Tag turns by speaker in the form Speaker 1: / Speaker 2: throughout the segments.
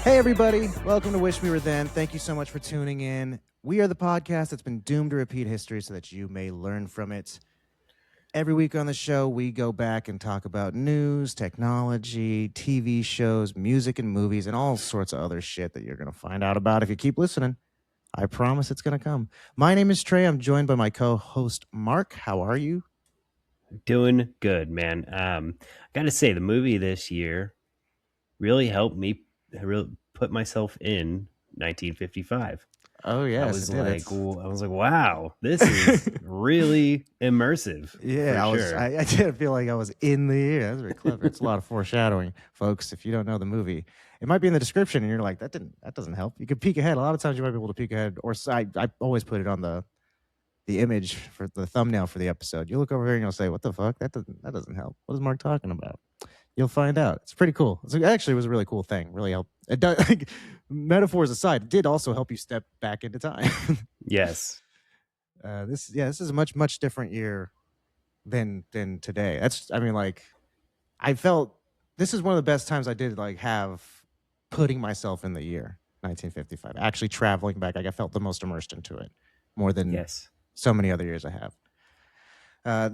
Speaker 1: Hey, everybody. Welcome to Wish We Were Then. Thank you so much for tuning in. We are the podcast that's been doomed to repeat history so that you may learn from it. Every week on the show, we go back and talk about news, technology, TV shows, music and movies, and all sorts of other shit that you're going to find out about if you keep listening. I promise it's going to come. My name is Trey. I'm joined by my co-host, Mark. How are you?
Speaker 2: Doing good, man. I got to say, the movie this year really helped me really put myself in 1955.
Speaker 1: Oh, yes.
Speaker 2: I was like, wow, this is really immersive.
Speaker 1: Yeah,
Speaker 2: for sure.
Speaker 1: I did feel like I was in the year. That's very clever. It's a lot of foreshadowing, folks. If you don't know the movie, it might be in the description, and you're like, that doesn't help. You could peek ahead. A lot of times, you might be able to peek ahead, or I always put it on the image for the thumbnail for the episode. You look over here and you'll say, "What the fuck? That doesn't help. What is Mark talking about?" You'll find out. It's pretty cool. Actually, it was a really cool thing. Really helped. It does. Like, metaphors aside, it did also help you step back into time.
Speaker 2: Yes.
Speaker 1: This is a much different year than today. I felt this is one of the best times I did have putting myself in the year 1955. Actually traveling back, I felt the most immersed into it more than so many other years I have.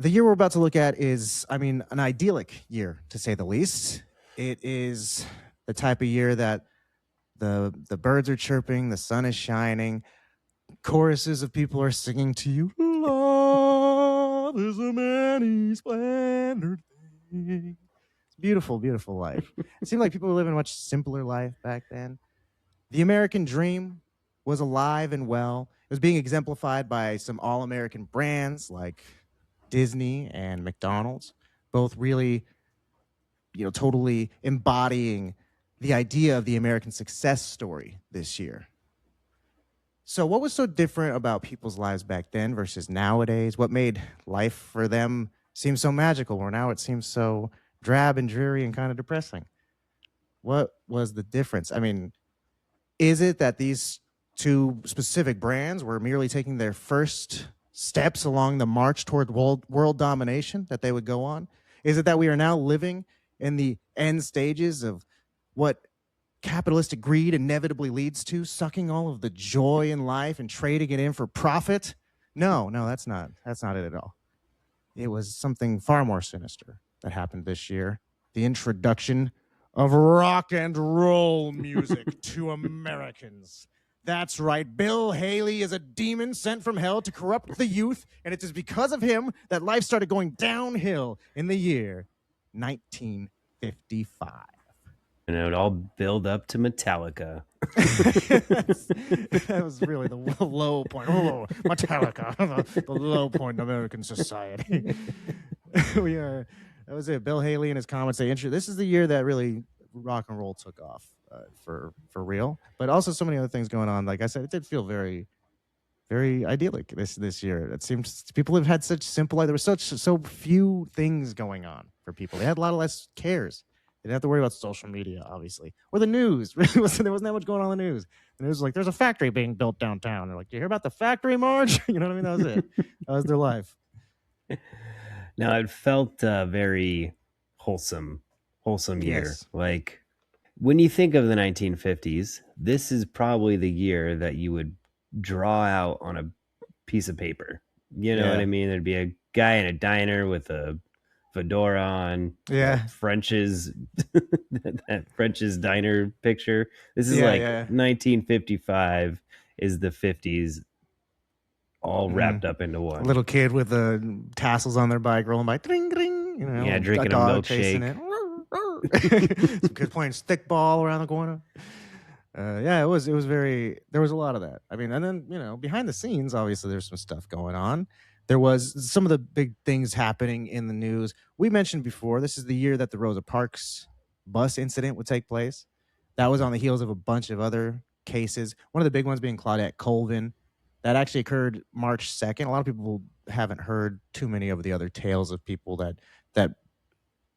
Speaker 1: The year we're about to look at is, an idyllic year, to say the least. It is the type of year that the birds are chirping, the sun is shining, choruses of people are singing to you. Love is a many splendored thing. It's a beautiful, beautiful life. It seemed like people were living a much simpler life back then. The American dream was alive and well. It was being exemplified by some all-American brands like Disney and McDonald's, both really, totally embodying the idea of the American success story this year. So what was so different about people's lives back then versus nowadays? What made life for them seem so magical, where now it seems so drab and dreary and kind of depressing? What was the difference? Is it that these two specific brands were merely taking their first steps along the march toward world domination that they would go on? Is it that we are now living in the end stages of what capitalistic greed inevitably leads to, sucking all of the joy in life and trading it in for profit? No, that's not it at all. It was something far more sinister that happened this year. The introduction of rock and roll music to Americans. That's right. Bill Haley is a demon sent from hell to corrupt the youth, and it is because of him that life started going downhill in the year 1955.
Speaker 2: And it would all build up to Metallica.
Speaker 1: That was really the low point. Oh, Metallica, the low point in American society. That was it. Bill Haley and his comments. This is the year that really rock and roll took off. For real, but also so many other things going on. Like I said, it did feel very, very idyllic this year. It seems people have had such simple life. There was so few things going on for people. They had a lot of less cares. They didn't have to worry about social media, obviously, or the news. There wasn't that much going on in the news. The news was like, there's a factory being built downtown. They're like, do you hear about the factory, Marge? You know what I mean? That was it. That was their life.
Speaker 2: Now it felt very wholesome year.
Speaker 1: Yes.
Speaker 2: Like, when you think of the 1950s, this is probably the year that you would draw out on a piece of paper. You know what I mean? There'd be a guy in a diner with a fedora on.
Speaker 1: Yeah.
Speaker 2: French's that French's diner picture. This is 1955 is the 50s all wrapped up into one.
Speaker 1: A little kid with the tassels on their bike rolling by, ding, ding,
Speaker 2: drinking a milkshake.
Speaker 1: Some kids playing stickball around the corner. It was very, there was a lot of that. And then, behind the scenes, obviously there's some stuff going on. There was some of the big things happening in the news. We mentioned before, this is the year that the Rosa Parks bus incident would take place. That was on the heels of a bunch of other cases. One of the big ones being Claudette Colvin. That actually occurred March 2nd. A lot of people haven't heard too many of the other tales of people that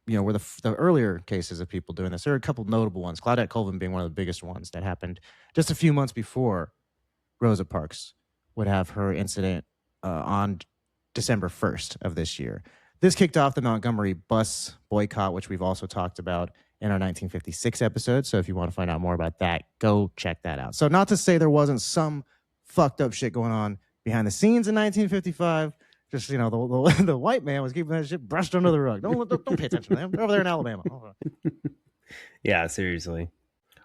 Speaker 1: were the earlier cases of people doing this. There are a couple notable ones, Claudette Colvin being one of the biggest ones that happened just a few months before Rosa Parks would have her incident on December 1st of this year. This kicked off the Montgomery bus boycott, which we've also talked about in our 1956 episode. So if you want to find out more about that, go check that out. So not to say there wasn't some fucked up shit going on behind the scenes in 1955. Just, the white man was keeping that shit brushed under the rug. Don't pay attention to them. They're over there in Alabama.
Speaker 2: Yeah, seriously.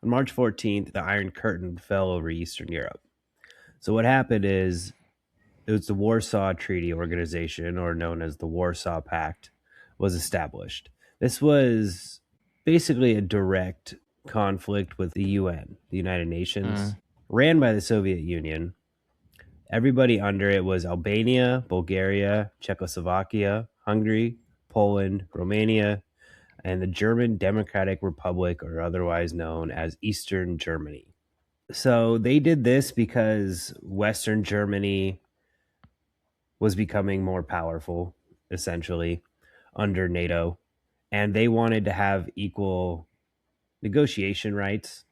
Speaker 2: On March 14th, the Iron Curtain fell over Eastern Europe. So what happened is it was the Warsaw Treaty Organization, or known as the Warsaw Pact, was established. This was basically a direct conflict with the UN, the United Nations, ran by the Soviet Union. Everybody under it was Albania, Bulgaria, Czechoslovakia, Hungary, Poland, Romania, and the German Democratic Republic, or otherwise known as Eastern Germany. So they did this because Western Germany was becoming more powerful, essentially, under NATO, and they wanted to have equal negotiation rights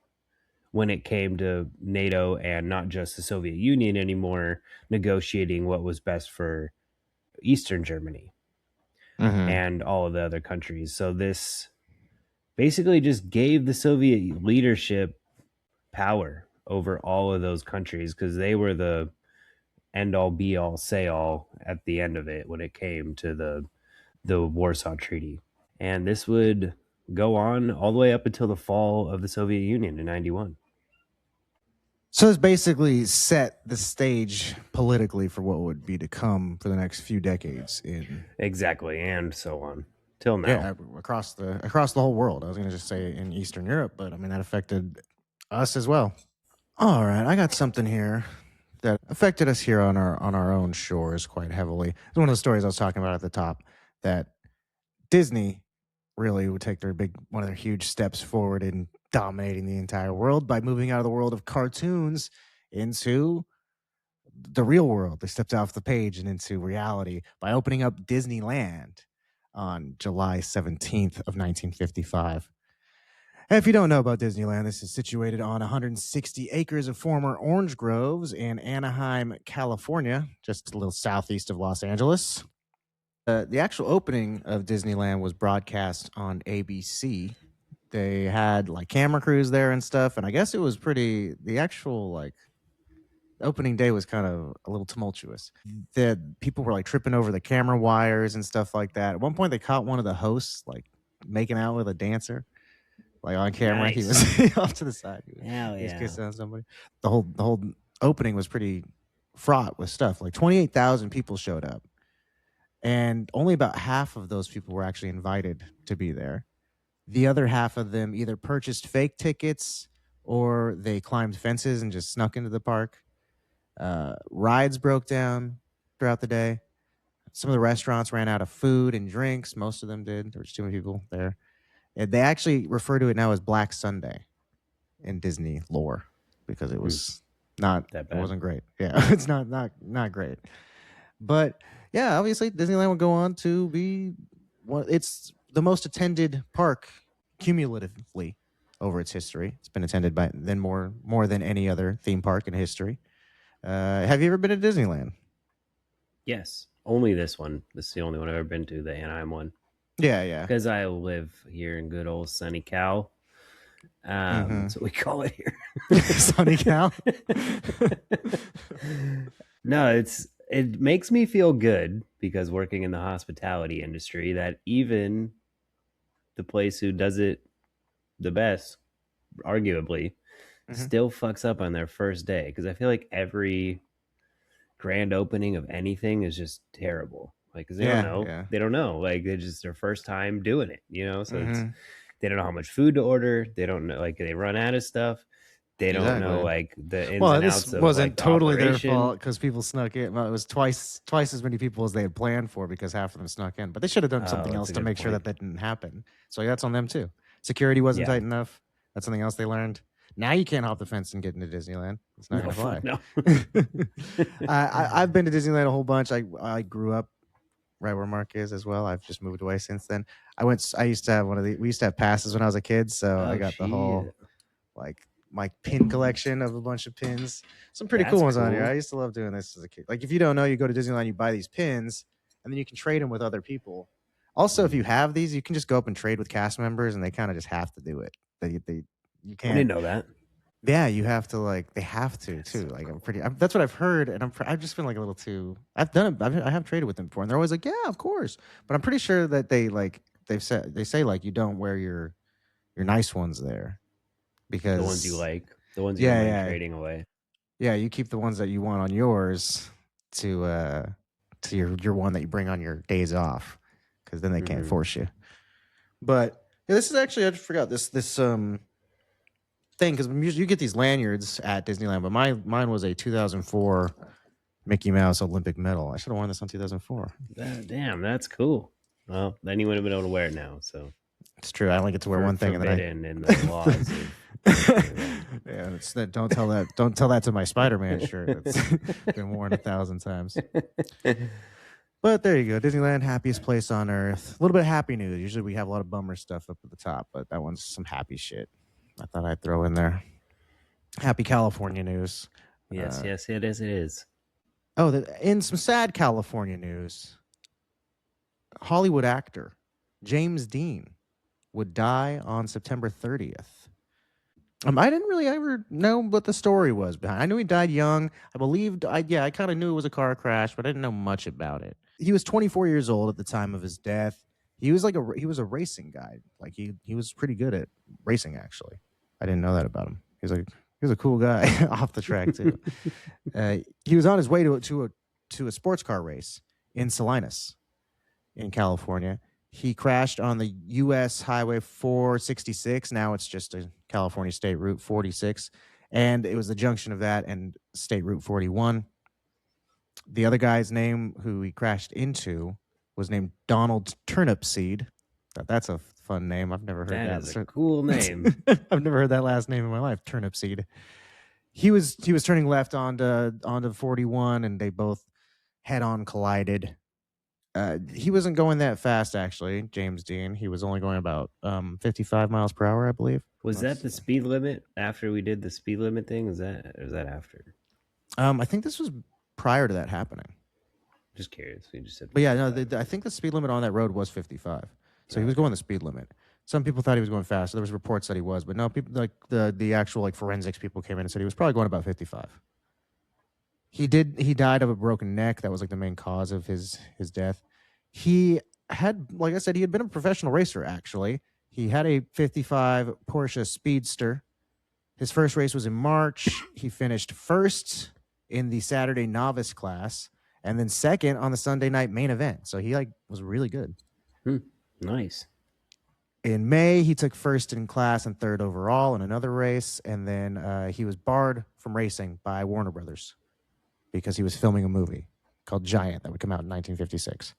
Speaker 2: when it came to NATO and not just the Soviet Union anymore, negotiating what was best for Eastern Germany and all of the other countries. So this basically just gave the Soviet leadership power over all of those countries because they were the end all be all say all at the end of it when it came to the Warsaw Treaty. And this would go on all the way up until the fall of the Soviet Union in 91.
Speaker 1: So it's basically set the stage politically for what would be to come for the next few decades.
Speaker 2: Exactly, and so on till now.
Speaker 1: Yeah, across the whole world. I was going to just say in Eastern Europe, but I mean that affected us as well. All right, I got something here that affected us here on our own shores quite heavily. It's one of the stories I was talking about at the top, that Disney really would take one of their huge steps forward in dominating the entire world by moving out of the world of cartoons into the real world. They stepped off the page and into reality by opening up Disneyland on July 17th of 1955. And if you don't know about Disneyland, this is situated on 160 acres of former orange groves in Anaheim, California, just a little southeast of Los Angeles. The actual opening of Disneyland was broadcast on ABC. They had like camera crews there and stuff, and I guess it was the actual like opening day was kind of a little tumultuous. The people were like tripping over the camera wires and stuff like that. At one point they caught one of the hosts like making out with a dancer. Like on camera. Nice. He was off to the side.
Speaker 2: Hell yeah.
Speaker 1: He was kissing on somebody. The whole opening was pretty fraught with stuff. Like 28,000 people showed up. And only about half of those people were actually invited to be there. The other half of them either purchased fake tickets or they climbed fences and just snuck into the park. Rides broke down throughout the day. Some of the restaurants ran out of food and drinks. Most of them did. There were too many people there. And they actually refer to it now as Black Sunday in Disney lore because it was not that bad. It wasn't great. Yeah, it's not great. But yeah, obviously Disneyland will go on to be it's the most attended park cumulatively over its history. It's been attended by more than any other theme park in history. Have you ever been to Disneyland?
Speaker 2: Yes, only this one. This is the only one I've ever been to, the Anaheim one.
Speaker 1: Yeah.
Speaker 2: Because I live here in good old sunny Cal. That's what we call it here.
Speaker 1: Sunny Cal?
Speaker 2: No, it makes me feel good because working in the hospitality industry that even the place who does it the best, arguably, still fucks up on their first day. Because I feel like every grand opening of anything is just terrible. Like, cause they don't know. Yeah. They don't know. Like, it's just their first time doing it, So they don't know how much food to order. They don't know, like, they run out of stuff. They don't know, like, the ins and outs of this wasn't totally
Speaker 1: their fault because people snuck in. Well, it was twice as many people as they had planned for because half of them snuck in. But they should have done something else to make sure that didn't happen. So that's on them, too. Security wasn't tight enough. That's something else they learned. Now you can't hop the fence and get into Disneyland. It's not going to fly. No. I've been to Disneyland a whole bunch. I grew up right where Mark is as well. I've just moved away since then. I used to have we used to have passes when I was a kid, so I got the whole like my pin collection of a bunch of pins. Some pretty cool ones on here. I used to love doing this as a kid. Like if you don't know, you go to Disneyland, you buy these pins, and then you can trade them with other people Also, if you have these, you can just go up and trade with cast members, and they kind of just have to do it. You
Speaker 2: I
Speaker 1: can't.
Speaker 2: didn't know that.
Speaker 1: Yeah, you have to they have to
Speaker 2: That's
Speaker 1: too.
Speaker 2: so
Speaker 1: Like that's what I've heard, and I've just been like a little too. I've done it. I have traded with them before, and they're always like, yeah, of course. But I'm pretty sure that they say like you don't wear your nice ones there because
Speaker 2: the ones you like, the ones you
Speaker 1: Yeah,
Speaker 2: don't mind
Speaker 1: yeah.
Speaker 2: trading away.
Speaker 1: Yeah, you keep the ones that you want on yours to your one that you bring on your days off, because then they can't force you. But yeah, this is actually, I just forgot this thing, because you get these lanyards at Disneyland, but mine was a 2004 Mickey Mouse Olympic medal. I should have worn this on 2004.
Speaker 2: Damn, that's cool. Well, then you wouldn't have been able to wear it now. So
Speaker 1: It's true. I only get to wear one thing, and
Speaker 2: forbidden in the laws.
Speaker 1: Yeah, it's that. Don't tell that to my Spider-Man shirt. It's been worn 1,000 times. But there you go, Disneyland, happiest place on earth. A little bit of happy news. Usually we have a lot of bummer stuff up at the top, but that one's some happy shit. I thought I'd throw in there. Happy California news.
Speaker 2: Yes, it is.
Speaker 1: Oh, in some sad California news, Hollywood actor James Dean would die on September 30th. I didn't really ever know what the story was behind. I knew he died young. I kind of knew it was a car crash, but I didn't know much about it. He was 24 years old at the time of his death. He was he was a racing guy. Like he was pretty good at racing, actually. I didn't know that about him. He was a cool guy off the track too. He was on his way to a sports car race in Salinas, in California. He crashed on the U.S. Highway 466. Now it's just a California State Route 46. And it was the junction of that and State Route 41. The other guy's name who he crashed into was named Donald Turnipseed. That's a fun name. I've never heard that.
Speaker 2: That is a cool name.
Speaker 1: I've never heard that last name in my life, Turnipseed. He was turning left onto 41, and they both head-on collided. He wasn't going that fast, actually, James Dean. He was only going about 55 miles per hour, I believe.
Speaker 2: Was that the speed limit after we did the speed limit thing? Or was that after?
Speaker 1: I think this was prior to that happening.
Speaker 2: Just curious. We just said.
Speaker 1: But yeah, no, I think the speed limit on that road was 55. So he was going the speed limit. Some people thought he was going fast. There was reports that he was, but no, people like the actual like forensics people came in and said he was probably going about 55. He died of a broken neck. That was like the main cause of his death. He had, like I said, he had been a professional racer, actually. He had a 55 Porsche Speedster. His first race was in March. He finished first in the Saturday novice class and then second on the Sunday night main event. So he was really good.
Speaker 2: Nice.
Speaker 1: In May, he took first in class and third overall in another race. And then he was barred from racing by Warner Brothers because he was filming a movie called Giant that would come out in 1956.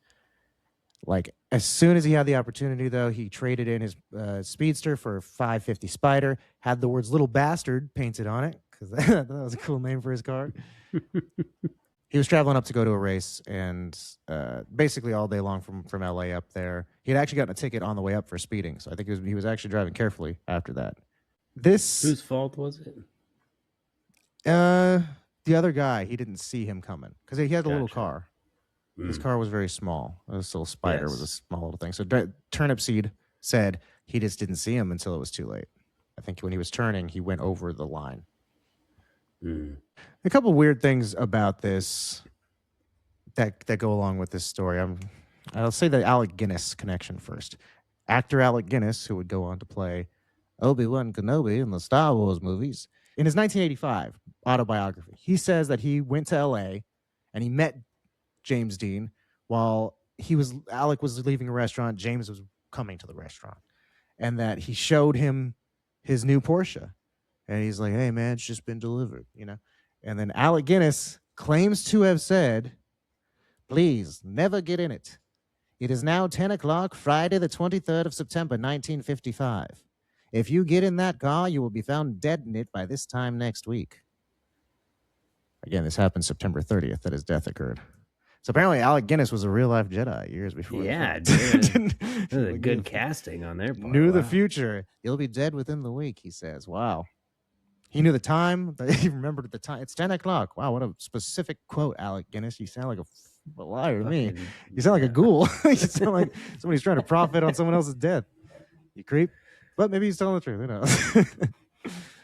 Speaker 1: Like, as soon as he had the opportunity, though, he traded in his Speedster for a 550 Spider, had the words "Little Bastard" painted on it, because that was a cool name for his car. He was traveling up to go to a race, and basically all day long from LA up there. He had actually gotten a ticket on the way up for speeding, so I think he was actually driving carefully after that.
Speaker 2: Whose fault was it?
Speaker 1: The other guy, he didn't see him coming, because he had a little car. His car was very small. This little Spider was a small little thing. So Turnipseed said he just didn't see him until it was too late. I think when he was turning, he went over the line. A couple weird things about this that go along with this story. I'll say the Alec Guinness connection first. Actor Alec Guinness, who would go on to play Obi-Wan Kenobi in the Star Wars movies, in his 1985 autobiography, he says that he went to L.A. and he met James Dean while Alec was leaving a restaurant. James was coming to the restaurant, and that he showed him his new Porsche, and he's like, "Hey man, it's just been delivered," And then Alec Guinness claims to have said, "Please never get in it. It is now 10 o'clock, Friday the 23rd of September, 1955. If you get in that car, you will be found dead in it by this time next week." Again, this happened September 30th that his death occurred. So apparently Alec Guinness was a real-life Jedi years before.
Speaker 2: Yeah, dude. That was a good casting on their part.
Speaker 1: Knew the future. You'll be dead within the week, he says. Wow. He knew the time. He remembered the time. It's 10 o'clock. Wow, what a specific quote, Alec Guinness. You sound like a liar to me. You sound like a ghoul. You sound like somebody's trying to profit on someone else's death. You creep. But maybe he's telling the truth. Who knows?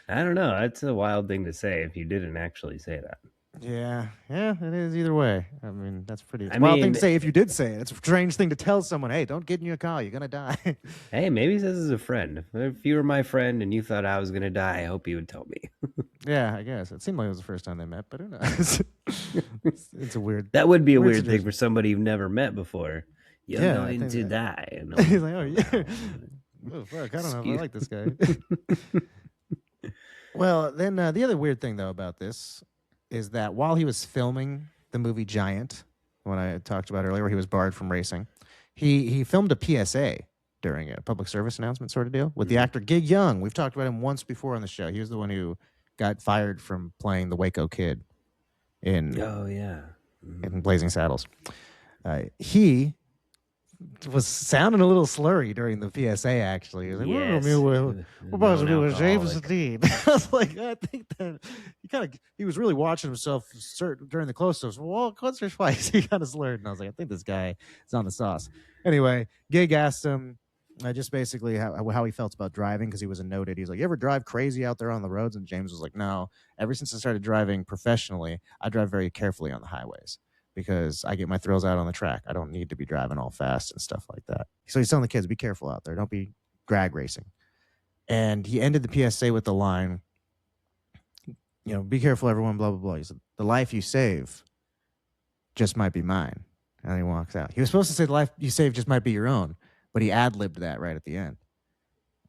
Speaker 2: I don't know. That's a wild thing to say if you didn't actually say that.
Speaker 1: Yeah, it is either way. I mean, that's pretty. It's a wild thing to say if you did say it. It's a strange thing to tell someone, hey, don't get in your car. You're going to die.
Speaker 2: Hey, maybe he says as a friend. If you were my friend and you thought I was going to die, I hope you would tell me.
Speaker 1: Yeah, I guess. It seemed like it was the first time they met, but who knows? It's a weird...
Speaker 2: That would be a weird thing for somebody you've never met before. You're going to die.
Speaker 1: And he's like, oh, yeah. Oh, fuck, I don't know if I like this guy. Well, then the other weird thing, though, about this is that while he was filming the movie Giant, when I talked about earlier, where he was barred from racing, he filmed a PSA during a public service announcement sort of deal with the actor Gig Young. We've talked about him once before on the show. He was the one who got fired from playing the Waco Kid in in Blazing Saddles. He was sounding a little slurry during the PSA, actually. He was like, we're about to do a James Dean. I was like, I think that he was really watching himself during the close-ups. Well, once or twice, he kind of slurred, and I was like, I think this guy is on the sauce. Anyway, Gig asked him just basically how he felt about driving, because he was noted. He's like, you ever drive crazy out there on the roads? And James was like, no. Ever since I started driving professionally, I drive very carefully on the highways, because I get my thrills out on the track. I don't need to be driving all fast and stuff like that. So he's telling the kids, be careful out there. Don't be drag racing. And he ended the PSA with the line, be careful, everyone, blah, blah, blah. He said, the life you save just might be mine. And he walks out. He was supposed to say the life you save just might be your own, but he ad-libbed that right at the end.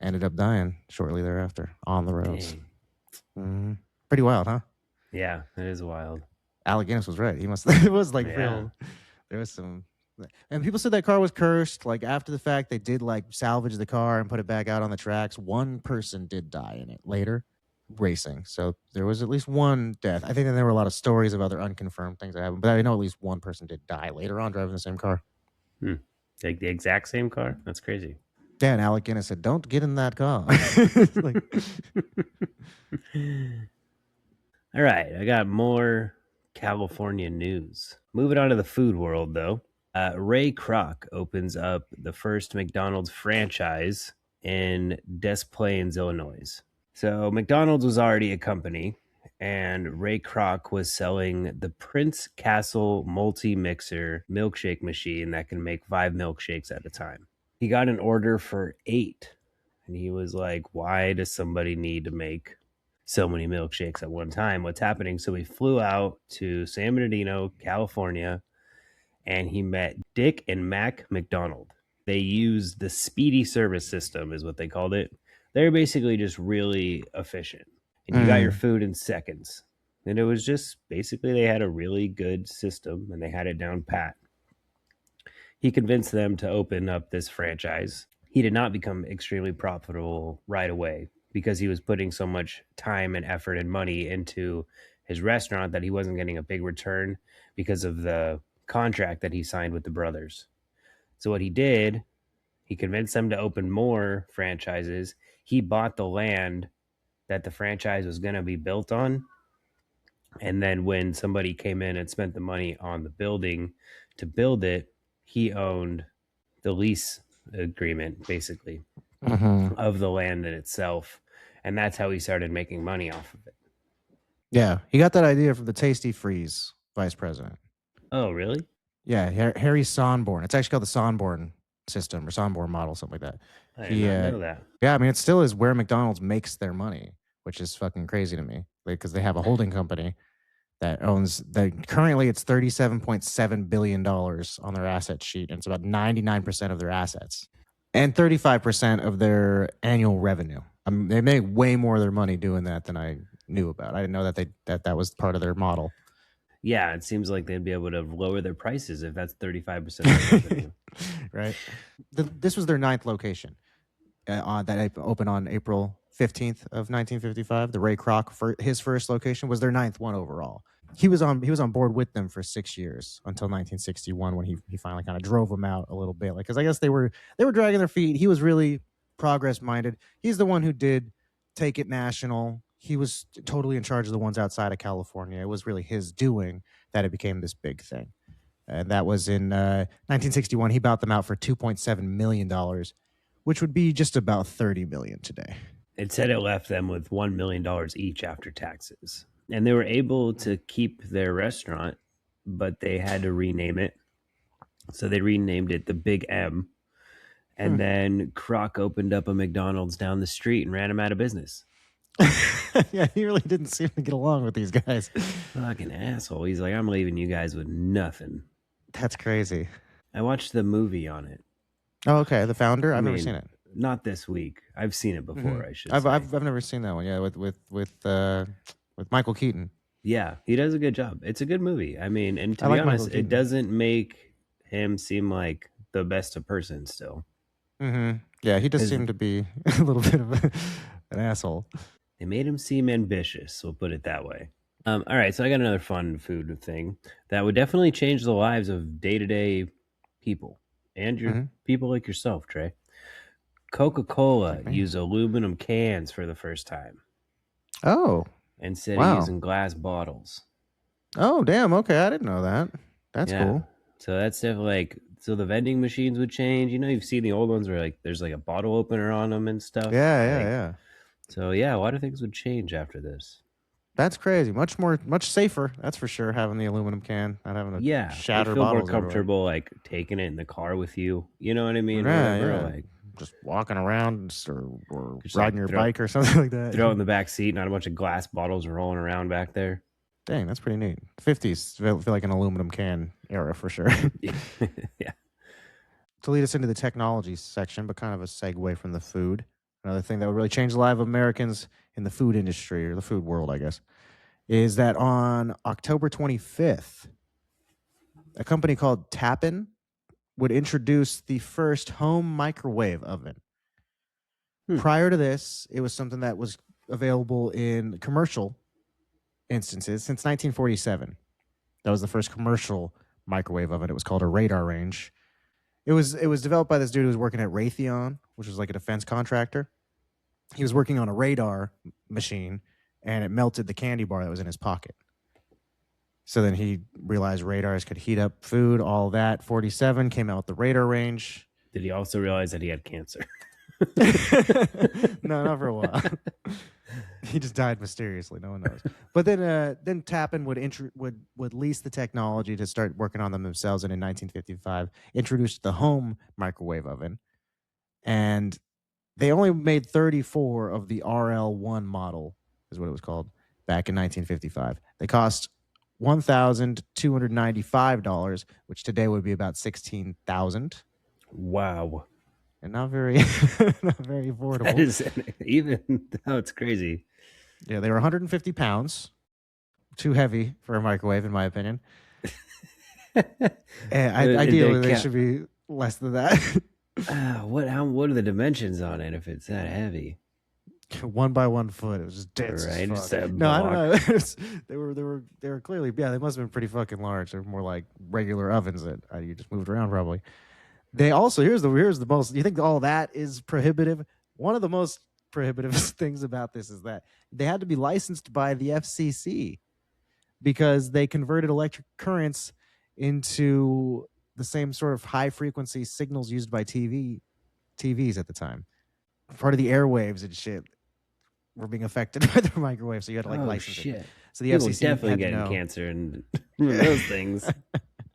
Speaker 1: Ended up dying shortly thereafter on the roads. Mm-hmm. Pretty wild, huh?
Speaker 2: Yeah, it is wild.
Speaker 1: Alec Guinness was right. It was like real. There was some, and people said that car was cursed. Like after the fact, they did like salvage the car and put it back out on the tracks. One person did die in it later, racing. So there was at least one death. I think that there were a lot of stories of other unconfirmed things that happened, but I know at least one person did die later on driving the same car.
Speaker 2: Like the exact same car? That's crazy.
Speaker 1: Yeah, and Alec Guinness said, "Don't get in that car."
Speaker 2: All right, I got more California news. Moving on to the food world, though. Ray Kroc opens up the first McDonald's franchise in Des Plaines, Illinois. So McDonald's was already a company, and Ray Kroc was selling the Prince Castle multi-mixer milkshake machine that can make 5 milkshakes at a time. He got an order for 8, and he was like, why does somebody need to make so many milkshakes at one time? What's happening? So he flew out to San Bernardino, California, and he met Dick and Mac McDonald. They used the speedy service system, is what they called it. They're basically just really efficient. And you got your food in seconds. And it was just basically they had a really good system and they had it down pat. He convinced them to open up this franchise. He did not become extremely profitable right away because he was putting so much time and effort and money into his restaurant that he wasn't getting a big return because of the contract that he signed with the brothers. So what he did, he convinced them to open more franchises. He bought the land that the franchise was going to be built on. And then when somebody came in and spent the money on the building to build it, he owned the lease agreement, basically, of the land in itself. And that's how he started making money off of it.
Speaker 1: Yeah, he got that idea from the Tasty Freeze vice president.
Speaker 2: Oh, really?
Speaker 1: Yeah, Harry Sonborn. It's actually called the Sonborn system or Sonborn model, something like that.
Speaker 2: I didn't know that.
Speaker 1: Yeah, I mean, it still is where McDonald's makes their money, which is fucking crazy to me, because they have a holding company that owns currently it's $37.7 billion on their asset sheet, and it's about 99% of their assets and 35% of their annual revenue. I mean, they make way more of their money doing that than I knew about. I didn't know that that was part of their model.
Speaker 2: Yeah, it seems like they'd be able to lower their prices if that's 35% of their revenue.
Speaker 1: Right. This was their 9th location that opened on April 15th of 1955. The Ray Kroc, his first location, was their 9th one overall. He was on board with them for 6 years until 1961 when he finally kind of drove them out a little bit. Like, because I guess they were dragging their feet. He was really progress minded. He's the one who did Take It National he was totally in charge of the ones outside of California. It was really his doing that it became this big thing. And that was in 1961. He bought them out for $2.7 million, which would be just about 30 million today.
Speaker 2: It said it left them with $1 million each after taxes. And they were able to keep their restaurant, but they had to rename it. So they renamed it the Big M. And then Kroc opened up a McDonald's down the street and ran him out of business.
Speaker 1: Yeah, he really didn't seem to get along with these guys.
Speaker 2: Fucking asshole. He's like, I'm leaving you guys with nothing.
Speaker 1: That's crazy.
Speaker 2: I watched the movie on it.
Speaker 1: Oh, okay. The Founder? I've never seen it.
Speaker 2: Not this week. I've seen it before, I should say.
Speaker 1: I've never seen that one. Yeah, with Michael Keaton.
Speaker 2: Yeah, he does a good job. It's a good movie. I mean, and to be honest, it doesn't make him seem like the best of person still.
Speaker 1: Yeah, he does seem to be a little bit of an asshole.
Speaker 2: They made him seem ambitious, we'll put it that way. All right, so I got another fun food thing that would definitely change the lives of day-to-day people and your people like yourself, Trey. Coca-Cola used aluminum cans for the first time.
Speaker 1: Oh.
Speaker 2: Instead of using glass bottles.
Speaker 1: Oh, damn. Okay, I didn't know that. That's cool.
Speaker 2: So that's definitely like, so the vending machines would change. You know, you've seen the old ones where like there's like a bottle opener on them and stuff.
Speaker 1: Yeah.
Speaker 2: So yeah, a lot of things would change after this.
Speaker 1: That's crazy. Much safer. That's for sure. Having the aluminum can, not having a shatter bottle.
Speaker 2: Feel more comfortable like taking it in the car with you. You know what I mean?
Speaker 1: Yeah. Like just walking around or riding your bike or something like that.
Speaker 2: Throw it in the back seat, not a bunch of glass bottles rolling around back there.
Speaker 1: Dang, that's pretty neat. 50s feel like an aluminum can era for sure.
Speaker 2: Yeah.
Speaker 1: To lead us into the technology section, but kind of a segue from the food. Another thing that would really change the life of Americans in the food industry, or the food world, I guess, is that on October 25th, a company called Tappan would introduce the first home microwave oven. Prior to this, it was something that was available in commercial instances since 1947. That was the first commercial microwave oven. It was called a radar range. It was developed by this dude who was working at Raytheon, which was like a defense contractor. He was working on a radar machine, and it melted the candy bar that was in his pocket. So then he realized radars could heat up food, all that. 47 came out with the radar range.
Speaker 2: Did he also realize that he had cancer?
Speaker 1: No, not for a while. He just died mysteriously. No one knows. But then Tappan would lease the technology to start working on them themselves, and in 1955 introduced the home microwave oven. And they only made 34 of the RL1 model, is what it was called, back in 1955. They cost $1,295, which today would be about $16,000.
Speaker 2: Wow.
Speaker 1: And not very affordable.
Speaker 2: That is, even though it's crazy.
Speaker 1: Yeah, they were 150 pounds. Too heavy for a microwave, in my opinion. And ideally, they should be less than that.
Speaker 2: What are the dimensions on it if it's that heavy?
Speaker 1: 1 by 1 foot. It was just dense.
Speaker 2: Right.
Speaker 1: No, I don't know. they were clearly, yeah, they must have been pretty fucking large. They're more like regular ovens that you just moved around probably. They also, here's the most, you think all that is prohibitive? One of the most prohibitive things about this is that they had to be licensed by the FCC because they converted electric currents into the same sort of high frequency signals used by TVs at the time. Part of the airwaves and shit were being affected by the microwave, so you had to license it. So the
Speaker 2: People
Speaker 1: FCC
Speaker 2: definitely getting cancer and those things.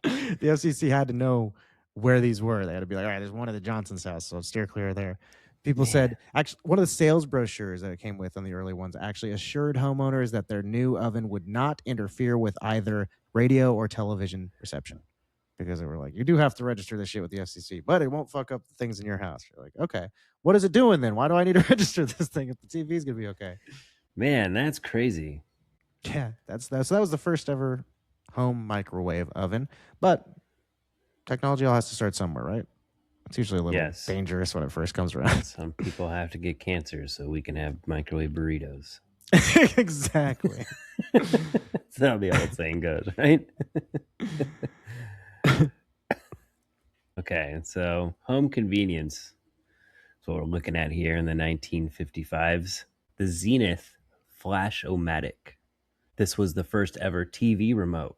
Speaker 1: The FCC had to know where these were. They had to be like, all right, there's one at the Johnson's house, so steer clear of there. People said, actually, one of the sales brochures that it came with on the early ones actually assured homeowners that their new oven would not interfere with either radio or television reception, because they were like, you do have to register this shit with the FCC, but it won't fuck up the things in your house. You're like, okay, what is it doing then? Why do I need to register this thing if the TV is gonna be okay?
Speaker 2: Man, that's crazy.
Speaker 1: Yeah, so that was the first ever home microwave oven, but technology all has to start somewhere, right? It's usually a little dangerous when it first comes around.
Speaker 2: Some people have to get cancer so we can have microwave burritos.
Speaker 1: Exactly.
Speaker 2: That's how the old saying goes, right? Okay, so home convenience is what we're looking at here in the 1955s. The Zenith Flash-O-Matic. This was the first ever TV remote.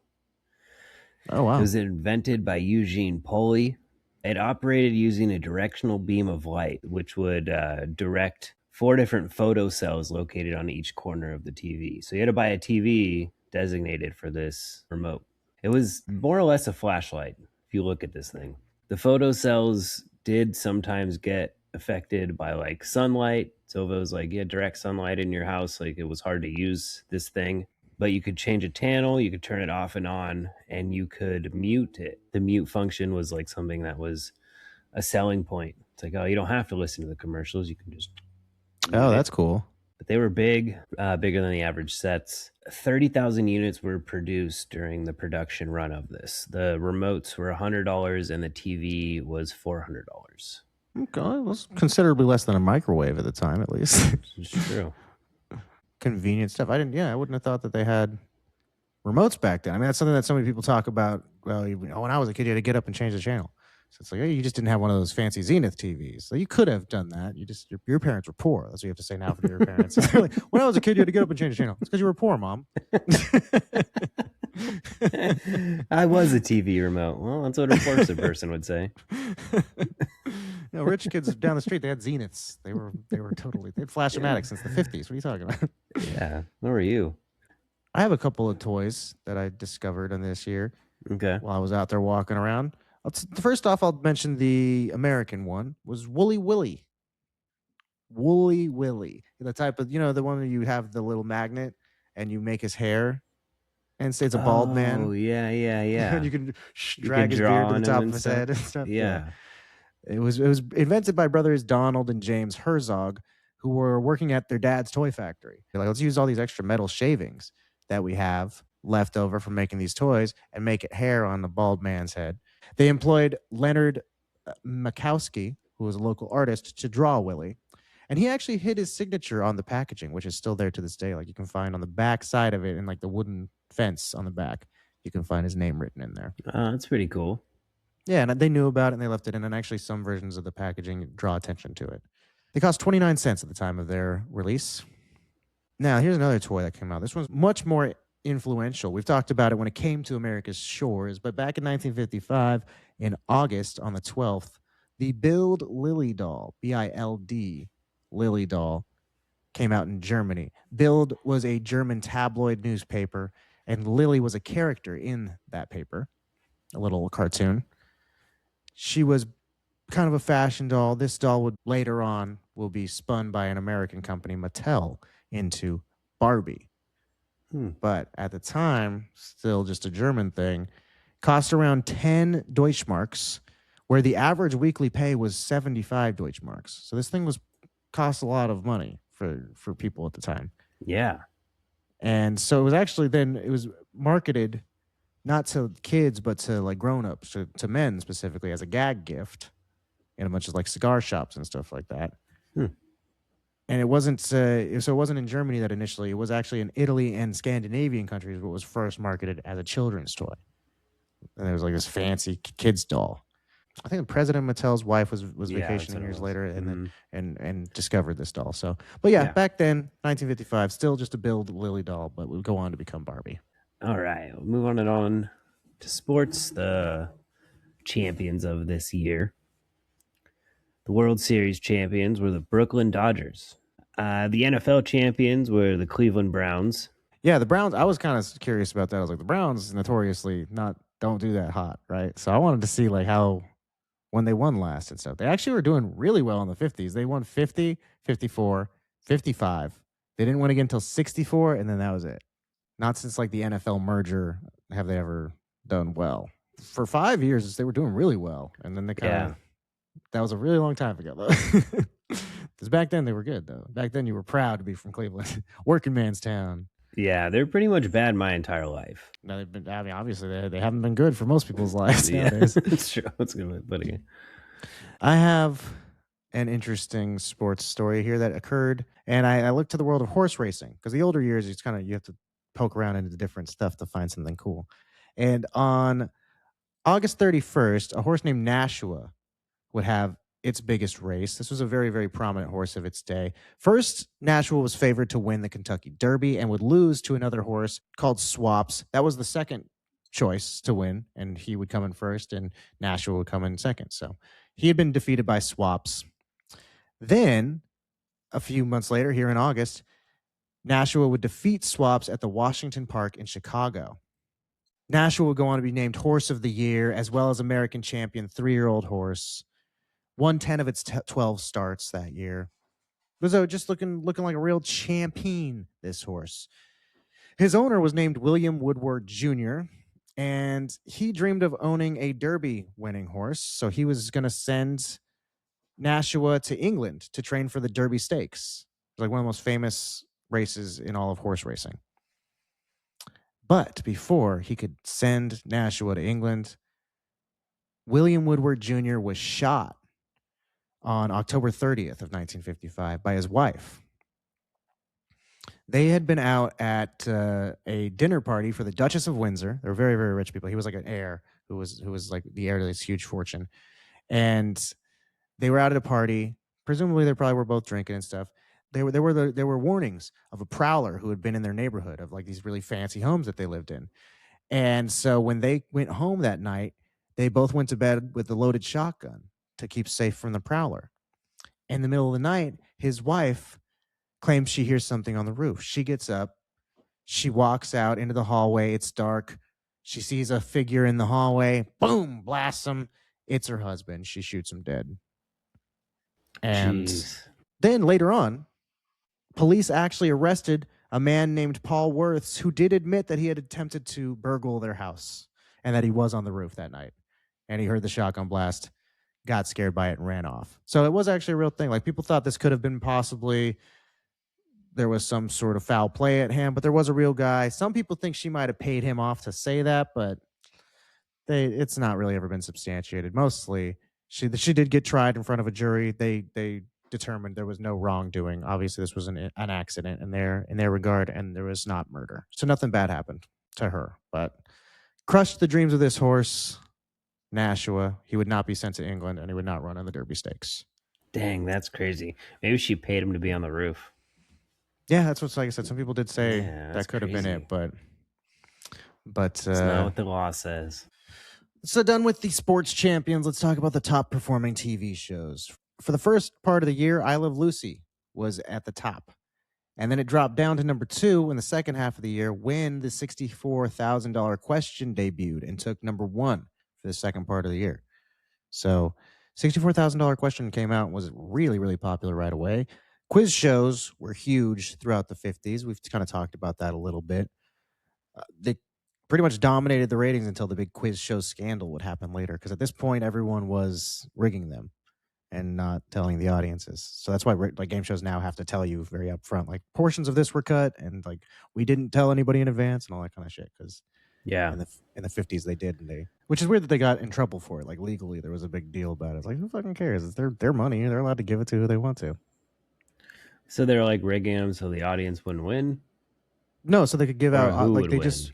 Speaker 1: Oh, wow.
Speaker 2: It was invented by Eugene Poley. It operated using a directional beam of light, which would direct 4 different photo cells located on each corner of the TV. So you had to buy a TV designated for this remote. It was more or less a flashlight, if you look at this thing. The photo cells did sometimes get affected by like sunlight. So if it was like direct sunlight in your house, like it was hard to use this thing. But you could change a channel, you could turn it off and on, and you could mute it. The mute function was like something that was a selling point. It's like, oh, you don't have to listen to the commercials. You can just
Speaker 1: Oh, that's cool.
Speaker 2: But they were big, bigger than the average sets. 30,000 units were produced during the production run of this. The remotes were $100 and the TV was $400.
Speaker 1: Okay, it was considerably less than a microwave at the time, at least.
Speaker 2: It's true.
Speaker 1: Convenient stuff. I wouldn't have thought that they had remotes back then. I mean, that's something that so many people talk about. Well, when I was a kid, you had to get up and change the channel. So it's like, oh, you just didn't have one of those fancy Zenith TVs. So you could have done that. Your parents were poor. That's what you have to say now for your parents. Like, when I was a kid, you had to get up and change the channel. It's because you were poor, Mom.
Speaker 2: I was a TV remote. Well, that's what a Forza person would say.
Speaker 1: No, rich kids down the street, they had Zeniths. They had Flash-O-Matic since the 50s. What are you talking about?
Speaker 2: Yeah. Where were you?
Speaker 1: I have a couple of toys that I discovered in this year.
Speaker 2: Okay.
Speaker 1: While I was out there walking around. First off, I'll mention the American one was Woolly Willy. Woolly Willy. The type of, the one where you have the little magnet and you make his hair and say it's a bald man.
Speaker 2: Oh, yeah.
Speaker 1: And you can drag his beard to the top of his head and stuff.
Speaker 2: Yeah.
Speaker 1: It was invented by brothers Donald and James Herzog, who were working at their dad's toy factory. They're like, let's use all these extra metal shavings that we have left over from making these toys and make it hair on the bald man's head. They employed Leonard Makowski, who was a local artist, to draw Willie. And he actually hid his signature on the packaging, which is still there to this day. Like you can find on the back side of it in like the wooden fence on the back, you can find his name written in there.
Speaker 2: That's pretty cool.
Speaker 1: Yeah, and they knew about it and they left it in. And actually some versions of the packaging draw attention to it. They cost 29 cents at the time of their release. Now, here's another toy that came out. This one's much more influential. We've talked about it when it came to America's shores, but back in 1955, in August on the 12th, the Bild Lilly doll, B-I-L-D, Lilly doll, came out in Germany. Bild was a German tabloid newspaper, and Lilly was a character in that paper, a little cartoon. She was kind of a fashion doll. This doll will be spun by an American company, Mattel, into Barbie. But at the time, still just a German thing, cost around 10 Deutschmarks, where the average weekly pay was 75 Deutschmarks. So this thing cost a lot of money for people at the time.
Speaker 2: Yeah.
Speaker 1: And so it was marketed not to kids, but to like grown-ups, to men specifically, as a gag gift in a bunch of like cigar shops and stuff like that. And it wasn't it wasn't in Germany that initially. It was actually in Italy and Scandinavian countries where it was first marketed as a children's toy. And there was like this fancy kids doll. I think President Mattel's wife was vacationing years later and then discovered this doll. So, but back then, 1955, still just a Bild Lilly doll, but would go on to become Barbie.
Speaker 2: All right, we'll move on to sports. The champions of this year. The World Series champions were the Brooklyn Dodgers. The NFL champions were the Cleveland Browns.
Speaker 1: Yeah, the Browns, I was kind of curious about that. I was like, the Browns notoriously don't do that hot, right? So I wanted to see like when they won last and stuff. They actually were doing really well in the 50s. They won 50, 54, 55. They didn't win again until 64, and then that was it. Not since like the NFL merger have they ever done well. For 5 years, they were doing really well, and then they kind of... That was a really long time ago, though. Because back then they were good, though. Back then you were proud to be from Cleveland, working man's town.
Speaker 2: Yeah, they're pretty much bad my entire life.
Speaker 1: No, they've been. I mean, obviously they haven't been good for most people's lives nowadays.
Speaker 2: That's true. That's a good way of putting it.
Speaker 1: I have an interesting sports story here that occurred, and I looked to the world of horse racing because the older years, it's kind of you have to poke around into different stuff to find something cool. And on August 31st, a horse named Nashua would have its biggest race. This was a very, very prominent horse of its day. First, Nashua was favored to win the Kentucky Derby and would lose to another horse called Swaps. That was the second choice to win, and he would come in first, and Nashua would come in second. So he had been defeated by Swaps. Then, a few months later, here in August, Nashua would defeat Swaps at the Washington Park in Chicago. Nashua would go on to be named Horse of the Year, as well as American Champion 3-year-old horse. Won 10 of its 12 starts that year. Was just looking like a real champion, this horse. His owner was named William Woodward Jr., and he dreamed of owning a Derby winning horse. So he was going to send Nashua to England to train for the Derby Stakes. It was like one of the most famous races in all of horse racing. But before he could send Nashua to England, William Woodward Jr. was shot on October 30th of 1955 by his wife. They had been out at a dinner party for the Duchess of Windsor. They were very, very rich people. He was like an heir who was like the heir to this huge fortune. And they were out at a party. Presumably they probably were both drinking and stuff. There were warnings of a prowler who had been in their neighborhood of like these really fancy homes that they lived in. And so when they went home that night, they both went to bed with a loaded shotgun to keep safe from the prowler. In the middle of the night, his wife claims she hears something on the roof. She gets up. She walks out into the hallway. It's dark. She sees a figure in the hallway. Boom, blasts him. It's her husband. She shoots him dead. And then later on, police actually arrested a man named Paul Worths who did admit that he had attempted to burgle their house and that he was on the roof that night. And he heard the shotgun blast, got scared by it, and ran off. So it was actually a real thing. Like, people thought this could have been possibly there was some sort of foul play at hand, but there was a real guy. Some people think she might have paid him off to say that, but it's not really ever been substantiated. Mostly, she did get tried in front of a jury. They determined there was no wrongdoing. Obviously, this was an accident in their regard, and there was not murder. So nothing bad happened to her, but crushed the dreams of this horse, Nashua. He would not be sent to England, and he would not run in the Derby Stakes.
Speaker 2: Dang, that's crazy. Maybe she paid him to be on the roof.
Speaker 1: Yeah, that's what, like I said, some people did say that could have been it, but it's
Speaker 2: not what the law says.
Speaker 1: So done with the sports champions. Let's talk about the top performing TV shows. For the first part of the year, I Love Lucy was at the top. And then it dropped down to number 2 in the second half of the year when the $64,000 question debuted and took number 1 for the second part of the year. So $64,000 question came out and was really, really popular right away. Quiz shows were huge throughout the 50s. We've kind of talked about that a little bit. They pretty much dominated the ratings until the big quiz show scandal would happen later, because at this point, everyone was rigging them and not telling the audiences. So that's why like game shows now have to tell you very upfront, like, portions of this were cut, and like we didn't tell anybody in advance and all that kind of shit. Because in the 50s they did, and which is weird that they got in trouble for it. Like, legally, there was a big deal about it. It's like, who fucking cares? It's their money. They're allowed to give it to who they want to.
Speaker 2: So they're like rigging them so the audience wouldn't win?
Speaker 1: No, so they could give out like they just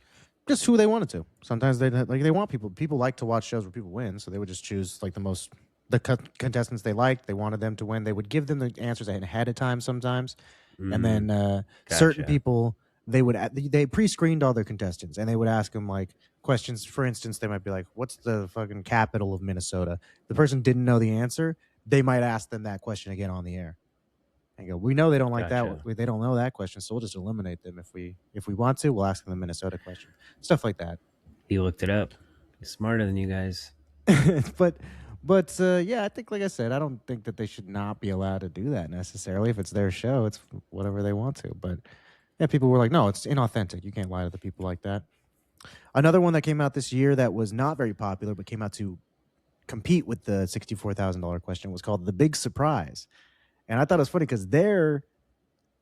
Speaker 1: who they wanted to. Sometimes they want people like to watch shows where people win, so they would just choose like the contestants they liked. They wanted them to win. They would give them the answers ahead of time sometimes, and then certain people they pre-screened all their contestants, and they would ask them like questions. For instance, they might be like, "What's the fucking capital of Minnesota?" The person didn't know the answer. They might ask them that question again on the air. And go, we know they don't like that. They don't know that question, so we'll just eliminate them. If we want to, we'll ask them the Minnesota question. Stuff like that.
Speaker 2: He looked it up. He's smarter than you guys.
Speaker 1: but yeah, I think, like I said, I don't think that they should not be allowed to do that necessarily. If it's their show, it's whatever they want to. But yeah, people were like, no, it's inauthentic. You can't lie to the people like that. Another one that came out this year that was not very popular, but came out to compete with the $64,000 question was called The Big Surprise. And I thought it was funny because their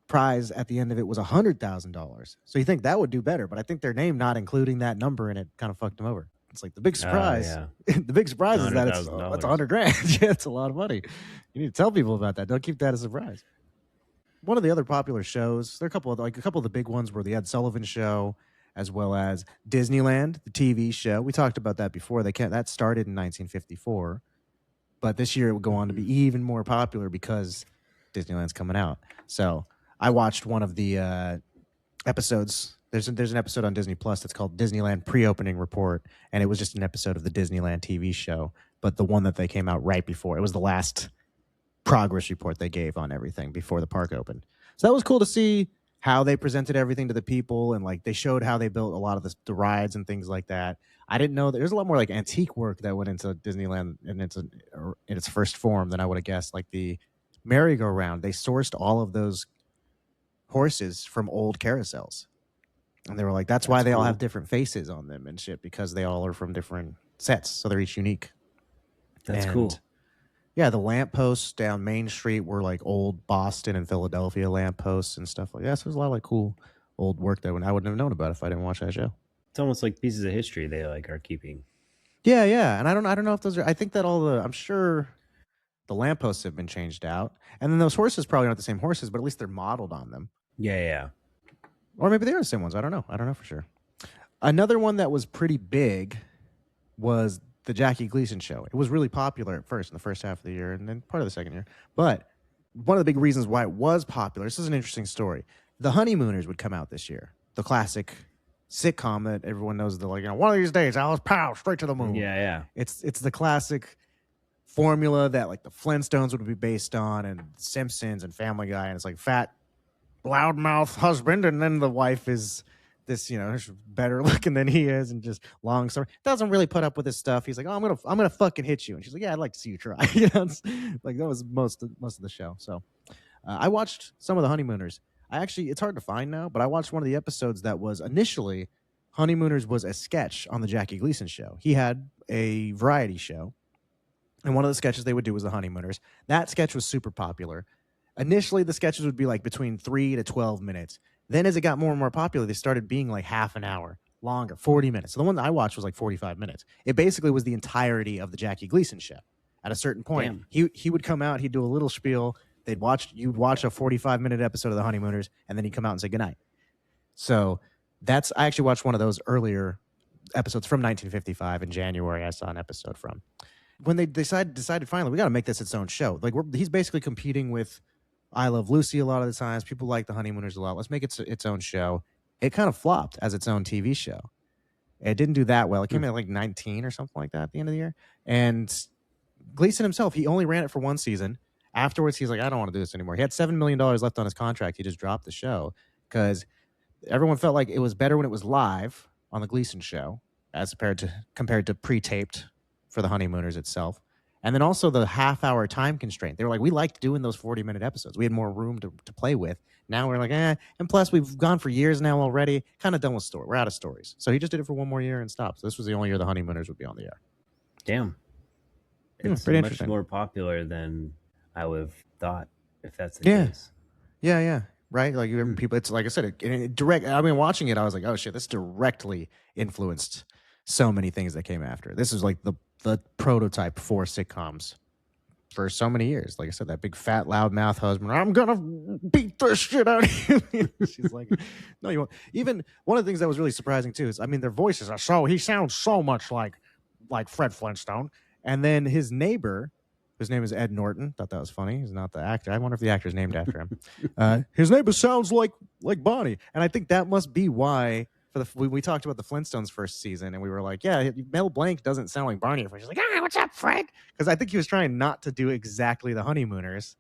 Speaker 1: prize at the end of it was $100,000. So you think that would do better, but I think their name not including that number in it kind of fucked them over. It's like the big surprise. The big surprise is that it's $100,000. Yeah, it's a lot of money. You need to tell people about that. Don't keep that a surprise. One of the other popular shows, there are a couple of the big ones were the Ed Sullivan Show, as well as Disneyland, the TV show. We talked about that before. That started in 1954. But this year it would go on to be even more popular because Disneyland's coming out. So I watched one of the episodes. There's an episode on Disney Plus that's called Disneyland Pre-Opening Report, and it was just an episode of the Disneyland TV show, but the one that they came out right before. It was the last progress report they gave on everything before the park opened. So that was cool to see how they presented everything to the people, and like they showed how they built a lot of the rides and things like that. I didn't know that there's a lot more like antique work that went into Disneyland in its first form than I would have guessed. Like the merry-go-round, they sourced all of those horses from old carousels. And they were like, that's why they all have different faces on them and shit, because they all are from different sets. So they're each unique.
Speaker 2: That's cool.
Speaker 1: Yeah, the lampposts down Main Street were like old Boston and Philadelphia lampposts and stuff like that. So there's a lot of like cool old work that I wouldn't have known about if I didn't watch that show.
Speaker 2: It's almost like pieces of history they like are keeping.
Speaker 1: Yeah, yeah. And I don't know if those are, I think that I'm sure the lampposts have been changed out. And then those horses probably aren't the same horses, but at least they're modeled on them.
Speaker 2: Yeah.
Speaker 1: Or maybe they are the same ones. I don't know for sure. Another one that was pretty big was the Jackie Gleason show. It was really popular at first in the first half of the year and then part of the second year. But one of the big reasons why it was popular, this is an interesting story. The Honeymooners would come out this year. The classic sitcom that everyone knows, the like, one of these days I'll pow straight to the moon.
Speaker 2: Yeah.
Speaker 1: It's the classic formula that like the Flintstones would be based on, and Simpsons and Family Guy, and it's like fat loudmouth husband, and then the wife is this, better looking than he is, and just long story. Doesn't really put up with his stuff. He's like, oh, I'm gonna fucking hit you, and she's like, yeah, I'd like to see you try. It's like that was most of the show. So I watched some of the Honeymooners. It's hard to find now, but I watched one of the episodes that was initially Honeymooners was a sketch on the Jackie Gleason show. He had a variety show, and one of the sketches they would do was the Honeymooners. That sketch was super popular. Initially, the sketches would be like between 3 to 12 minutes. Then as it got more and more popular, they started being like half an hour longer, 40 minutes. So the one that I watched was like 45 minutes. It basically was the entirety of the Jackie Gleason show. At a certain point, he would come out, he'd do a little spiel. You'd watch a 45-minute episode of the Honeymooners, and then he'd come out and say goodnight. So I actually watched one of those earlier episodes from 1955 in January. I saw an episode from when they decided finally, we got to make this its own show. Like he's basically competing with I Love Lucy a lot of the times. People like the Honeymooners a lot. Let's make it its own show. It kind of flopped as its own TV show. It didn't do that well. It came in at like 19 or something like that at the end of the year. And Gleason himself, he only ran it for one season. Afterwards, he's like, I don't want to do this anymore. He had $7 million left on his contract. He just dropped the show because everyone felt like it was better when it was live on the Gleason show as compared to pre-taped for the Honeymooners itself. And then also the half-hour time constraint. They were like, we liked doing those 40-minute episodes. We had more room to play with. Now we're like, And plus, we've gone for years now already. Kind of done with story. We're out of stories. So he just did it for one more year and stopped. So this was the only year the Honeymooners would be on the air.
Speaker 2: Damn. It's much more popular than I would have thought, if that's the case.
Speaker 1: Yeah. Right? Like people, it's like I said, watching it, I was like, oh shit, this directly influenced so many things that came after. This is like the prototype for sitcoms for so many years. Like I said, that big fat loudmouth husband, I'm gonna beat the shit out of you. She's like, no, you won't. Even one of the things that was really surprising too is, their voices are he sounds so much like Fred Flintstone. And then his neighbor, whose name is Ed Norton, thought that was funny. He's not the actor. I wonder if the actor's named after him. His neighbor sounds like Bonnie. And I think that must be why we talked about the Flintstones first season, and we were like, yeah, Mel Blanc doesn't sound like Barney. She's like, what's up, Fred? Because I think he was trying not to do exactly the Honeymooners.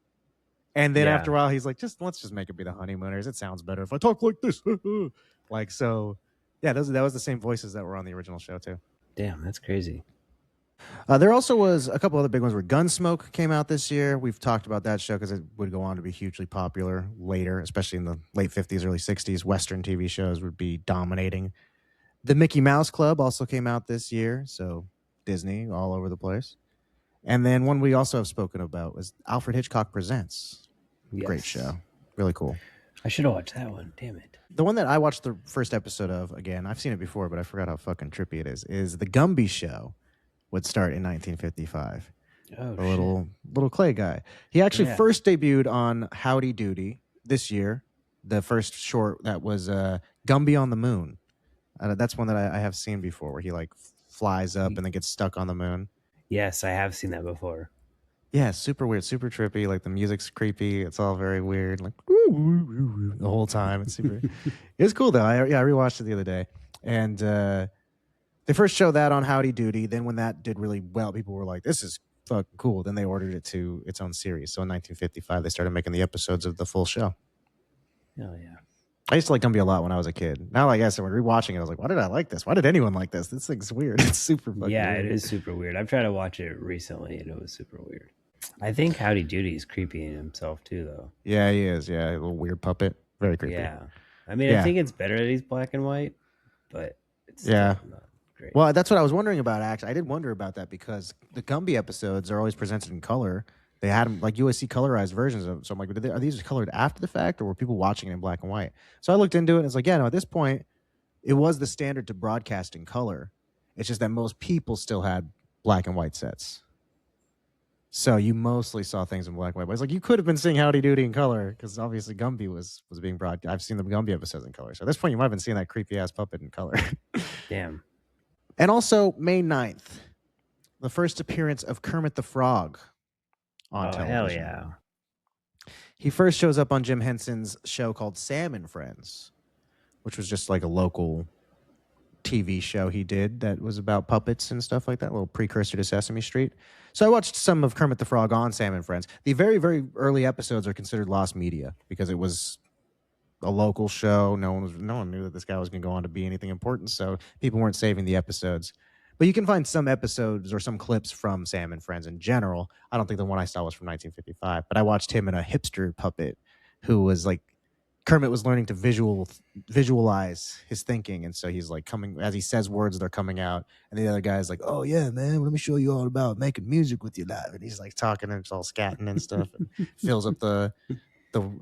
Speaker 1: And then after a while, he's like, let's just make it be the Honeymooners. It sounds better if I talk like this. That was the same voices that were on the original show too.
Speaker 2: Damn, that's crazy.
Speaker 1: There also was a couple other big ones where Gunsmoke came out this year. We've talked about that show because it would go on to be hugely popular later, especially in the late 50s, early 60s. Western TV shows would be dominating. The Mickey Mouse Club also came out this year, so Disney all over the place. And then one we also have spoken about was Alfred Hitchcock Presents. Yes. Great show. Really cool.
Speaker 2: I should have watched that one. Damn it.
Speaker 1: The one that I watched the first episode of, again, I've seen it before, but I forgot how fucking trippy it is The Gumby Show. Would start in 1955. A little clay guy. He actually first debuted on Howdy Doody this year. The first short that was Gumby on the Moon. That's one that I have seen before, where he like flies up and then gets stuck on the moon.
Speaker 2: Yes, I have seen that before.
Speaker 1: Yeah, super weird, super trippy. Like the music's creepy. It's all very weird. Like woo, woo, woo, woo, the whole time. It's super. It was cool though. I rewatched it the other day, and they first showed that on Howdy Doody. Then when that did really well, people were like, "This is fucking cool." Then they ordered it to its own series. So in 1955, they started making the episodes of the full show.
Speaker 2: Hell yeah.
Speaker 1: I used to like Gumby a lot when I was a kid. Now, like I said, when rewatching it, I was like, "Why did I like this? Why did anyone like this? This thing's weird. It's super fucking
Speaker 2: Yeah,
Speaker 1: weird."
Speaker 2: it is super weird. I've tried to watch it recently and it was super weird. I think Howdy Doody is creepy in himself too, though.
Speaker 1: Yeah, he is. Yeah, a little weird puppet. Very creepy.
Speaker 2: Yeah. I mean, I
Speaker 1: Yeah,
Speaker 2: think it's better that he's black and white, but it's
Speaker 1: yeah.
Speaker 2: still not great.
Speaker 1: Well, that's what I was wondering about. Actually, I did wonder about that because the Gumby episodes are always presented in color. They had them like USC colorized versions of them. So I'm like, are these colored after the fact, or were people watching it in black and white? So I looked into it, and it's like, yeah, no. At this point, it was the standard to broadcast in color. It's just that most people still had black and white sets. So you mostly saw things in black and white. But it's like you could have been seeing Howdy Doody in color because obviously Gumby was being broadcast. I've seen the Gumby episodes in color. So at this point, you might have been seeing that creepy ass puppet in color.
Speaker 2: Damn.
Speaker 1: And also May 9th, the first appearance of Kermit the Frog on television.
Speaker 2: Hell yeah.
Speaker 1: He first shows up on Jim Henson's show called Sam and Friends, which was just like a local TV show he did that was about puppets and stuff like that, a little precursor to Sesame Street. So I watched some of Kermit the Frog on Sam and Friends. The very, very early episodes are considered lost media because it was a local show. No one knew that this guy was going to go on to be anything important, so people weren't saving the episodes. But you can find some episodes or some clips from Sam and Friends in general. I don't think the one I saw was from 1955, but I watched him in a hipster puppet who was like Kermit was learning to visualize his thinking, and so he's like coming as he says words, they're coming out, and the other guy's like, "Oh yeah, man, let me show you all about making music with your live," and he's like talking and it's all scatting and stuff, and fills up the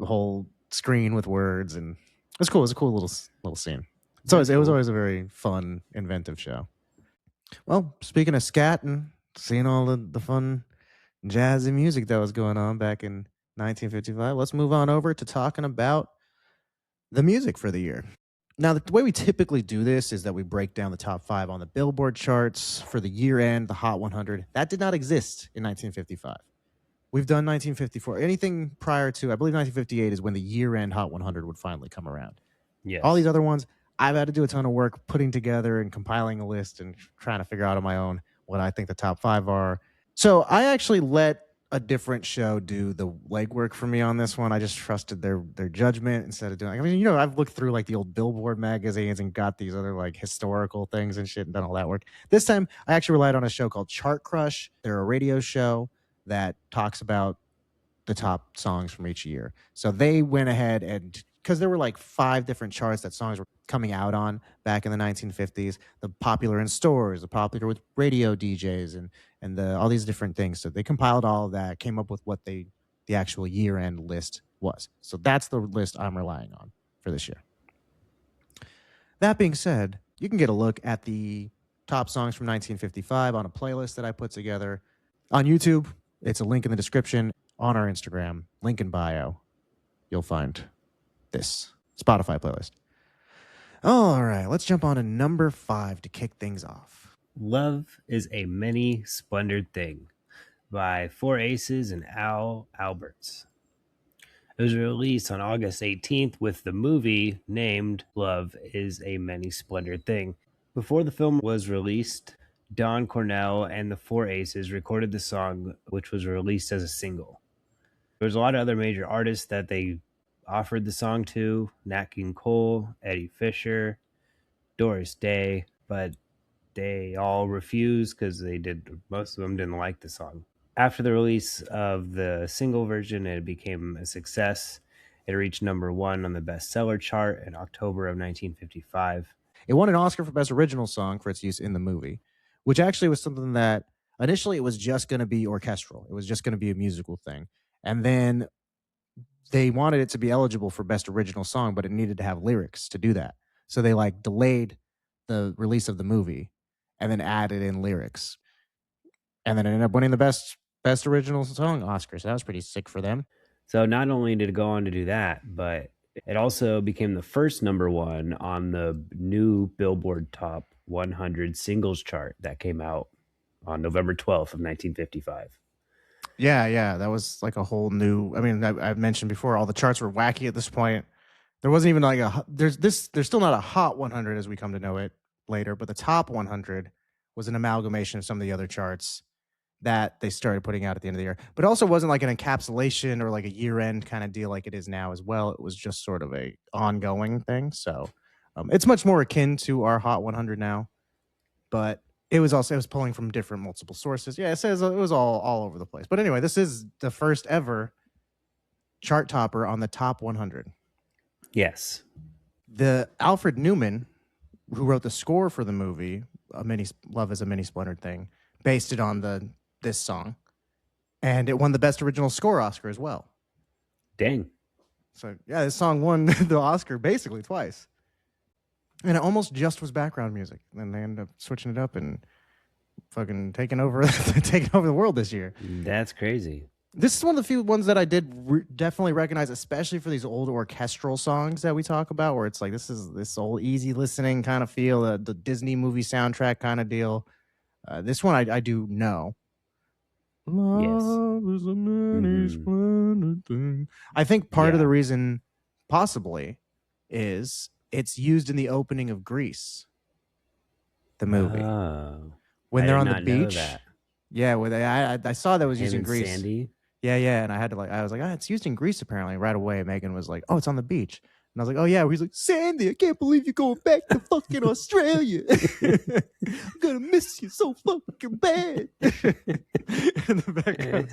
Speaker 1: whole screen with words, and it's cool. It's a cool little scene. It was always a very fun, inventive show. Well, speaking of scatting, seeing all the fun jazzy music that was going on back in 1955, let's move on over to talking about the music for the year. Now, the way we typically do this is that we break down the top 5 on the Billboard charts for the year end, the Hot 100. That did not exist in 1955. We've done 1954. Anything prior to, I believe 1958 is when the year end Hot 100 would finally come around.
Speaker 2: Yes.
Speaker 1: All these other ones, I've had to do a ton of work putting together and compiling a list and trying to figure out on my own what I think the top 5 are. So I actually let a different show do the legwork for me on this one. I just trusted their judgment instead of doing. I mean, I've looked through like the old Billboard magazines and got these other like historical things and shit and done all that work. This time, I actually relied on a show called Chart Crush. They're a radio show that talks about the top songs from each year. So they went ahead and because there were like 5 different charts that songs were coming out on back in the 1950s, the popular in stores, the popular with radio DJs and all these different things. So they compiled all of that, came up with what the actual year-end list was. So that's the list I'm relying on for this year. That being said, you can get a look at the top songs from 1955 on a playlist that I put together on YouTube. It's a link in the description. On our Instagram, link in bio, you'll find this Spotify playlist. All right, let's jump on to number 5 to kick things off.
Speaker 2: Love is a Many Splendored Thing by Four Aces and Al Alberts. It was released on August 18th with the movie named Love is a Many Splendored Thing. Before the film was released, Don Cornell and the Four Aces recorded the song, which was released as a single. There was a lot of other major artists that they offered the song to, Nat King Cole, Eddie Fisher, Doris Day, but they all refused because most of them didn't like the song. After the release of the single version, it became a success. It reached number 1 on the bestseller chart in October of 1955.
Speaker 1: It won an Oscar for Best Original Song for its use in the movie, which actually was something that initially it was just going to be orchestral. It was just going to be a musical thing. And then they wanted it to be eligible for Best Original Song, but it needed to have lyrics to do that. So they like delayed the release of the movie and then added in lyrics. And then it ended up winning the Best Original Song Oscar. So that was pretty sick for them.
Speaker 2: So not only did it go on to do that, but it also became the first number 1 on the new Billboard Top 100 Singles chart that came out on November 12th of 1955.
Speaker 1: Yeah, that was like a whole new. I mean, I mentioned before, all the charts were wacky at this point. There wasn't even like there's still not a hot 100 as we come to know it later, but the top 100 was an amalgamation of some of the other charts that they started putting out at the end of the year. But it also wasn't like an encapsulation or like a year-end kind of deal like it is now as well. It was just sort of a ongoing thing. So it's much more akin to our Hot 100 now, but it was pulling from different multiple sources. Yeah, it says it was all over the place. But anyway, this is the first ever chart topper on the top 100.
Speaker 2: Yes.
Speaker 1: The Alfred Newman, who wrote the score for the movie, Love is a Mini Splintered Thing, based it on this song, and it won the Best Original Score Oscar as well.
Speaker 2: Dang.
Speaker 1: So yeah, this song won the Oscar basically twice, and it almost just was background music. And they ended up switching it up and fucking taking over the world this year.
Speaker 2: That's crazy.
Speaker 1: This is one of the few ones that I did definitely recognize, especially for these old orchestral songs that we talk about, where it's like this is this old easy listening kind of feel, the Disney movie soundtrack kind of deal. This one I do know. Love is a many splendid thing. I think part of the reason, possibly, is it's used in the opening of Grease, the movie, when they're on the beach. Yeah, where I saw that was using Grease.
Speaker 2: Sandy.
Speaker 1: Yeah, and I was like, it's used in Greece apparently. Right away, Megan was like, oh, it's on the beach. And I was like, oh yeah. He's like, Sandy, I can't believe you're going back to fucking Australia. I'm gonna miss you so fucking bad. In the background,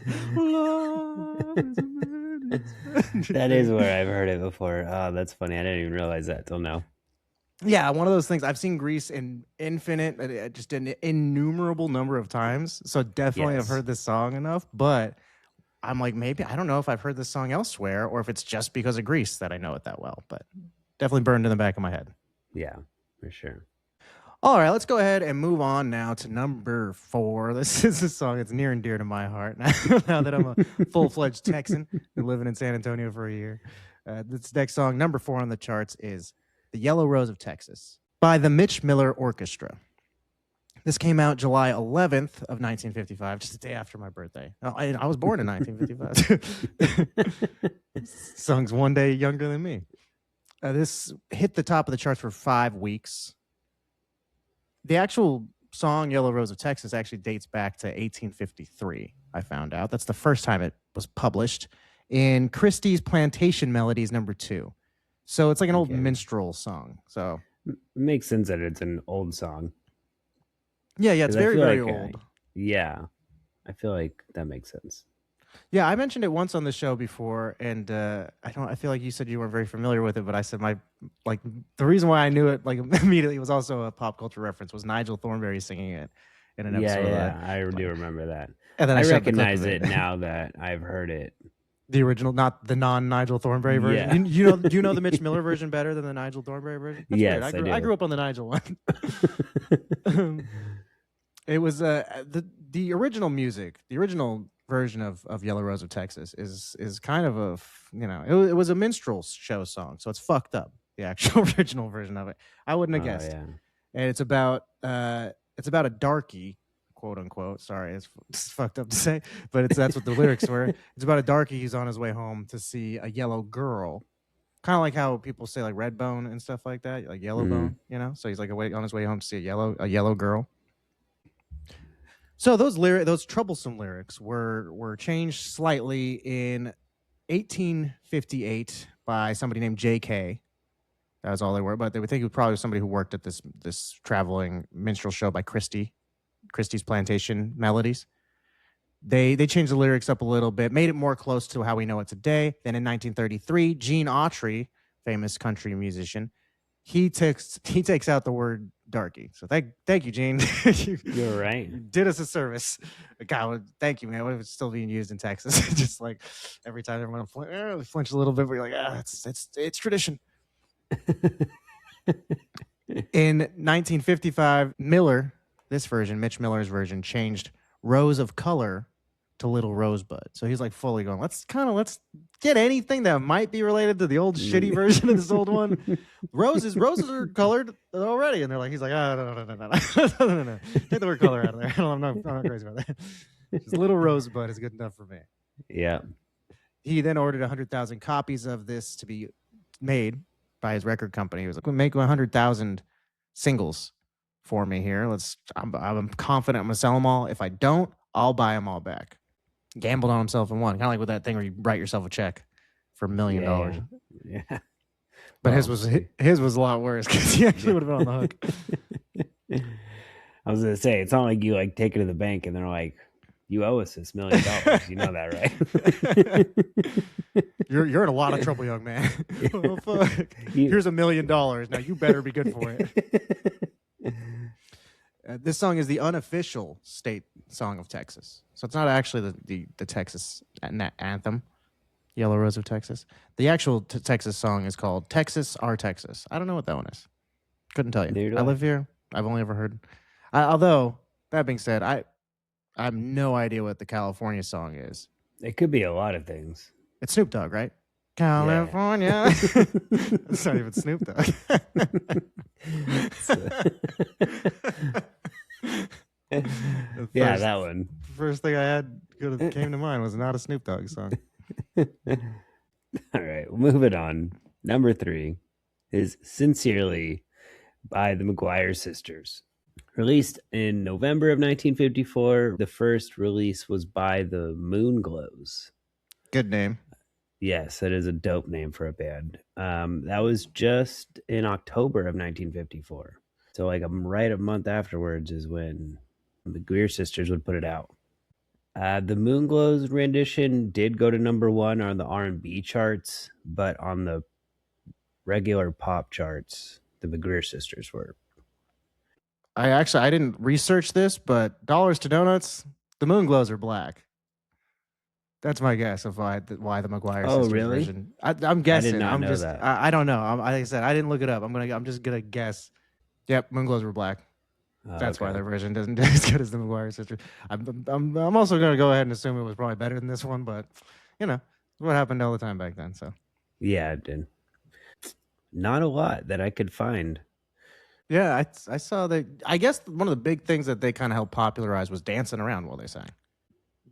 Speaker 2: that is where I've heard it before. Oh, that's funny. I didn't even realize that till now.
Speaker 1: Yeah, one of those things. I've seen Grease in just an innumerable number of times. So definitely I've heard this song enough, but I'm like, maybe, I don't know if I've heard this song elsewhere or if it's just because of Grease that I know it that well, but definitely burned in the back of my head.
Speaker 2: Yeah, for sure.
Speaker 1: All right, let's go ahead and move on now to number 4. This is a song that's near and dear to my heart now that I'm a full-fledged Texan and living in San Antonio for a year. This next song, number 4 on the charts, is The Yellow Rose of Texas by the Mitch Miller Orchestra. This came out July 11th of 1955, just a day after my birthday. I was born in 1955. Song's one day younger than me. This hit the top of the charts for 5 weeks. The actual song Yellow Rose of Texas actually dates back to 1853, I found out. That's the first time it was published in Christie's Plantation Melodies number 2. So it's like an old minstrel song. So
Speaker 2: it makes sense that it's an old song.
Speaker 1: Yeah, it's very, very old.
Speaker 2: I feel like that makes sense.
Speaker 1: Yeah, I mentioned it once on the show before, and I feel like you said you weren't very familiar with it, but I said the reason why I knew it immediately was also a pop culture reference, was Nigel Thornberry singing it in an episode.
Speaker 2: Yeah, I do remember that. And then I recognize it now that I've heard it.
Speaker 1: The original, not the non-Nigel Thornberry version. Yeah. Do you know the Mitch Miller version better than the Nigel Thornberry version? That's
Speaker 2: yes,
Speaker 1: I grew up on the Nigel one. It was the original music, the original version of Yellow Rose of Texas is kind of it was a minstrel show song, so it's fucked up. The actual original version of it, I wouldn't have guessed. Yeah. And it's about a darky, quote unquote. Sorry, it's fucked up to say, but that's what the lyrics were. It's about a darky who's on his way home to see a yellow girl, kind of like how people say like red bone and stuff like that, like yellow bone, So he's like on his way home to see a yellow girl. So those troublesome lyrics were changed slightly in 1858 by somebody named J.K. That was all they were, but they would think it was probably somebody who worked at this traveling minstrel show by Christie's Plantation Melodies. They changed the lyrics up a little bit, made it more close to how we know it today. Then in 1933, Gene Autry, famous country musician, he takes out the word darky. So thank you, Gene.
Speaker 2: You're right.
Speaker 1: You did us a service. God, thank you, man. It's still being used in Texas. Just like every time everyone flinch a little bit, but you're like, it's tradition. In 1955, Mitch Miller's version, changed Rose of Color to Little Rosebud. So he's like fully going, let's get anything that might be related to the old shitty version of this old one. Roses are colored already. And he's like, no. Take the word color out of there. I'm not crazy about that. Just little Rosebud is good enough for me.
Speaker 2: Yeah.
Speaker 1: He then ordered 100,000 copies of this to be made by his record company. He was like, "We'll make 100,000 singles for me here. I'm confident I'm gonna sell them all. If I don't, I'll buy them all back." Gambled on himself and won. Kind of like with that thing where you write yourself a check for $1 million.
Speaker 2: Yeah.
Speaker 1: But his was a lot worse because he actually would have been on the
Speaker 2: hook. I was gonna say, it's not like you like take it to the bank and they're like, "You owe us this $1 million." You know that,
Speaker 1: right? You're in a lot of trouble, young man. Oh, fuck. Here's $1 million. Now you better be good for it. This song is the unofficial state song of Texas, so it's not actually the Texas anthem, "Yellow Rose of Texas." The actual Texas song is called "Texas Our Texas." I don't know what that one is. Couldn't tell you. I live here. I've only ever heard. Although that being said, I have no idea what the California song is.
Speaker 2: It could be a lot of things.
Speaker 1: It's Snoop Dogg, right? California. It's not even Snoop Dogg.
Speaker 2: Yeah, that one.
Speaker 1: First thing I had came to mind was not a Snoop Dogg song.
Speaker 2: All right, moving on. Number 3 is "Sincerely" by the McGuire Sisters. Released in November of 1954, the first release was by the Moonglows.
Speaker 1: Good name.
Speaker 2: Yes, that is a dope name for a band. That was just in October of 1954. So like right a month afterwards is when the Greer Sisters would put it out. The Moonglows rendition did go to number 1 on the R&B charts, but on the regular pop charts, the McGreer Sisters were.
Speaker 1: I didn't research this, but dollars to donuts, the Moonglows are black. That's my guess of why the McGuire Sisters
Speaker 2: really?
Speaker 1: version. I'm guessing.
Speaker 2: I did not know that.
Speaker 1: I don't know. Like I said, I didn't look it up. I'm just gonna guess. Yep, Moonglows were black. That's why their version doesn't do as good as the McGuire Sisters. I'm also gonna go ahead and assume it was probably better than this one, but you know what happened all the time back then. So
Speaker 2: yeah, it did. Not a lot that I could find.
Speaker 1: Yeah, I saw that. I guess one of the big things that they kind of helped popularize was dancing around while they sang.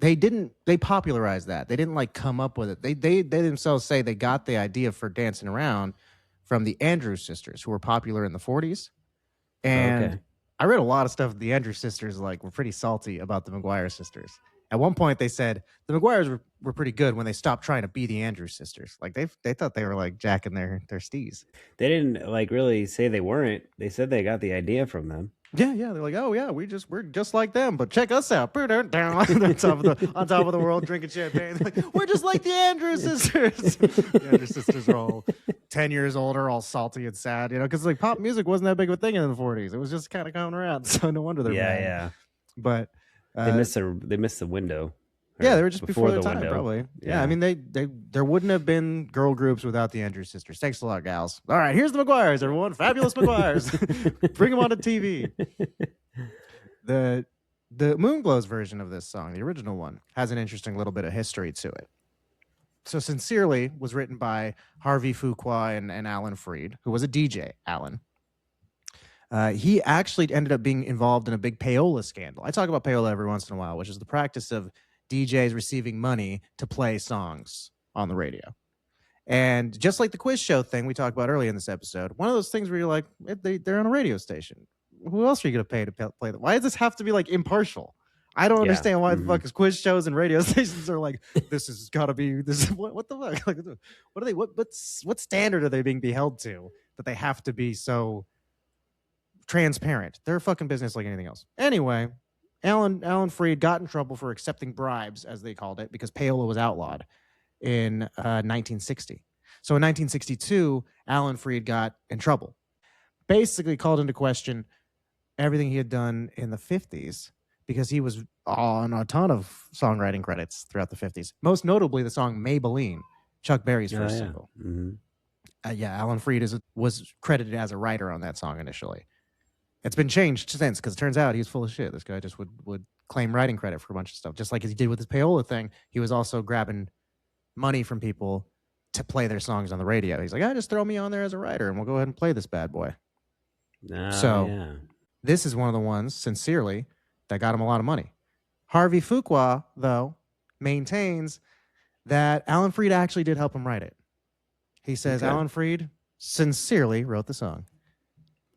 Speaker 1: They popularized that. They didn't like come up with it. They themselves say they got the idea for dancing around from the Andrews Sisters, who were popular in the 40s. And I read a lot of stuff. The Andrews Sisters were pretty salty about the McGuire Sisters. At one point, they said the McGuires were pretty good when they stopped trying to be the Andrews Sisters. Like they thought they were jacking their steez.
Speaker 2: They didn't really say they weren't. They said they got the idea from them.
Speaker 1: Yeah. They're like, oh yeah, we're just like them, but check us out. on top of the world, drinking champagne. Like, we're just like the Andrews Sisters. The Andrews Sisters are all 10 years older, all salty and sad, because pop music wasn't that big of a thing in the 40s. It was just kind of coming around. So no wonder they're mad.
Speaker 2: Yeah.
Speaker 1: But
Speaker 2: they missed the window.
Speaker 1: Yeah, they were just before their time, probably. Yeah, I mean, there wouldn't have been girl groups without the Andrews Sisters. Thanks a lot, gals. All right, here's the McGuires, everyone. Fabulous McGuires. Bring them on to TV. The Moonglows version of this song, the original one, has an interesting little bit of history to it. So Sincerely was written by Harvey Fuqua and Alan Freed, who was a DJ, Alan. He actually ended up being involved in a big payola scandal. I talk about payola every once in a while, which is the practice of DJs receiving money to play songs on the radio. And just like the quiz show thing we talked about earlier in this episode, one of those things where you're like, they're on a radio station. Who else are you going to pay to play them? Why does this have to be impartial? I don't understand why the fuck is quiz shows and radio stations are like, this has got to be this. What the fuck? What are they? What standard are they being held to that they have to be so transparent? They're a fucking business like anything else. Anyway, Alan Freed got in trouble for accepting bribes, as they called it, because payola was outlawed in 1960. So in 1962, Alan Freed got in trouble. Basically called into question everything he had done in the 50s, because he was on a ton of songwriting credits throughout the 50s. Most notably the song Maybelline, Chuck Berry's first single.
Speaker 2: Mm-hmm.
Speaker 1: Alan Freed was credited as a writer on that song initially. It's been changed since, because it turns out he was full of shit. This guy just would claim writing credit for a bunch of stuff. Just like he did with his payola thing, he was also grabbing money from people to play their songs on the radio. He's like, just throw me on there as a writer and we'll go ahead and play this bad boy. This is one of the ones, Sincerely, that got him a lot of money. Harvey Fuqua, though, maintains that Alan Freed actually did help him write it. He says Alan Freed sincerely wrote the song,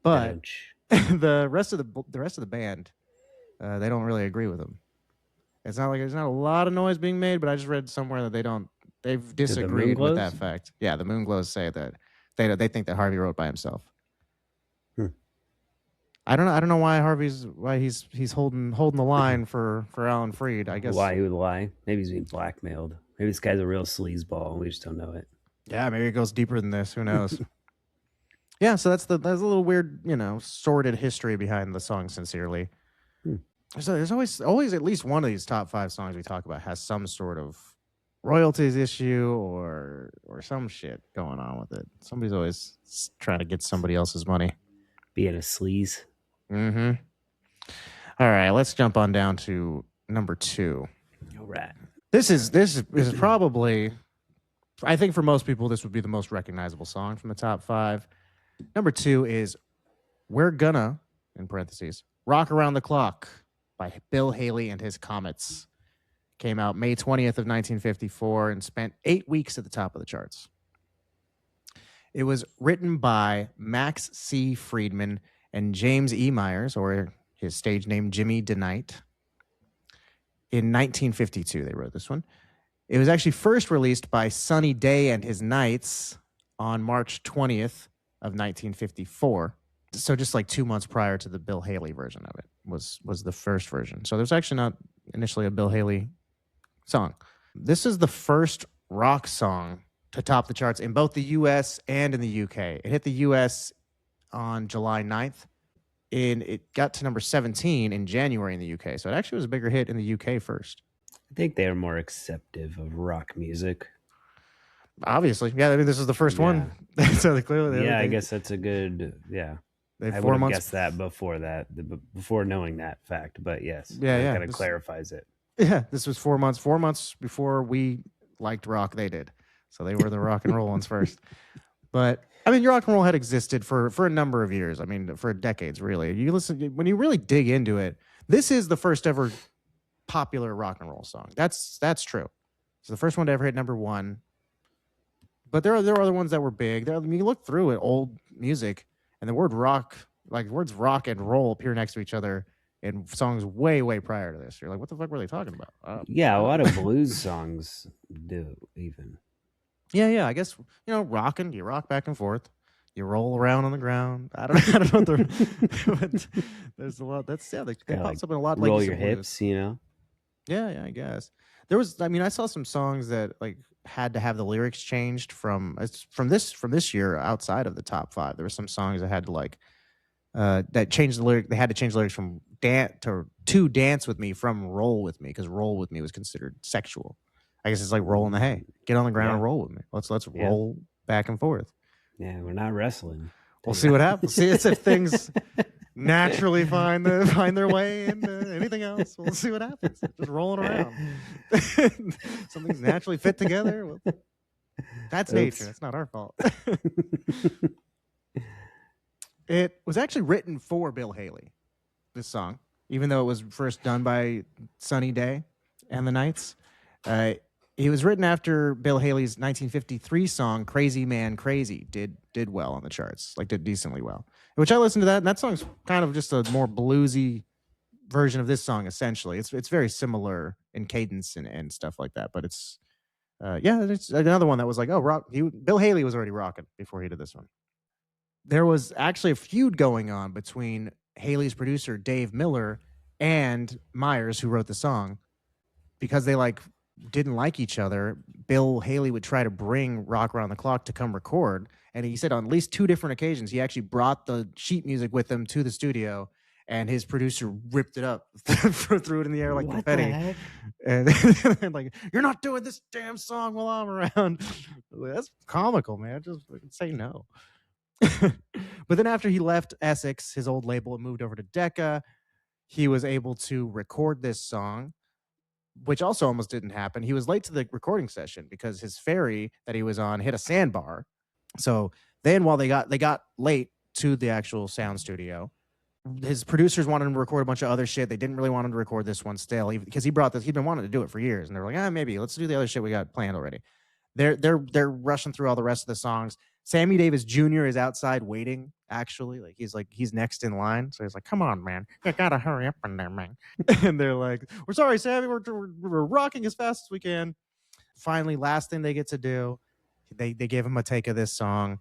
Speaker 1: but the rest of the band, they don't really agree with him. It's not like there's not a lot of noise being made, but I just read somewhere that they've disagreed with that fact. Yeah, the Moonglows say that they think that Harvey wrote by himself. I don't know why he's holding the line for Alan Freed. I guess
Speaker 2: why he would lie. Maybe he's being blackmailed. Maybe this guy's a real sleazeball. We just don't know it.
Speaker 1: Yeah, maybe it goes deeper than this. Who knows? Yeah, so that's a little weird, sordid history behind the song "Sincerely." So there's always at least one of these top 5 songs we talk about has some sort of royalties issue or some shit going on with it. Somebody's always trying to get somebody else's money.
Speaker 2: Being a sleaze.
Speaker 1: Mm-hmm. All right, let's jump on down to number 2.
Speaker 2: All right.
Speaker 1: This is probably, I think for most people, this would be the most recognizable song from the top 5. Number 2 is "We're Gonna," in parentheses, "Rock Around the Clock" by Bill Haley and his Comets. Came out May 20th of 1954 and spent 8 weeks at the top of the charts. It was written by Max C. Friedman and James E. Myers, or his stage name Jimmy DeKnight. In 1952, they wrote this one. It was actually first released by Sunny Day and His Knights on March 20th of 1954. So just like 2 months prior to the Bill Haley version of it was the first version. So there's actually not initially a Bill Haley song. This is the first rock song to top the charts in both the U.S. and in the U.K. It hit the U.S. on July 9th, and it got to number 17 in January in the UK. So it actually was a bigger hit in the UK first.
Speaker 2: I think they are more acceptive of rock music.
Speaker 1: Obviously. Yeah, I mean, this is the first one. So they clearly...
Speaker 2: I guess that's a good... Yeah.
Speaker 1: I
Speaker 2: would have guessed that before knowing that fact. But yes, that kind of clarifies it.
Speaker 1: Yeah, this was 4 months before we liked rock, they did. So they were the rock and roll ones first. But... I mean, rock and roll had existed for a number of years. I mean, for decades, really. When you really dig into it, this is the first ever popular rock and roll song. That's true. It's the first one to ever hit number 1. But there are other ones that were big. You look through it, old music, and the word rock, like words rock and roll, appear next to each other in songs way, way prior to this. You're like, what the fuck were they talking about?
Speaker 2: A lot of blues songs do even.
Speaker 1: Yeah. I guess, rocking, you rock back and forth. You roll around on the ground. I don't know. But there's a lot. They pops up in a lot.
Speaker 2: Roll your hips,
Speaker 1: Yeah, I guess. I saw some songs that like had to have the lyrics changed from this year outside of the top 5. There were some songs that had to that changed the lyric. They had to change the lyrics from to dance with me from roll with me, because roll with me was considered sexual. I guess it's like rolling the hay. Get on the ground and roll with me. Let's roll back and forth.
Speaker 2: Yeah, we're not wrestling.
Speaker 1: We'll see what happens. See, it's if things naturally find their way into anything else. We'll see what happens. Just rolling around. Something's naturally fit together. Well, that's nature. That's not our fault. It was actually written for Bill Haley, this song, even though it was first done by Sunny Day and the Knights. It was written after Bill Haley's 1953 song "Crazy Man Crazy" did well on the charts, did decently well. Which I listened to that, and that song's kind of just a more bluesy version of this song. Essentially, it's very similar in cadence and stuff like that. But it's another one that was like, oh, rock. Bill Haley was already rocking before he did this one. There was actually a feud going on between Haley's producer Dave Miller and Myers, who wrote the song, because they didn't like each other. Bill Haley would try to bring Rock Around the Clock to come record, and he said on at least 2 different occasions he actually brought the sheet music with him to the studio, and his producer ripped it up, threw it in the air like confetti, and you're not doing this damn song while I'm around. That's comical, man. Just say no. But then after he left Essex, his old label, and moved over to Decca, he was able to record this song, which also almost didn't happen. He was late to the recording session because his ferry that he was on hit a sandbar. So then while they got late to the actual sound studio, his producers wanted him to record a bunch of other shit. They didn't really want him to record this one still, because he brought this. He'd been wanting to do it for years, and they were like, maybe let's do the other shit we got planned already. They're rushing through all the rest of the songs. Sammy Davis Jr. is outside waiting. Actually, he's next in line. So he's like, "Come on, man, you gotta hurry up in there, man." And they're like, "We're sorry, Sammy. We're rocking as fast as we can." Finally, last thing they get to do, they give him a take of this song.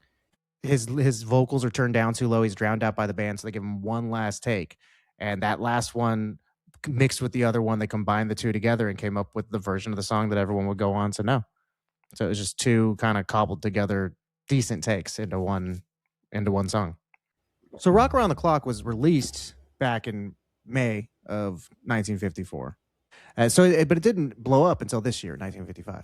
Speaker 1: His vocals are turned down too low. He's drowned out by the band, so they give him one last take, and that last one mixed with the other one, they combined the two together and came up with the version of the song that everyone would go on to know. So it was just two kind of cobbled together decent takes into one song. So Rock Around the Clock was released back in May of 1954. But it didn't blow up until this year, 1955.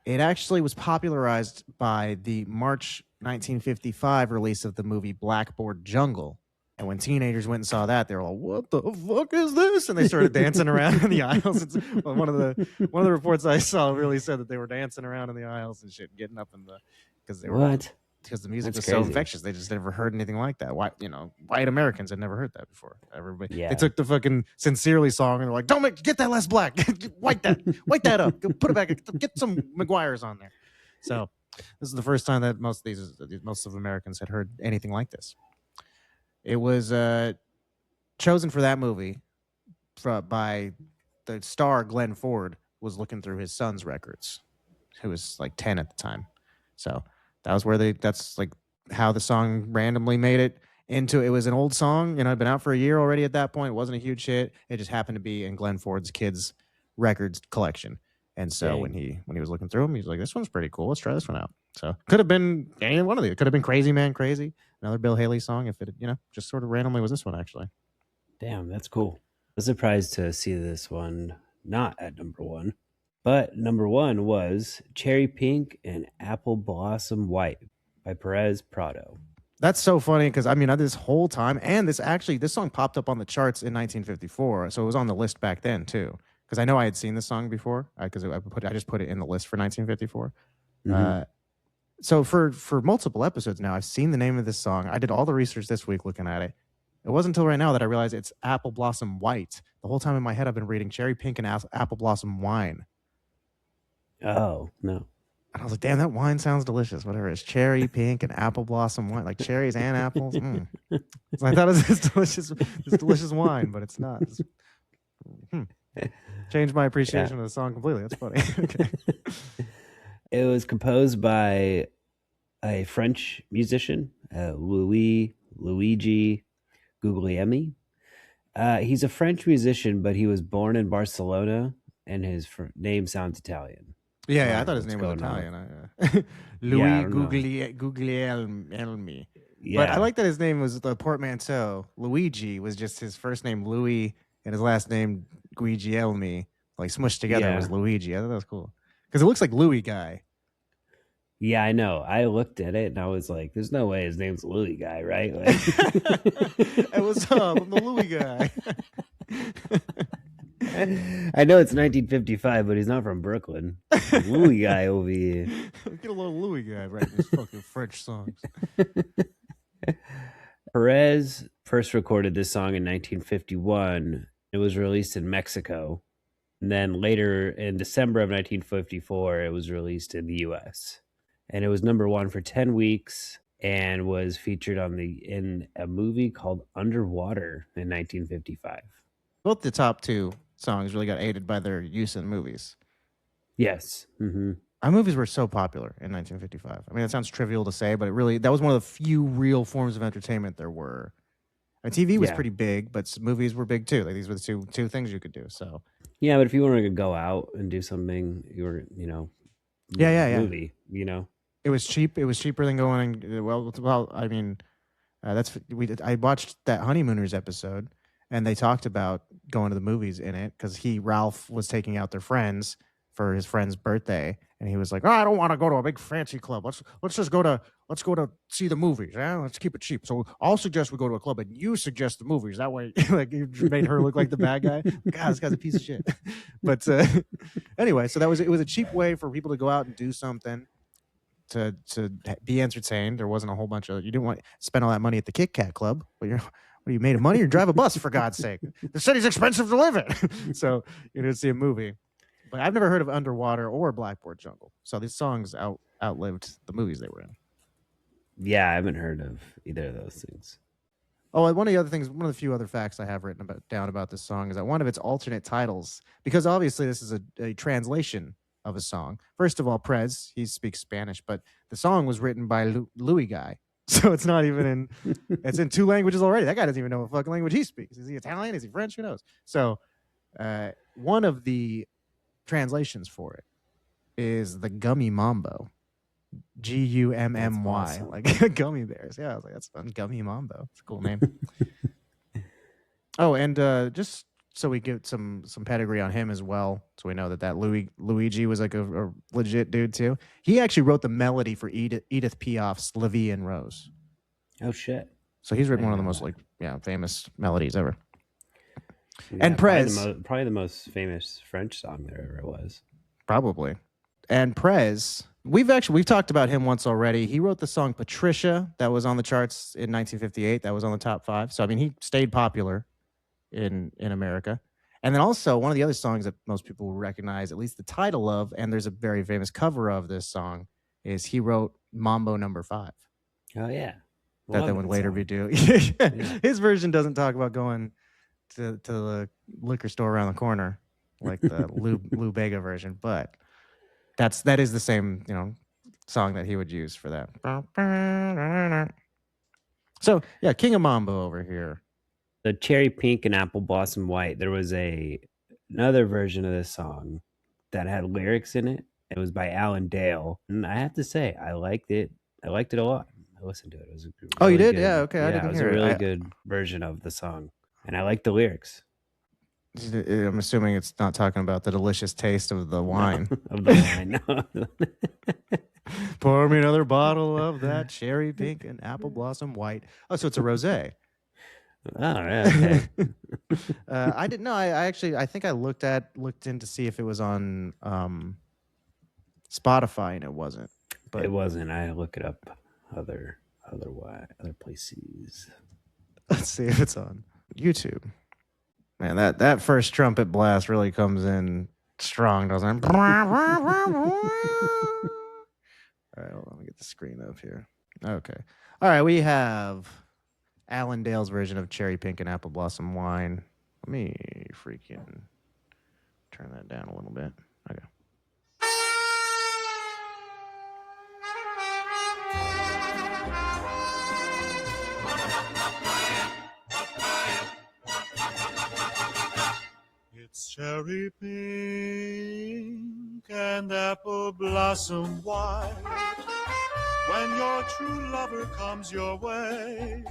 Speaker 1: It actually was popularized by the March 1955 release of the movie Blackboard Jungle. And when teenagers went and saw that, they were like, "What the fuck is this?" And they started dancing around in the aisles. One of the reports I saw really said that they were dancing around in the aisles and shit, getting up in the because the music was so infectious. They just never heard anything like that. White Americans had never heard that before. Everybody, they took the fucking Sincerely song and they're like, get that less black, white that up, put it back, get some McGuire's on there. So this is the first time that most of Americans had heard anything like this. It was chosen for that movie by the star Glenn Ford was looking through his son's records, who was like 10 at the time. So that was that's like how the song randomly made it into. It was an old song, it'd been out for a year already at that point. It wasn't a huge hit. It just happened to be in Glenn Ford's kids' records collection. And so when he was looking through them, he was like, "This one's pretty cool. Let's try this one out." So could have been any one of these. It could have been Crazy Man Crazy, another Bill Haley song, if it just sort of randomly was this one actually.
Speaker 2: Damn, that's cool. I was surprised to see this one not at number one. But number one was Cherry Pink and Apple Blossom White by Perez Prado.
Speaker 1: That's so funny because this whole time, and this song popped up on the charts in 1954, so it was on the list back then too. Because I know I had seen this song before, because I just put it in the list for 1954. Mm-hmm. So for multiple episodes now, I've seen the name of this song. I did all the research this week looking at it. It wasn't until right now that I realized it's Apple Blossom White. The whole time in my head, I've been reading Cherry Pink and Apple Blossom Wine.
Speaker 2: Oh, no.
Speaker 1: And I was like, damn, that wine sounds delicious. Whatever. It's cherry pink and apple blossom wine, like cherries and apples. So I thought it was this delicious wine, but it's not. Changed my appreciation of the song completely. That's funny. Okay.
Speaker 2: It was composed by a French musician, Luigi Guglielmi. He's a French musician, but he was born in Barcelona, and his name sounds Italian.
Speaker 1: Yeah, I thought his name was Italian. Louis Guglielmi. Yeah. But I like that his name was the portmanteau. Luigi was just his first name, Louis, and his last name, Guglielmi. Like smushed together was Luigi. I thought that was cool. Because it looks like Louis Guy.
Speaker 2: Yeah, I know. I looked at it and I was like, there's no way his name's Louis Guy, right? Like...
Speaker 1: Hey, what's up? I'm the Louis Guy.
Speaker 2: I know it's 1955, but he's not from Brooklyn. Louis Guy over here.
Speaker 1: Get a little Louis Guy writing his fucking French songs.
Speaker 2: Perez first recorded this song in 1951. It was released in Mexico. And then later in December of 1954, it was released in the U.S. And it was number one for 10 weeks and was featured in a movie called Underwater in 1955.
Speaker 1: Both the top two songs really got aided by their use in movies.
Speaker 2: Yes. Mm-hmm.
Speaker 1: Our movies were so popular in 1955. It sounds trivial to say, but that was one of the few real forms of entertainment there were. TV was pretty big, but movies were big too. Like these were the two things you could do. So
Speaker 2: yeah, but if you wanted to go out and do something, you were movie.
Speaker 1: It was cheap. It was cheaper than going. I watched that Honeymooners episode, and they talked about going to the movies in it because Ralph was taking out their friends for his friend's birthday, and he was like, "Oh, I don't want to go to a big fancy club. Let's go to see the movies. Yeah, let's keep it cheap. So I'll suggest we go to a club, and you suggest the movies. That way, like you made her look like the bad guy. God, this guy's a piece of shit." But anyway, so it was a cheap way for people to go out and do something to be entertained. There wasn't a whole bunch of you didn't want to spend all that money at the Kit Kat Club, but What are you made of money or drive a bus for God's sake? The city's expensive to live in. So you're gonna see a movie. But I've never heard of Underwater or Blackboard Jungle. So these songs outlived the movies they were in.
Speaker 2: Yeah, I haven't heard of either of those things.
Speaker 1: Oh, and one of the few other facts I have written down about this song is that one of its alternate titles, because obviously this is a translation of a song. First of all, Prez, he speaks Spanish, but the song was written by Louis Guy. So it's not even in, it's in 2 languages already. That guy doesn't even know what fucking language he speaks. Is he Italian? Is he French? Who knows? So one of the translations for it is the Gummy Mambo. Gummy,
Speaker 2: awesome.
Speaker 1: like gummy bears. Yeah, I was like, that's fun. Gummy Mambo. It's a cool name. Oh, and just so we get some pedigree on him as well, so we know that Luigi was like a legit dude too. He actually wrote the melody for Edith Piaf's "La Vie en Rose."
Speaker 2: Oh shit!
Speaker 1: So he's written one of the most famous melodies ever.
Speaker 2: Yeah,
Speaker 1: and Prez,
Speaker 2: probably the most famous French song there ever was.
Speaker 1: Probably. And Prez, we've talked about him once already. He wrote the song Patricia that was on the charts in 1958. That was on the top 5. So I mean, he stayed popular in America. And then also one of the other songs that most people will recognize, at least the title of, and there's a very famous cover of this song, is he wrote Mambo Number 5.
Speaker 2: Oh yeah,
Speaker 1: that would later be due. His version doesn't talk about going to the liquor store around the corner like the Lou Bega version, but that is the same song that he would use for that. So yeah, King of Mambo over here.
Speaker 2: The Cherry Pink and Apple Blossom White. There was another version of this song that had lyrics in it. It was by Alan Dale, and I have to say I liked it. I liked it a lot. I listened to it. It was
Speaker 1: you did?
Speaker 2: Good,
Speaker 1: yeah, okay.
Speaker 2: Yeah,
Speaker 1: I didn't
Speaker 2: it was
Speaker 1: hear
Speaker 2: a really good version of the song, and I liked the lyrics.
Speaker 1: I'm assuming it's not talking about the delicious taste of the wine.
Speaker 2: No, of the wine. No.
Speaker 1: Pour me another bottle of that Cherry Pink and Apple Blossom White. Oh, so it's a rosé.
Speaker 2: Oh, yeah, okay.
Speaker 1: I didn't know. I think I looked in to see if it was on Spotify, and it wasn't. But
Speaker 2: it wasn't. I look it up other places.
Speaker 1: Let's see if it's on YouTube. Man, that first trumpet blast really comes in strong, doesn't it? All right, hold on, let me get the screen up here. Okay. All right, we have Alan Dale's version of Cherry Pink and Apple Blossom Wine. Let me freaking turn that down a little bit. Okay.
Speaker 3: It's cherry pink and apple blossom white when your true lover comes your way.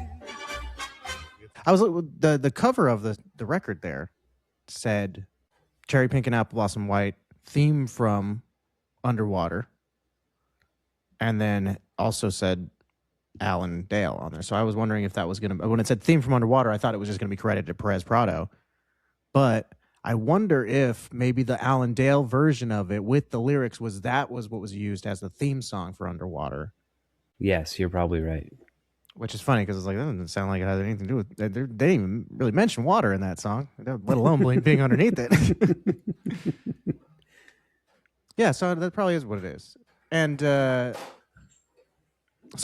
Speaker 1: I was the cover of the record there said Cherry Pink and Apple Blossom White theme from Underwater, and then also said Alan Dale on there. So I was wondering if that was gonna, when it said theme from Underwater, I thought it was just gonna be credited to Perez Prado, but I wonder if maybe the Alan Dale version of it with the lyrics was what was used as the theme song for Underwater.
Speaker 2: Yes, you're probably right.
Speaker 1: Which is funny because it's like, that doesn't sound like it has anything to do with it. They didn't even really mention water in that song, let alone being underneath it. Yeah, so that probably is what it is. And so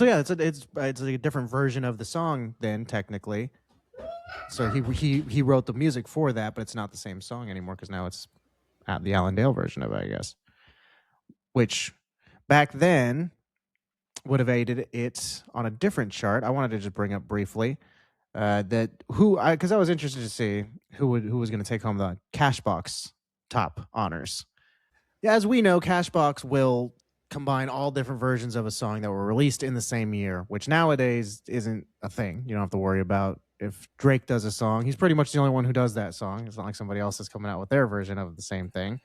Speaker 1: yeah, it's a different version of the song then, technically. So he wrote the music for that, but it's not the same song anymore because now it's the Alan Dale version of it, I guess. Which back then would have aided it on a different chart. I wanted to just bring up briefly because I was interested to see who was going to take home the Cashbox top honors. Yeah, as we know, Cashbox will combine all different versions of a song that were released in the same year, which nowadays isn't a thing. You don't have to worry about if Drake does a song. He's pretty much the only one who does that song. It's not like somebody else is coming out with their version of the same thing.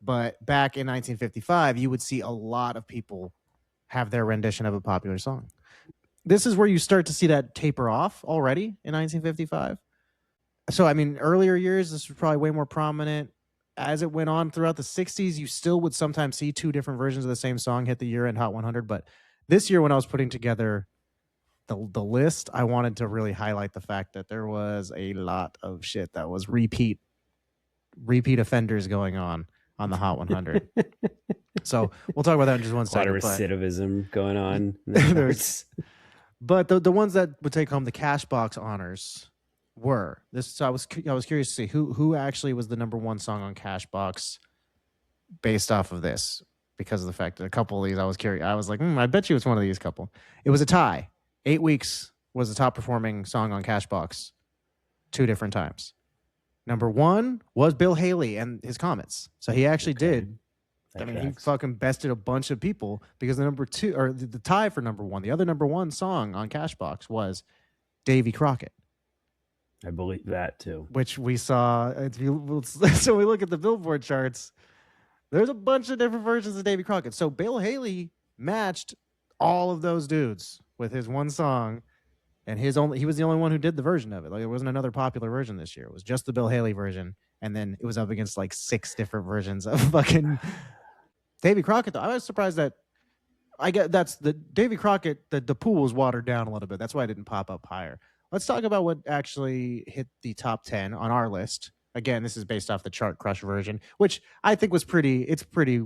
Speaker 1: But back in 1955, you would see a lot of people have their rendition of a popular song. This is where you start to see that taper off already in 1955. So, I mean, earlier years, this was probably way more prominent. As it went on throughout the 60s, you still would sometimes see 2 different versions of the same song hit the year-end Hot 100. But this year, when I was putting together the list, I wanted to really highlight the fact that there was a lot of shit that was repeat offenders going on the Hot 100. So we'll talk about that in just one
Speaker 2: A lot of
Speaker 1: second.
Speaker 2: recidivism going on.
Speaker 1: But the ones that would take home the Cashbox honors were this. So I was curious to see who actually was the number one song on Cashbox based off of this, because of the fact that a couple of these I was curious. I was like, I bet you it's one of these couple. It was a tie. 8 Weeks was the top performing song on Cashbox 2 different times. Number one was Bill Haley and his Comets. So he actually did. He fucking bested a bunch of people, because the number two, or the tie for number one, the other number one song on Cashbox was Davey Crockett.
Speaker 2: I believe that too.
Speaker 1: Which we saw. So we look at the Billboard charts. There's a bunch of different versions of Davey Crockett. So Bill Haley matched all of those dudes with his one song, and he was the only one who did the version of it. Like, there wasn't another popular version this year. It was just the Bill Haley version, and then it was up against like 6 different versions of fucking Davey Crockett. Though I was surprised that that's the Davey Crockett. The pool was watered down a little bit. That's why it didn't pop up higher. Let's talk about what actually hit the top 10 on our list. Again, this is based off the Chart Crush version, which I think was pretty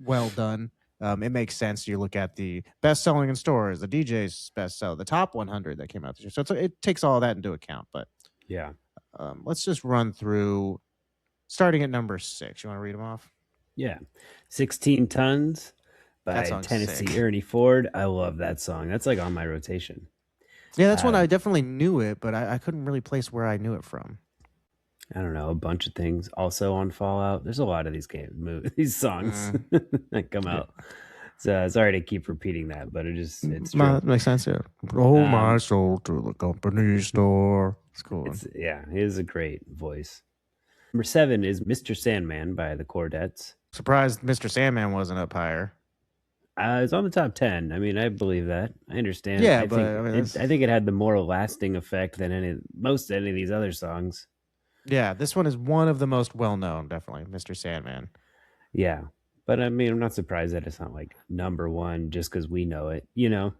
Speaker 1: well done. It makes sense. You look at the best selling in stores, the DJ's best seller, the top 100 that came out this year. So it takes all that into account. But
Speaker 2: yeah,
Speaker 1: let's just run through, starting at number 6. You want to read them off?
Speaker 2: Yeah. 16 Tons by Tennessee sick. Ernie Ford. I love that song. That's like on my rotation.
Speaker 1: Yeah, that's one I definitely knew it, but I couldn't really place where I knew it from.
Speaker 2: I don't know, a bunch of things. Also on Fallout, there's a lot of these these songs that come out. So sorry to keep repeating that, but it's true.
Speaker 1: It makes sense. Yeah. Roll my soul to the company store. It's cool.
Speaker 2: He has a great voice. Number 7 is Mr. Sandman by the Chordettes.
Speaker 1: Surprised Mr. Sandman wasn't up higher.
Speaker 2: It's on the top 10. I mean, I believe that. I understand.
Speaker 1: Yeah,
Speaker 2: I think it had the more lasting effect than most of these other songs.
Speaker 1: Yeah, this one is one of the most well-known, definitely, Mr. Sandman.
Speaker 2: Yeah, but I mean, I'm not surprised that it's not like number one just because we know it,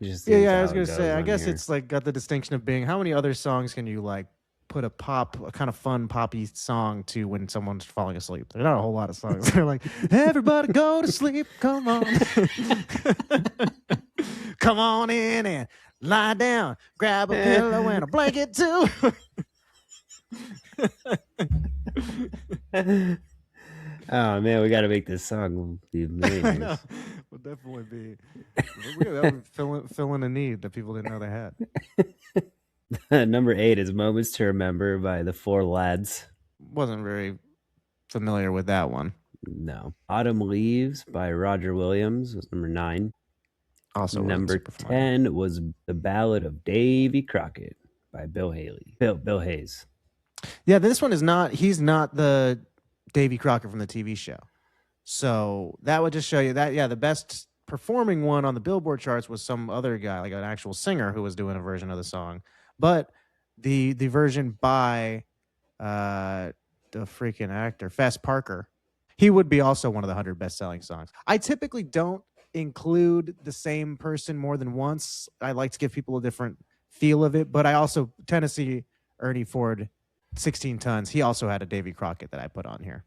Speaker 2: Just
Speaker 1: I was gonna say, I guess it's like got the distinction of being, how many other songs can you like put a kind of fun poppy song to when someone's falling asleep? There's not a whole lot of songs. They're like, everybody go to sleep, come on, come on in and lie down, grab a pillow and a blanket too.
Speaker 2: Oh man, we got to make this song be millionaires.
Speaker 1: We'll definitely be. That would fill in a need that people didn't know they
Speaker 2: had. Number 8 is Moments to Remember by the Four Lads.
Speaker 1: Wasn't very familiar with that one.
Speaker 2: No. Autumn Leaves by Roger Williams was number 9.
Speaker 1: Also,
Speaker 2: number 10 was The Ballad of Davey Crockett by Bill Hayes.
Speaker 1: Yeah, this one is not. He's not the Davey Crockett from the TV show. So that would just show you that, the best performing one on the Billboard charts was some other guy, like an actual singer who was doing a version of the song. But the version by the freaking actor, Fess Parker, he would be also one of the 100 best-selling songs. I typically don't include the same person more than once. I like to give people a different feel of it. But I also, Tennessee Ernie Ford, 16 Tons, he also had a Davey Crockett that I put on here,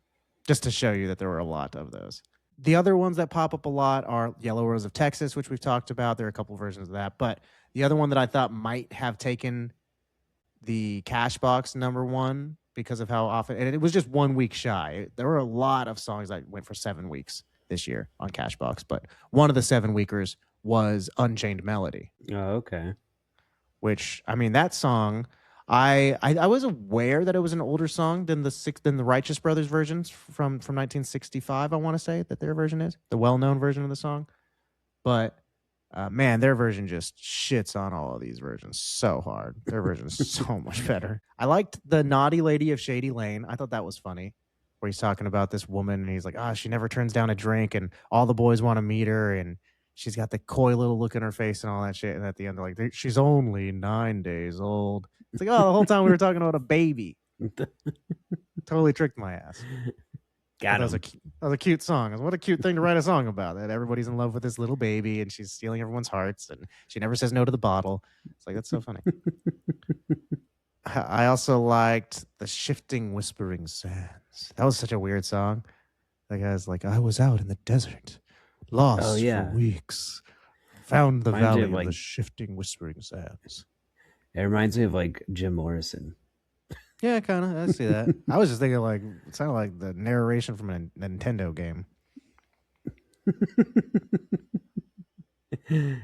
Speaker 1: just to show you that there were a lot of those. The other ones that pop up a lot are Yellow Rose of Texas, which we've talked about. There are a couple versions of that. But the other one that I thought might have taken the Cashbox number 1 because of how often, and it was just 1 week shy. There were a lot of songs that went for 7 weeks this year on Cashbox, but one of the 7 weekers was Unchained Melody.
Speaker 2: Oh, okay.
Speaker 1: Which, I mean, that song, I was aware that it was an older song than the Righteous Brothers versions from 1965. I want to say that their version is the well-known version of the song, but man, their version just shits on all of these versions so hard. Their version is so much better. I liked the Naughty Lady of Shady Lane. I thought that was funny, where he's talking about this woman and he's like, she never turns down a drink and all the boys want to meet her and she's got the coy little look in her face and all that shit. And at the end, they're like, she's only 9 days old. It's like, the whole time we were talking about a baby. Totally tricked my ass.
Speaker 2: Got
Speaker 1: that
Speaker 2: him.
Speaker 1: was a cute song. What a cute thing to write a song about. That everybody's in love with this little baby, and she's stealing everyone's hearts, and she never says no to the bottle. It's like, that's so funny. I also liked the Shifting Whispering Sands. That was such a weird song. The guy's like, I was out in the desert, lost for weeks, found the valley of the Shifting Whispering Sands.
Speaker 2: It reminds me of like Jim Morrison.
Speaker 1: Yeah, kind of. I see that. I was just thinking like, it sounded like the narration from a Nintendo game.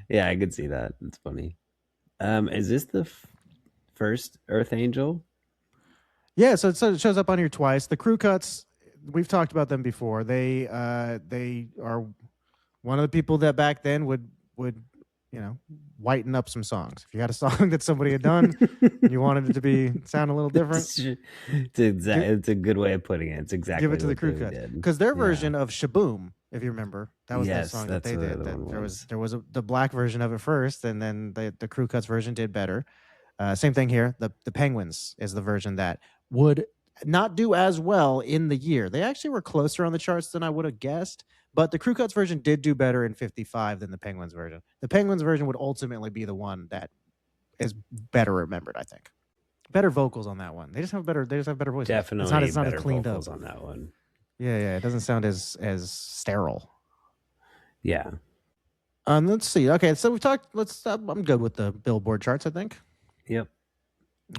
Speaker 2: Yeah, I could see that. It's funny. Is this the first Earth Angel?
Speaker 1: Yeah, so it shows up on here twice. The Crew Cuts, we've talked about them before. They are one of the people that back then would whiten up some songs. If you had a song that somebody had done, and you wanted it to sound a little different.
Speaker 2: It's a good way of putting it. It's exactly
Speaker 1: give it to the Crew Cuts, because their version of Shaboom, if you remember, that was the song that they did. There was the black version of it first, and then the Crew Cuts version did better. Same thing here. The Penguins is the version that would not do as well in the year. They actually were closer on the charts than I would have guessed. But the Crew Cuts version did do better in 55 than the Penguins version. The Penguins version would ultimately be the one that is better remembered, I think. Better vocals on that one. They just have better voices.
Speaker 2: Definitely
Speaker 1: it's not
Speaker 2: better
Speaker 1: as cleaned
Speaker 2: vocals
Speaker 1: up
Speaker 2: on that one.
Speaker 1: Yeah. It doesn't sound as sterile.
Speaker 2: Yeah.
Speaker 1: Let's see. Okay, so we've talked. I'm good with the Billboard charts, I think.
Speaker 2: Yep.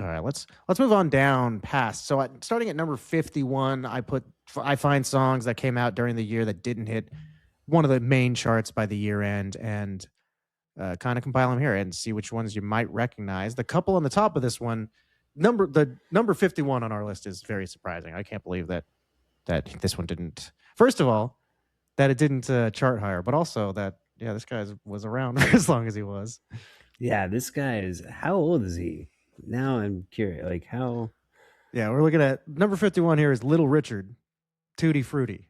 Speaker 1: All right, let's move on down past. So starting at number 51, I find songs that came out during the year that didn't hit one of the main charts by the year end, and kind of compile them here and see which ones you might recognize. The couple on the top of this one, the number 51 on our list is very surprising. I can't believe that this one didn't. First of all, that it didn't chart higher, but also that this guy was around for as long as he was.
Speaker 2: Yeah, this guy is. How old is he? Now I'm curious, like how.
Speaker 1: Yeah, we're looking at number 51 here is Little Richard, Tutti Frutti.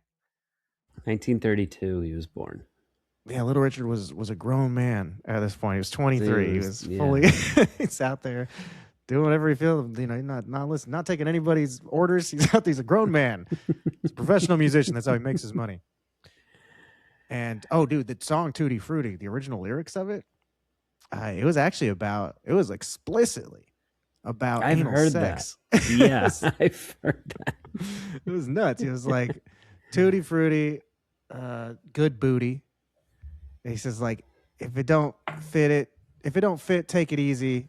Speaker 2: 1932, he was born.
Speaker 1: Yeah, Little Richard was a grown man at this point. He was 23. He was fully he's out there doing whatever he feels. Not taking anybody's orders. He's out there. He's a grown man. He's a professional musician. That's how he makes his money. And dude, the song Tutti Frutti, the original lyrics of it, it was explicitly about anal
Speaker 2: heard
Speaker 1: sex.
Speaker 2: That. Yeah, I've heard that.
Speaker 1: It was nuts. It was like Tutti Frutti, good booty. And he says like, if it don't fit, take it easy.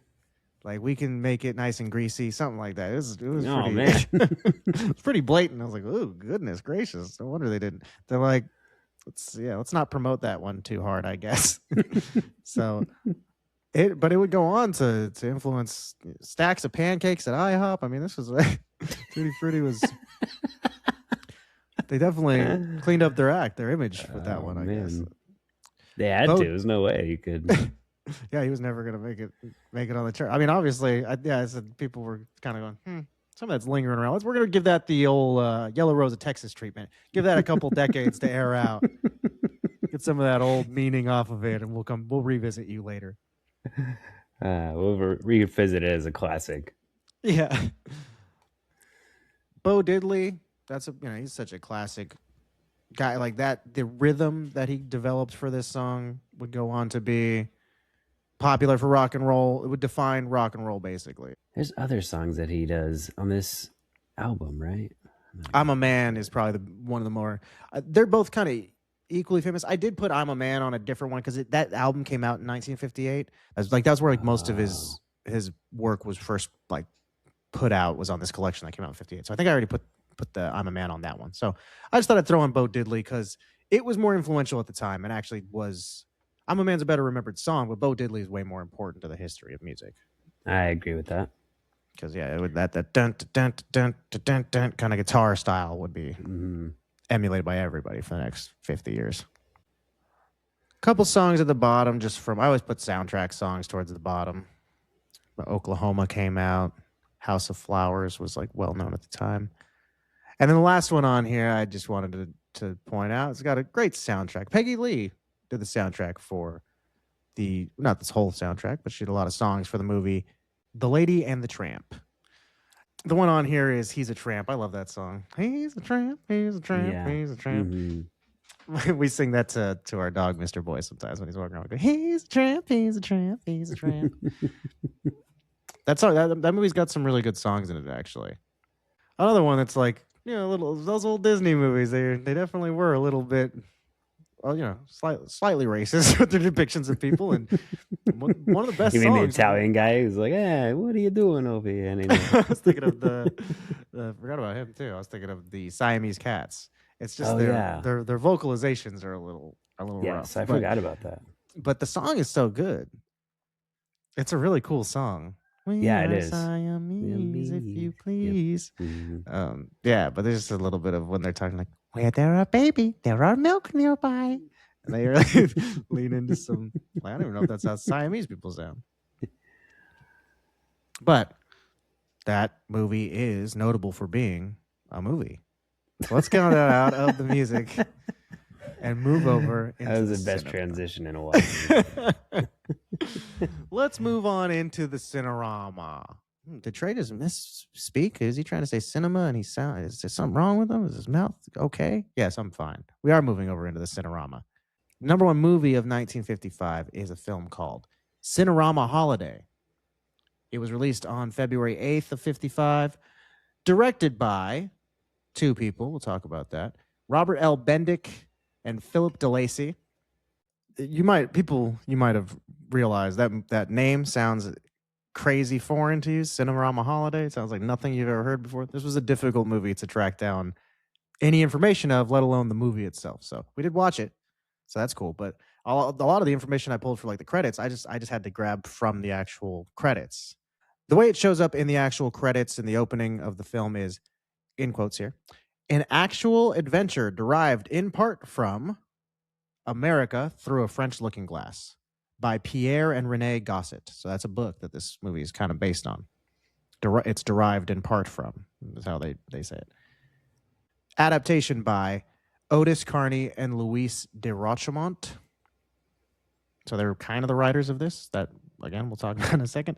Speaker 1: Like we can make it nice and greasy, something like that. It was pretty,
Speaker 2: man.
Speaker 1: It was pretty blatant. I was like, oh goodness gracious. No wonder they didn't. They're like, let's not promote that one too hard, I guess. So but it would go on to influence stacks of pancakes at IHOP. I mean, this was Tutti Frutti was. They definitely cleaned up their image with that one. I guess
Speaker 2: they had to. There's no way you could.
Speaker 1: Yeah, he was never gonna make it on the chart. I mean, obviously, I said people were kind of going, some of that's lingering around. We're gonna give that the old Yellow Rose of Texas treatment. Give that a couple decades to air out. Get some of that old meaning off of it, and we'll revisit you later.
Speaker 2: We'll revisit it as a classic.
Speaker 1: Yeah. Bo Diddley, he's such a classic guy. Like that, the rhythm that he developed for this song would go on to be popular for rock and roll. It would define rock and roll, basically.
Speaker 2: There's other songs that he does on this album, right?
Speaker 1: I'm a Man is probably one of the more. They're both kind of equally famous. I did put I'm a Man on a different one because that album came out in 1958. That's where most of his work was first put out, was on this collection that came out in 58. So I think I already put the I'm a Man on that one. So I just thought I'd throw in Bo Diddley because it was more influential at the time and actually was. I'm a Man's a better remembered song, but Bo Diddley is way more important to the history of music.
Speaker 2: I agree with that.
Speaker 1: Because that dun dun dun dun dun kind of guitar style would be emulated by everybody for the next 50 years. Couple songs at the bottom, I always put soundtrack songs towards the bottom. Oklahoma came out. House of Flowers was well known at the time. And then the last one on here, I just wanted to point out, it's got a great soundtrack. Peggy Lee did the soundtrack for not this whole soundtrack, but she did a lot of songs for the movie The Lady and the Tramp. The one on here is "He's a Tramp." I love that song. He's a tramp. He's a tramp.
Speaker 2: Yeah.
Speaker 1: He's a tramp.
Speaker 2: Mm-hmm.
Speaker 1: We sing that to our dog, Mr. Boy, sometimes when he's walking around. We go, he's a tramp. He's a tramp. He's a tramp. That song, that movie's got some really good songs in it, actually. Another one that's like, those old Disney movies. They definitely were a little bit, well, slightly racist with their depictions of people. And one of the best
Speaker 2: You mean
Speaker 1: songs.
Speaker 2: the Italian guy who's like, "Hey, what are you doing over here?" And
Speaker 1: I was thinking of forgot about him too. I was thinking of the Siamese Cats. It's just their vocalizations are a little rough.
Speaker 2: Yes, I forgot about that.
Speaker 1: But the song is so good. It's a really cool song.
Speaker 2: Yeah, it is.
Speaker 1: Siamese, if you please.
Speaker 2: Yep. Mm-hmm.
Speaker 1: Yeah, but there's just a little bit of when they're talking like, where there are baby, there are milk nearby. And they really lean into some, I don't even know if that's how Siamese people sound. But that movie is notable for being a movie. So let's get that out of the music and move over into
Speaker 2: that was the best transition in a while.
Speaker 1: Let's move on into the Cinerama. Did Trey just misspeak? Is he trying to say cinema and is there something wrong with him? Is his mouth okay? Yes, I'm fine. We are moving over into the Cinerama. Number one movie of 1955 is a film called Cinerama Holiday. It was released on February 8th of 55, directed by two people. We'll talk about that. Robert L. Bendick and Philip DeLacy. You might have realized that name sounds crazy foreign to you. Cinerama Holiday. It sounds like nothing you've ever heard before. This was a difficult movie to track down any information of, let alone the movie itself. So we did watch it. So that's cool. But a lot of the information I pulled for like the credits, I just had to grab from the actual credits. The way it shows up in the actual credits in the opening of the film is, in quotes here, an actual adventure derived in part from America Through a French Looking Glass by Pierre and Renee Gosset. So that's a book that this movie is kind of based on. It's derived in part from, is how they say it. Adaptation by Otis Carney and Luis de Rochemont. So they're kind of the writers of this. That, again, we'll talk about in a second.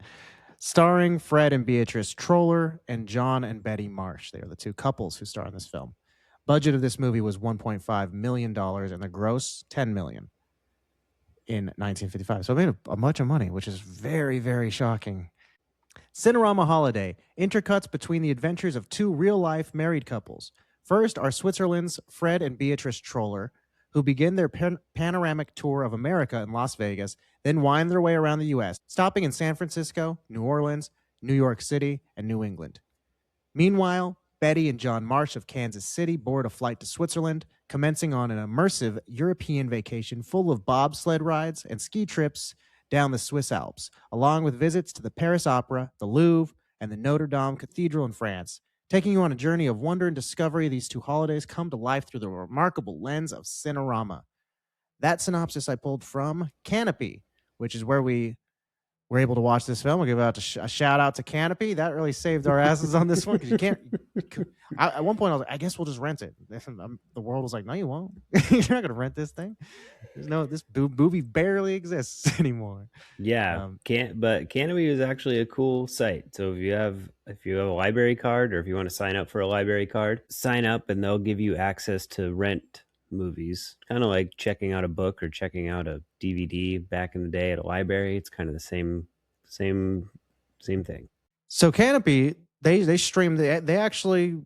Speaker 1: Starring Fred and Beatrice Troller and John and Betty Marsh. They are the two couples who star in this film. Budget of this movie was $1.5 million and the gross $10 million in 1955. So it made a bunch of money, which is very, very shocking. Cinerama Holiday intercuts between the adventures of two real-life married couples. First are Switzerland's Fred and Beatrice Troller, who begin their panoramic tour of America in Las Vegas, then wind their way around the U.S., stopping in San Francisco, New Orleans, New York City, and New England. Meanwhile, Betty and John Marsh of Kansas City board a flight to Switzerland, commencing on an immersive European vacation full of bobsled rides and ski trips down the Swiss Alps, along with visits to the Paris Opera, the Louvre, and the Notre Dame Cathedral in France. Taking you on a journey of wonder and discovery, these two holidays come to life through the remarkable lens of Cinerama. That synopsis I pulled from Canopy, which is where we were able to watch this film. We'll give out a shout out to Canopy. That really saved our asses on this one because you can't. At one point, I was like, I guess we'll just rent it. The world was like, no, you won't. You're not going to rent this thing. This movie barely exists anymore.
Speaker 2: Yeah, but Canopy is actually a cool site. So if you have a library card, or if you want to sign up for a library card, sign up and they'll give you access to rent movies. Kind of like checking out a book or checking out a DVD back in the day at a library. It's kind of the same thing.
Speaker 1: So Canopy, they stream. They actually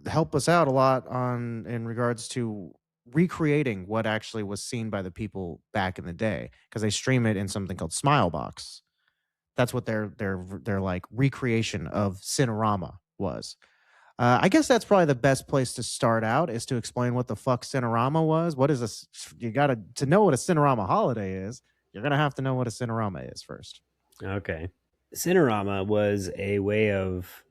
Speaker 1: help us out a lot in regards to recreating what actually was seen by the people back in the day, because they stream it in something called Smilebox. That's what their like recreation of Cinerama was. I guess that's probably the best place to start out, is to explain what the fuck Cinerama was. What is this? You got to know what a Cinerama holiday is. You're gonna have to know what a Cinerama is first.
Speaker 2: Okay, Cinerama was a way of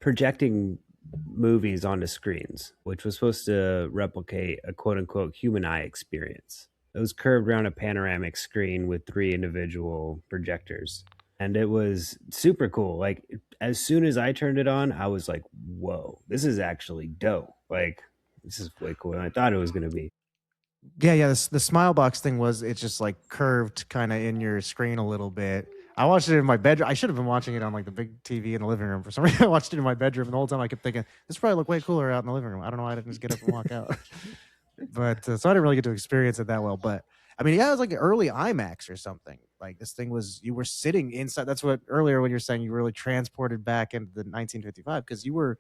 Speaker 2: projecting movies onto screens, which was supposed to replicate a quote-unquote human eye experience. It was curved around a panoramic screen with 3 individual projectors, and it was super cool. Like, as soon as I turned it on, I was like, whoa, this is actually dope. Like, this is way cooler than I thought it was going to be.
Speaker 1: Yeah. The Smilebox thing was, it's just like curved kind of in your screen a little bit. I watched it in my bedroom. I should have been watching it on like the big TV in the living room. For some reason, I watched it in my bedroom, and the whole time I kept thinking, this probably look way cooler out in the living room. I don't know why I didn't just get up and walk out. But so I didn't really get to experience it that well. But I mean, yeah, it was like early IMAX or something. Like this thing was, you were sitting inside. That's what earlier when you're saying you were really transported back into the 1955 because you were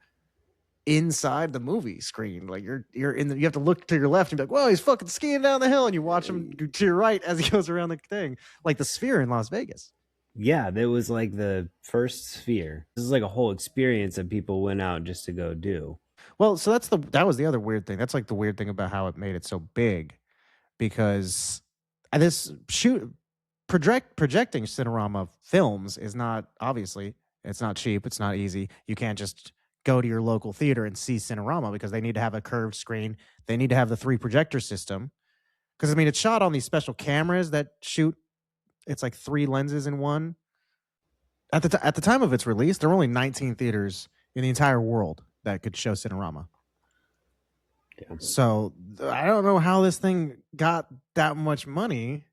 Speaker 1: inside the movie screen. Like you're in the, you have to look to your left and be like, whoa, he's fucking skiing down the hill, and you watch him to your right as he goes around the thing, like the Sphere in Las Vegas.
Speaker 2: Yeah, that was like the first Sphere. This is like a whole experience that people went out just to go do.
Speaker 1: Well, so that was the other weird thing. That's like the weird thing about how it made it so big, because this projecting Cinerama films is not, obviously it's not cheap, it's not easy. You can't just go to your local theater and see Cinerama because they need to have a curved screen. They need to have the 3 projector system. Because I mean, it's shot on these special cameras that shoot. It's like 3 lenses in one. At the time of its release, there were only 19 theaters in the entire world that could show Cinerama. Yeah. So I don't know how this thing got that much money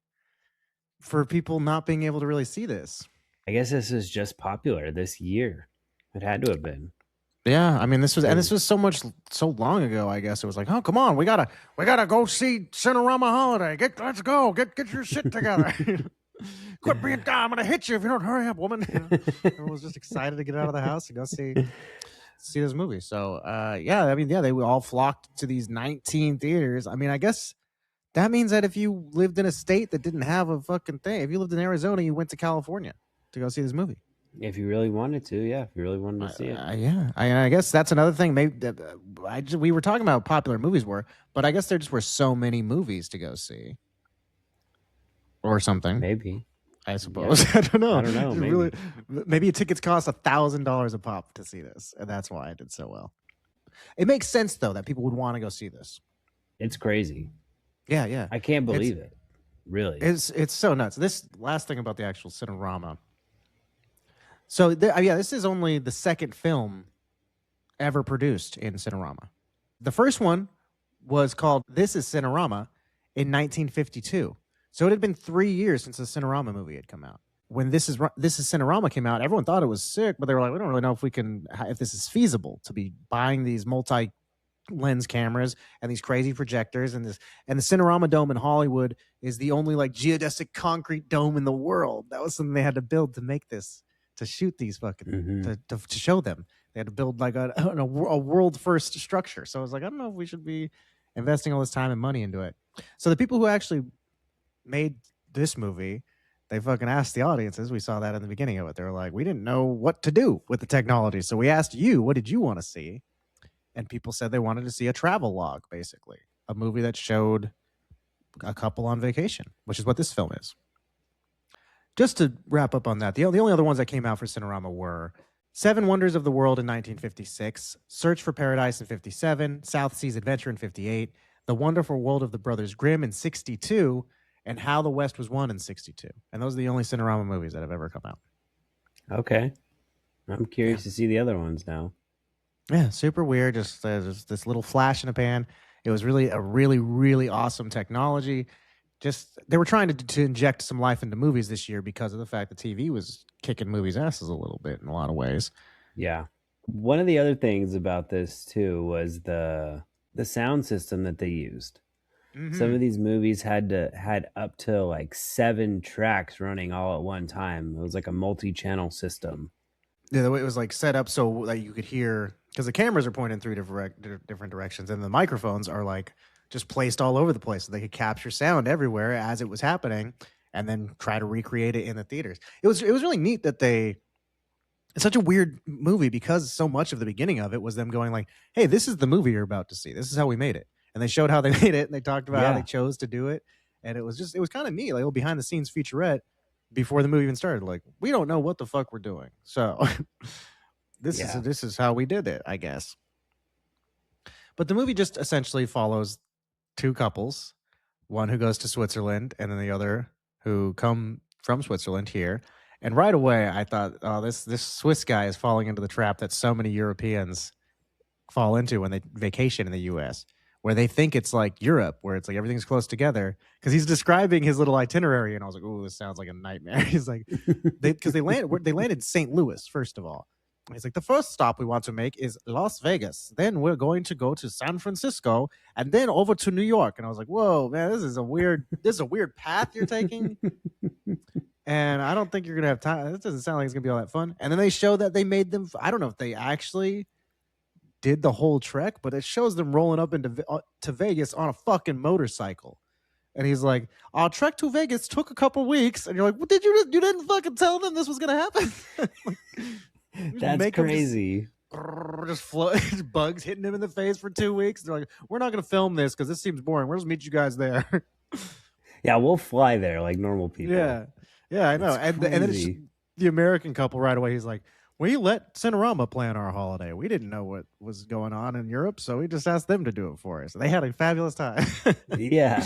Speaker 1: for people not being able to really see this.
Speaker 2: I guess this is just popular this year. It had to have been.
Speaker 1: Yeah, I mean, this was so long ago. I guess it was like, oh, come on, we gotta go see Cinerama Holiday. Let's go, get your shit together. Quit being dumb. I'm gonna hit you if you don't hurry up, woman. Everyone was just excited to get out of the house and go see this movie. So yeah, I mean, yeah, they all flocked to these 19 theaters. I mean, I guess that means that if you lived in a state that didn't have a fucking thing, if you lived in Arizona, you went to California to go see this movie.
Speaker 2: If you really wanted to, yeah. If you really wanted to see it.
Speaker 1: Yeah. I guess that's another thing. Maybe we were talking about how popular movies were, but I guess there just were so many movies to go see. Or something.
Speaker 2: Maybe.
Speaker 1: I suppose. Yeah. I don't know.
Speaker 2: Maybe.
Speaker 1: Maybe tickets cost $1,000 a pop to see this, and that's why it did so well. It makes sense, though, that people would want to go see this.
Speaker 2: It's crazy.
Speaker 1: Yeah.
Speaker 2: I can't believe it. Really.
Speaker 1: It's so nuts. This last thing about the actual Cinerama. So, yeah, this is only the second film ever produced in Cinerama. The first one was called This is Cinerama in 1952. So it had been 3 years since the Cinerama movie had come out. When This is Cinerama came out, everyone thought it was sick, but they were like, we don't really know if this is feasible to be buying these multi-lens cameras and these crazy projectors and the Cinerama Dome in Hollywood is the only like geodesic concrete dome in the world. That was something they had to build to make this, to shoot these fucking to show them. They had to build like a world first structure. So I was like, I don't know if we should be investing all this time and money into it. So the people who actually made this movie, they fucking asked the audiences. We saw that in the beginning of it. They were like, we didn't know what to do with the technology. So we asked you, what did you want to see? And people said they wanted to see a travel log, basically. A movie that showed a couple on vacation, which is what this film is. Just to wrap up on that, the only other ones that came out for Cinerama were Seven Wonders of the World in 1956, Search for Paradise in 57, South Seas Adventure in 58, The Wonderful World of the Brothers Grimm in 62, and How the West Was Won in 62. And those are the only Cinerama movies that have ever come out.
Speaker 2: Okay. I'm curious to see the other ones now.
Speaker 1: Yeah, super weird. Just this little flash in a pan. It was really a really, really awesome technology. Just they were trying to inject some life into movies this year because of the fact that TV was kicking movies' asses a little bit in a lot of ways.
Speaker 2: Yeah. One of the other things about this too was the sound system that they used. Mm-hmm. Some of these movies had up to like 7 tracks running all at one time. It was like a multi-channel system.
Speaker 1: Yeah, the way it was like set up so that you could hear, because the cameras are pointing in 3 different directions, and the microphones are like just placed all over the place, so they could capture sound everywhere as it was happening, and then try to recreate it in the theaters. It was really neat that it's such a weird movie because so much of the beginning of it was them going like, "Hey, this is the movie you're about to see. This is how we made it." And they showed how they made it, and they talked about how they chose to do it. And it was kind of neat, like a behind the scenes featurette before the movie even started. Like, we don't know what the fuck we're doing. So this is how we did it, I guess. But the movie just essentially follows 2 couples, one who goes to Switzerland and then the other who come from Switzerland here. And right away I thought, oh, this Swiss guy is falling into the trap that so many Europeans fall into when they vacation in the US. where they think it's like Europe, where it's like everything's close together. Because he's describing his little itinerary, and I was like, "Oh, this sounds like a nightmare." He's like, they landed St. Louis first of all. He's like, the first stop we want to make is Las Vegas. Then we're going to go to San Francisco, and then over to New York. And I was like, "Whoa, man, this is a weird path you're taking." And I don't think you're gonna have time. This doesn't sound like it's gonna be all that fun. And then they show that they made them. I don't know if they actually did the whole trek, but it shows them rolling up to Vegas on a fucking motorcycle. And he's like, "Our trek to Vegas took a couple weeks," and you're like, "Well, you didn't fucking tell them this was gonna happen?"
Speaker 2: That's crazy.
Speaker 1: Just float, bugs hitting him in the face for 2 weeks. They're like, "We're not gonna film this because this seems boring. We'll just meet you guys there."
Speaker 2: Yeah, we'll fly there like normal people.
Speaker 1: Yeah, I know. And then it's the American couple right away. He's like, "We let Cinerama plan our holiday. We didn't know what was going on in Europe, so we just asked them to do it for us." They had a fabulous time.
Speaker 2: Yeah.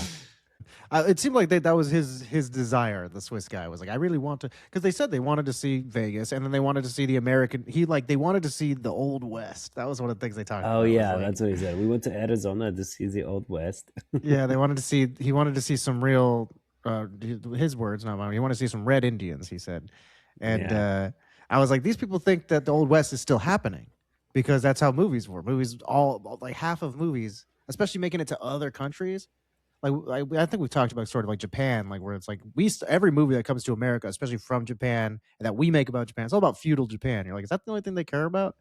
Speaker 1: It seemed like that was his desire. The Swiss guy was like, "I really want to," because they said they wanted to see Vegas, and then they wanted to see the American. They wanted to see the Old West. That was one of the things they talked about.
Speaker 2: Oh yeah, that's what he said. We went to Arizona to see the Old West.
Speaker 1: Yeah, they wanted to see. He wanted to see some real. His words, not mine. He wanted to see some red Indians. He said, and I was like, these people think that the Old West is still happening because that's how movies were. Movies, all like half of movies, especially making it to other countries. Like I think we've talked about sort of like Japan, like where it's like every movie that comes to America, especially from Japan, that we make about Japan, it's all about feudal Japan. You're like, is that the only thing they care about,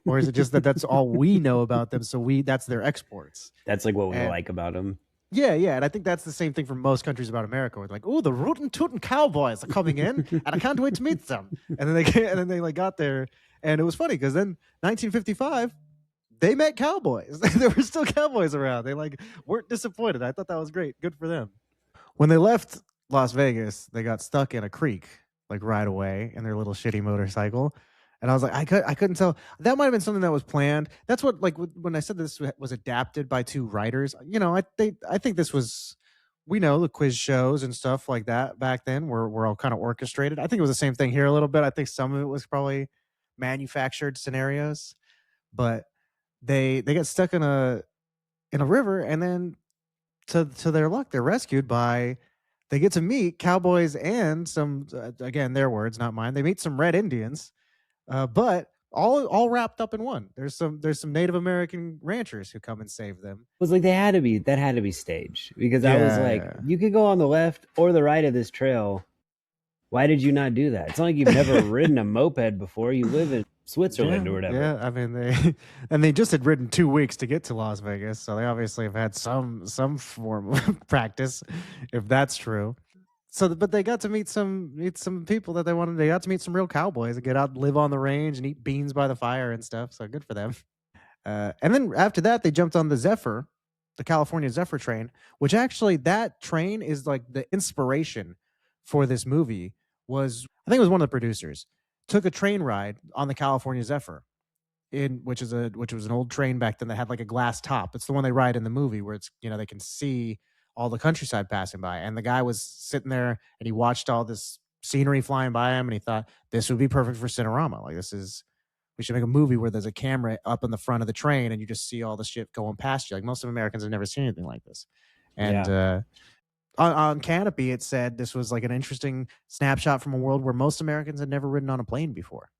Speaker 1: or is it just that that's all we know about them? So that's their exports.
Speaker 2: That's like what we like about them.
Speaker 1: Yeah, and I think that's the same thing for most countries about America. We're like, "Oh, the rootin' tootin' cowboys are coming in, and I can't wait to meet them." And then they like got there, and it was funny because then 1955. They met cowboys. There were still cowboys around. They like weren't disappointed. I thought that was great. Good for them. When they left Las Vegas, they got stuck in a creek like right away in their little shitty motorcycle. And I was like, I couldn't tell. That might have been something that was planned. That's what, like, when I said this was adapted by two writers. You know, I think this was, we know the quiz shows and stuff like that back then were all kind of orchestrated. I think it was the same thing here a little bit. I think some of it was probably manufactured scenarios, but they get stuck in a river, and then to their luck, they're rescued by. They get to meet cowboys and some again, their words, not mine. They meet some red Indians, but all wrapped up in one. There's some Native American ranchers who come and save them.
Speaker 2: It was like that had to be staged, because I was like, you could go on the left or the right of this trail. Why did you not do that? It's not like you've never ridden a moped before. You live in Switzerland or whatever.
Speaker 1: Yeah, I mean they just had ridden 2 weeks to get to Las Vegas, so they obviously have had some form of practice, if that's true. So, but they got to meet some people that they wanted. They got to meet some real cowboys and get out and live on the range and eat beans by the fire and stuff. So good for them. And then after that, they jumped on the Zephyr, the California Zephyr train, which actually that train is like the inspiration for this movie. I think it was one of the producers took a train ride on the California Zephyr, which was an old train back then that had like a glass top. It's the one they ride in the movie where it's, they can see all the countryside passing by. And the guy was sitting there and he watched all this scenery flying by him, and he thought this would be perfect for Cinerama. Like, we should make a movie where there's a camera up in the front of the train and you just see all the shit going past you. Like, most of Americans have never seen anything like this. And on Canopy, it said this was like an interesting snapshot from a world where most Americans had never ridden on a plane before.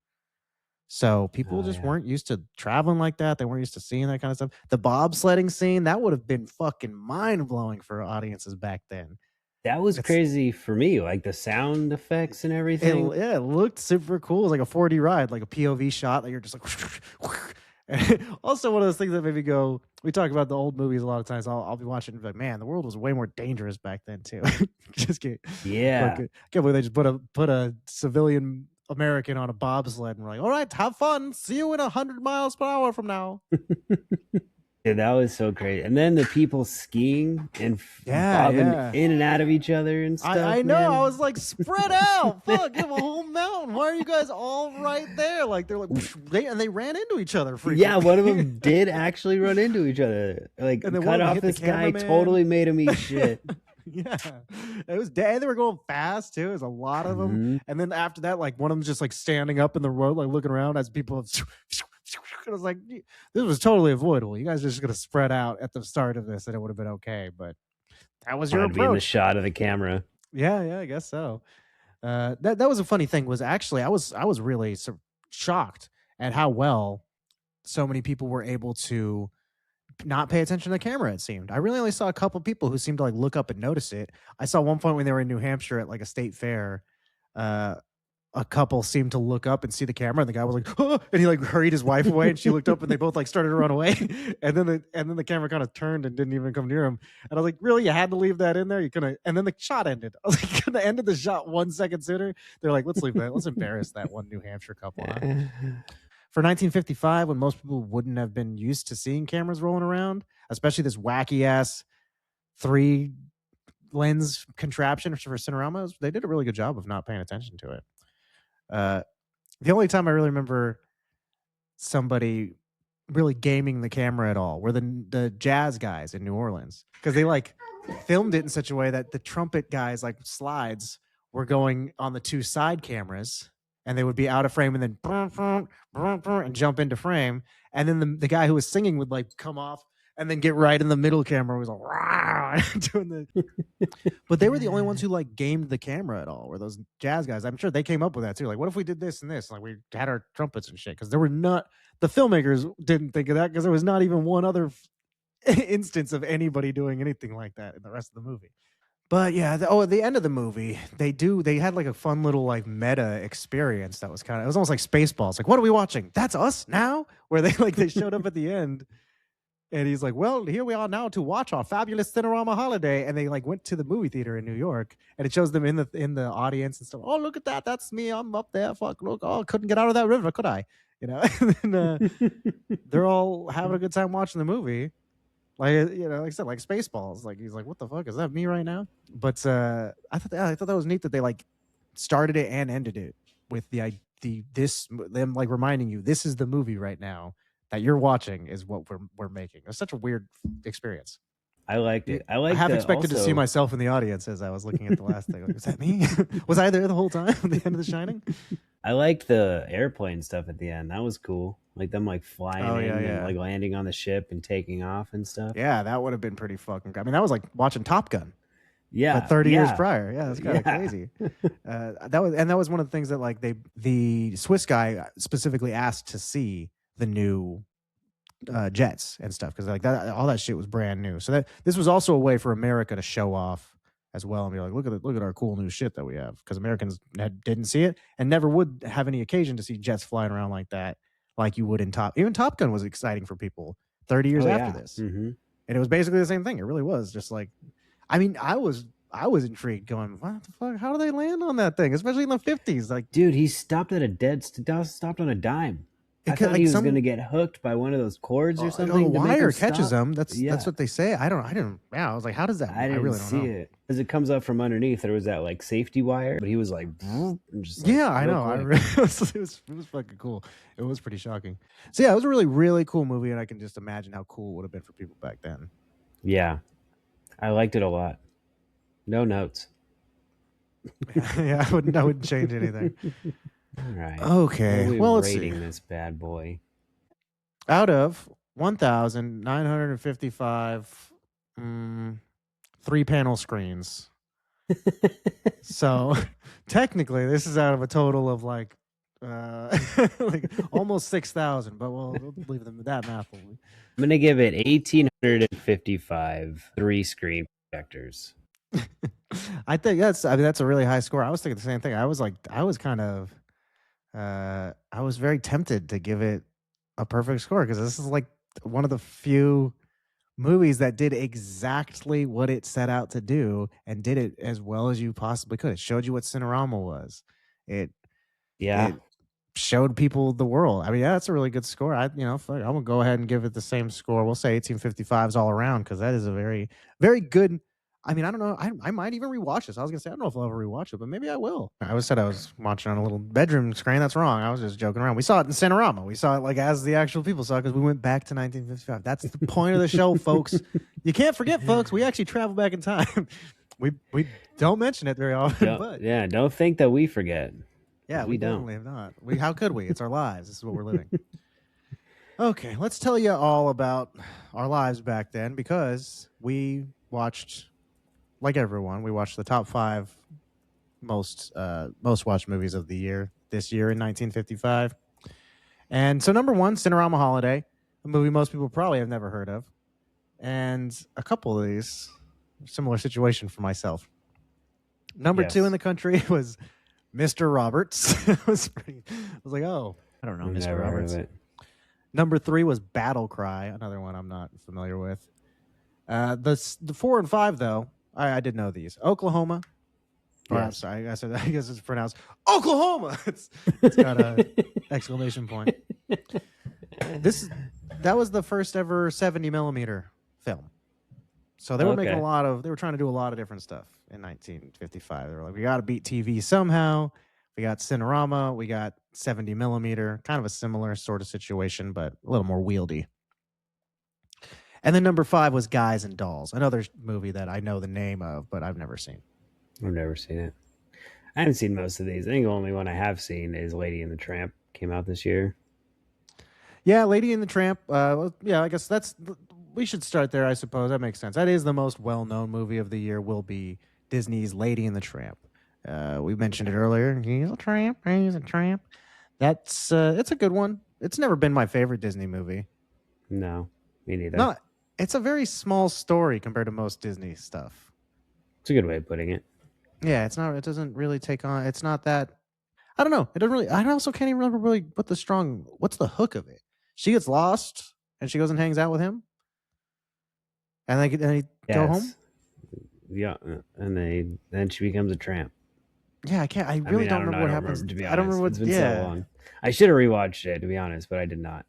Speaker 1: So people weren't used to traveling like that. They weren't used to seeing that kind of stuff. The bobsledding scene, that would have been fucking mind-blowing for audiences back then.
Speaker 2: That was crazy for me, like the sound effects and everything.
Speaker 1: It looked super cool. It was like a 4D ride, like a POV shot that you're just like... Also, one of those things that made me go, we talk about the old movies a lot of times. I'll be watching and be like, man, the world was way more dangerous back then too. Just can't believe they just put a civilian American on a bobsled and we're like, all right, have fun. See you in 100 miles per hour from now.
Speaker 2: Yeah, that was so great. And then the people skiing and bobbing in and out of each other and stuff.
Speaker 1: I know. Man. I was like, spread out. Fuck, give a whole mountain. Why are you guys all right there? Like, they're like, they ran into each other.
Speaker 2: Yeah, one of them did actually run into each other. Like, and cut off this guy, totally made him eat shit.
Speaker 1: Yeah, it was dead. They were going fast too. There's a lot of them. And then after that, like, one of them's just like standing up in the road, like looking around as people I was like, this was totally avoidable. You guys are just gonna spread out at the start of this, and it would have been okay. But that was your
Speaker 2: Wanted to be in the
Speaker 1: approach.
Speaker 2: shot of the camera.
Speaker 1: Yeah, I guess so. That was a funny thing. Was actually I was really shocked at how well so many people were able to not pay attention to the camera. It seemed I really only saw a couple people who seemed to like look up and notice it. I saw one point when they were in New Hampshire at like a state fair. Uh, a couple seemed to look up and see the camera, and the guy was like, oh, and he like hurried his wife away, and she looked up, and they both like started to run away, and then the camera kind of turned and didn't even come near him, and I was like, really, you had to leave that in there? You couldn't? And then the shot ended. I was like, you could have ended the shot 1 second sooner. They're like, let's leave that. Let's embarrass that one New Hampshire couple. Huh? For 1955, when most people wouldn't have been used to seeing cameras rolling around, especially this wacky ass 3 lens contraption for Cinerama, they did a really good job of not paying attention to it. The only time I really remember somebody really gaming the camera at all were the jazz guys in New Orleans, because they like filmed it in such a way that the trumpet guys like slides were going on the 2 side cameras, and they would be out of frame and then and jump into frame, and then the guy who was singing would like come off and then get right in the middle camera. It was like doing the. But they were the only ones who like gamed the camera at all. Were those jazz guys? I'm sure they came up with that too. Like, what if we did this and this? Like, we had our trumpets and shit, because there were not. The filmmakers didn't think of that, because there was not even one other instance of anybody doing anything like that in the rest of the movie. But yeah, at the end of the movie, they had like a fun little like meta experience that was it was almost like Spaceballs. Like, what are we watching? That's us now? Where they showed up at the end. And he's like, well, here we are now to watch our fabulous Cinerama holiday. And they like went to the movie theater in New York, and it shows them in the audience and stuff. Oh, look at that. That's me. I'm up there. Fuck, look. Oh, couldn't get out of that river, could I? You know, and then, they're all having a good time watching the movie. Like, you know, like I said, like Spaceballs. Like, he's like, what the fuck? Is that me right now? But I thought that was neat that they like started it and ended it with them like reminding you, this is the movie right now that you're watching is what we're making. It's such a weird experience.
Speaker 2: I liked it. I
Speaker 1: half expected to see myself in the audience as I was looking at the last thing. Like, was that me? Was I there the whole time at the end of The Shining?
Speaker 2: I liked the airplane stuff at the end. That was cool. Like them like flying in and like landing on the ship and taking off and stuff.
Speaker 1: Yeah, that would have been pretty fucking. I mean, that was like watching Top Gun.
Speaker 2: Yeah,
Speaker 1: but 30 years prior. Yeah, that's kind of crazy. That was one of the things that like the Swiss guy specifically asked to see the new jets and stuff, because like that all that shit was brand new. So that this was also a way for America to show off as well and be like, look at our cool new shit that we have, because Americans didn't see it and never would have any occasion to see jets flying around like that, like you would in even Top Gun was exciting for people 30 years after this.
Speaker 2: Mm-hmm.
Speaker 1: And it was basically the same thing. It really was just like, I mean, I was intrigued, going, what the fuck? How do they land on that thing, especially in the 50s? Like,
Speaker 2: dude, he stopped on a dime. I thought he was going to get hooked by one of those cords or something.
Speaker 1: A wire catches him. That's what they say. I didn't. Yeah, I was like, how does that?
Speaker 2: I really don't see it as it comes up from underneath. There was that like safety wire, but he was like, just, like
Speaker 1: yeah, I know. It was fucking cool. It was pretty shocking. So yeah, it was a really, really cool movie, and I can just imagine how cool it would have been for people back then.
Speaker 2: Yeah, I liked it a lot. No notes.
Speaker 1: Yeah, I wouldn't change anything.
Speaker 2: All right.
Speaker 1: Okay. Well, let's see.
Speaker 2: This bad boy.
Speaker 1: Out of 1,955 3-panel screens. So technically, this is out of a total of like like almost 6,000. But we'll leave them that math.
Speaker 2: I'm gonna give it 1,855 3-screen projectors.
Speaker 1: I think that's a really high score. I was thinking the same thing. I was very tempted to give it a perfect score, because this is like one of the few movies that did exactly what it set out to do and did it as well as you possibly could. It showed you what Cinerama was. It showed people the world. I mean, yeah, that's a really good score. I'm gonna go ahead and give it the same score. We'll say 1855s all around, because that is a very, very good. I mean, I don't know. I might even rewatch this. I was gonna say I don't know if I'll ever rewatch it, but maybe I will. I was watching on a little bedroom screen. That's wrong. I was just joking around. We saw it in Cinerama. We saw it like as the actual people saw it, because we went back to 1955. That's the point of the show, folks. You can't forget, folks. We actually travel back in time. We don't mention it very often. But
Speaker 2: don't think that we forget.
Speaker 1: Yeah, we definitely have not. How could we? It's our lives. This is what we're living. Okay, let's tell you all about our lives back then because we watched, like everyone, we watched the top 5 most watched movies of the year this year in 1955. And so number 1, Cinerama Holiday, a movie most people probably have never heard of. And a couple of these, similar situation for myself. Number 2 in the country was Mr. Roberts. I was like, oh, I don't know, Mr. Roberts. Number 3 was Battle Cry, another one I'm not familiar with. The 4 and 5 though, I did know these. Oklahoma. I'm sorry, I guess it's pronounced Oklahoma. It's got a exclamation point. That was the first ever 70 millimeter film. So they were making they were trying to do a lot of different stuff in 1955. They were like, we got to beat TV somehow. We got Cinerama, we got 70 millimeter, kind of a similar sort of situation, but a little more wieldy. And then number 5 was Guys and Dolls, another movie that I know the name of, but I've never seen.
Speaker 2: I've never seen it. I haven't seen most of these. I think the only one I have seen is Lady and the Tramp. Came out this year.
Speaker 1: Yeah, Lady and the Tramp. Yeah, I guess we should start there, I suppose. That makes sense. That is the most well-known movie of the year, will be Disney's Lady and the Tramp. We mentioned it earlier. He's a tramp. He's a tramp. It's a good one. It's never been my favorite Disney movie.
Speaker 2: No, me neither.
Speaker 1: No, it's a very small story compared to most Disney stuff.
Speaker 2: It's a good way of putting it.
Speaker 1: Yeah, it's not. It doesn't really take on. It's not that. I don't know. It doesn't really. I also can't even remember really what's the hook of it. She gets lost and she goes and hangs out with him, and they go home.
Speaker 2: Yeah, and then she becomes a tramp.
Speaker 1: Yeah, I can't. I really don't remember what happens.
Speaker 2: To be honest,
Speaker 1: I don't remember
Speaker 2: it's been so long. I should have rewatched it, to be honest, but I did not.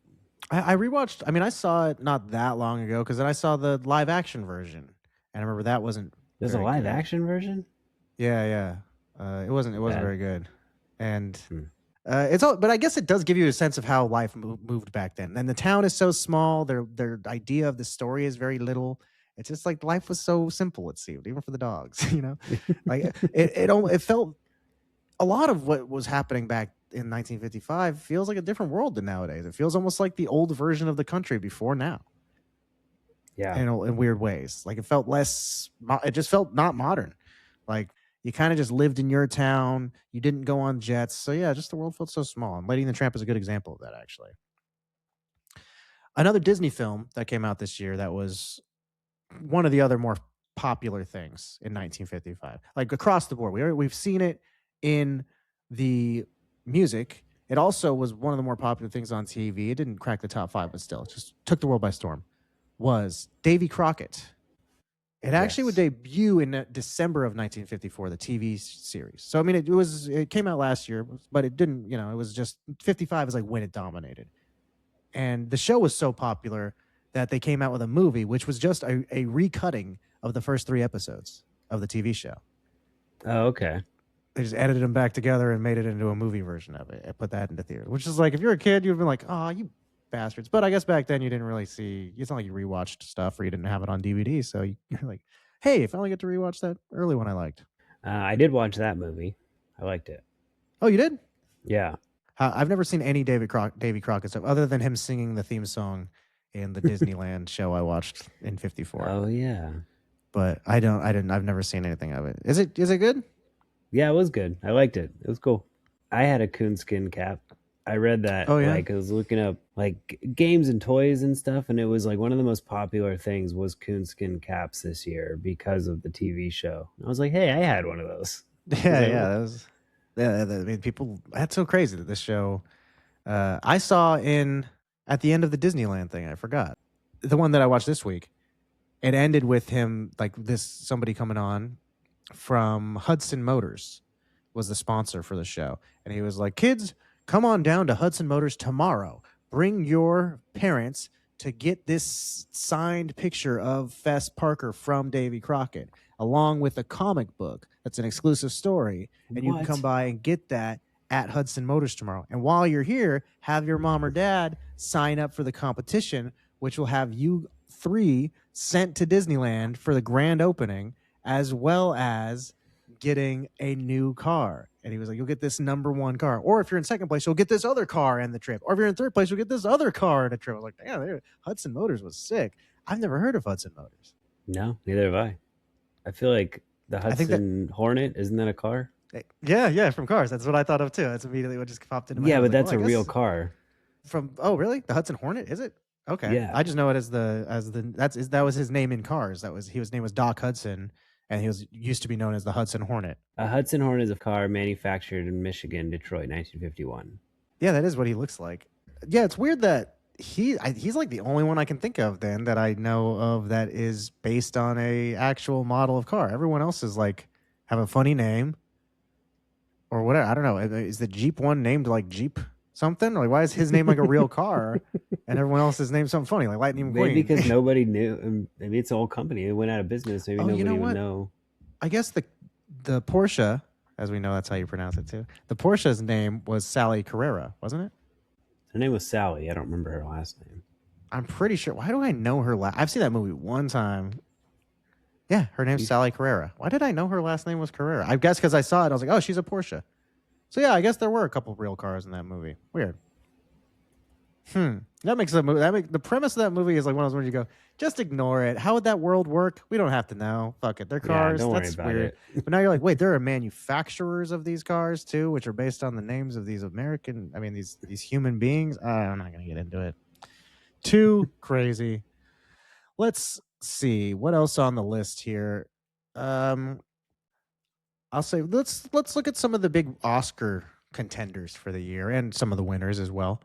Speaker 1: I rewatched. I mean, I saw it not that long ago because then I saw the live action version, and I remember that wasn't.
Speaker 2: There's a live action version.
Speaker 1: Yeah. It wasn't very good, and it's all. But I guess it does give you a sense of how life moved back then. And the town is so small. Their idea of the story is very little. It's just like life was so simple. It seemed, even for the dogs. You know, like it felt. A lot of what was happening back in 1955 feels like a different world than nowadays. It feels almost like the old version of the country before now.
Speaker 2: Yeah,
Speaker 1: in weird ways. Like it felt less. It just felt not modern. Like. You kind of just lived in your town. You didn't go on jets. So, yeah, just the world felt so small. And Lady and the Tramp is a good example of that, actually. Another Disney film that came out this year that was one of the other more popular things in 1955. Like, across the board. We've seen it in the music. It also was one of the more popular things on TV. It didn't crack the top 5, but still. It just took the world by storm. Was Davey Crockett. It actually would debut in December of 1954, the TV series. So, I mean, it came out last year, but it didn't, it was just 55 is like when it dominated. And the show was so popular that they came out with a movie, which was just a recutting of the first 3 episodes of the TV show.
Speaker 2: Oh, okay.
Speaker 1: They just edited them back together and made it into a movie version of it and put that into theater, which is like, if you're a kid, you'd been like, oh, you bastards. But I guess back then you didn't really see. It's not like you rewatched stuff or you didn't have it on DVD. So you're like, hey, I finally get to rewatch that early one I liked.
Speaker 2: I did watch that movie. I liked it.
Speaker 1: Oh, you did?
Speaker 2: Yeah.
Speaker 1: I've never seen any Davey Crockett stuff other than him singing the theme song in the Disneyland show I watched in 54.
Speaker 2: Oh yeah.
Speaker 1: But I've never seen anything of it. Is it good?
Speaker 2: Yeah, it was good. I liked it. It was cool. I had a coonskin cap. I read that.
Speaker 1: Oh, yeah?
Speaker 2: Like I was looking up like games and toys and stuff, and it was like one of the most popular things was coonskin caps this year because of the TV show. And I was like, hey, I had one of those.
Speaker 1: Yeah. I mean, people. That's so crazy that this show. I saw at the end of the Disneyland thing. I forgot the one that I watched this week. It ended with him somebody coming on from Hudson Motors was the sponsor for the show, and he was like, kids, come on down to Hudson Motors tomorrow. Bring your parents to get this signed picture of Fess Parker from Davy Crockett, along with a comic book that's an exclusive story. And you can come by and get that at Hudson Motors tomorrow. And while you're here, have your mom or dad sign up for the competition, which will have you 3 sent to Disneyland for the grand opening, as well as getting a new car. And he was like, you'll get this number one car. Or if you're in second place, you'll get this other car and the trip. Or if you're in third place, you'll get this other car and a trip. I was like, damn, Hudson Motors was sick. I've never heard of Hudson Motors.
Speaker 2: No, neither have I. I feel like the Hudson Hornet, isn't that a car?
Speaker 1: Yeah, from Cars. That's what I thought of too. That's immediately what just popped into my head.
Speaker 2: Yeah, but that's a real car.
Speaker 1: Oh, really? The Hudson Hornet, is it? Okay.
Speaker 2: Yeah.
Speaker 1: I just know it as that was his name in Cars. His name was Doc Hudson, and he used to be known as the Hudson Hornet.
Speaker 2: A Hudson Hornet is a car manufactured in Michigan, Detroit, 1951.
Speaker 1: Yeah, that is what he looks like. Yeah, it's weird that he's like the only one I can think of then that I know of that is based on a actual model of car. Everyone else is like have a funny name or whatever. I don't know. Is the Jeep one named like Jeep something? Like, why is his name like a real car and everyone else is named something funny like Lightning McQueen?
Speaker 2: Maybe because nobody knew. Maybe it's an old company. It went out of business. Maybe nobody would know.
Speaker 1: I guess the Porsche, as we know, that's how you pronounce it too. The Porsche's name was Sally Carrera, wasn't it?
Speaker 2: Her name was Sally. I don't remember her last name.
Speaker 1: I'm pretty sure. Why do I know her last? I've seen that movie one time. Yeah, her name's Sally Carrera. Why did I know her last name was Carrera? I guess because I saw it. I was like, oh, she's a Porsche. So yeah, I guess there were a couple real cars in that movie. Weird. That makes the movie. The premise of that movie is like one of those ones you go, just ignore it. How would that world work? We don't have to know. Fuck it. They're cars.
Speaker 2: Yeah, don't
Speaker 1: That's
Speaker 2: worry about
Speaker 1: weird.
Speaker 2: it.
Speaker 1: But now you're like, wait, there are manufacturers of these cars too, which are based on the names of these these human beings. I'm not gonna get into it. Too crazy. Let's see what else on the list here. I'll say let's look at some of the big Oscar contenders for the year and some of the winners as well.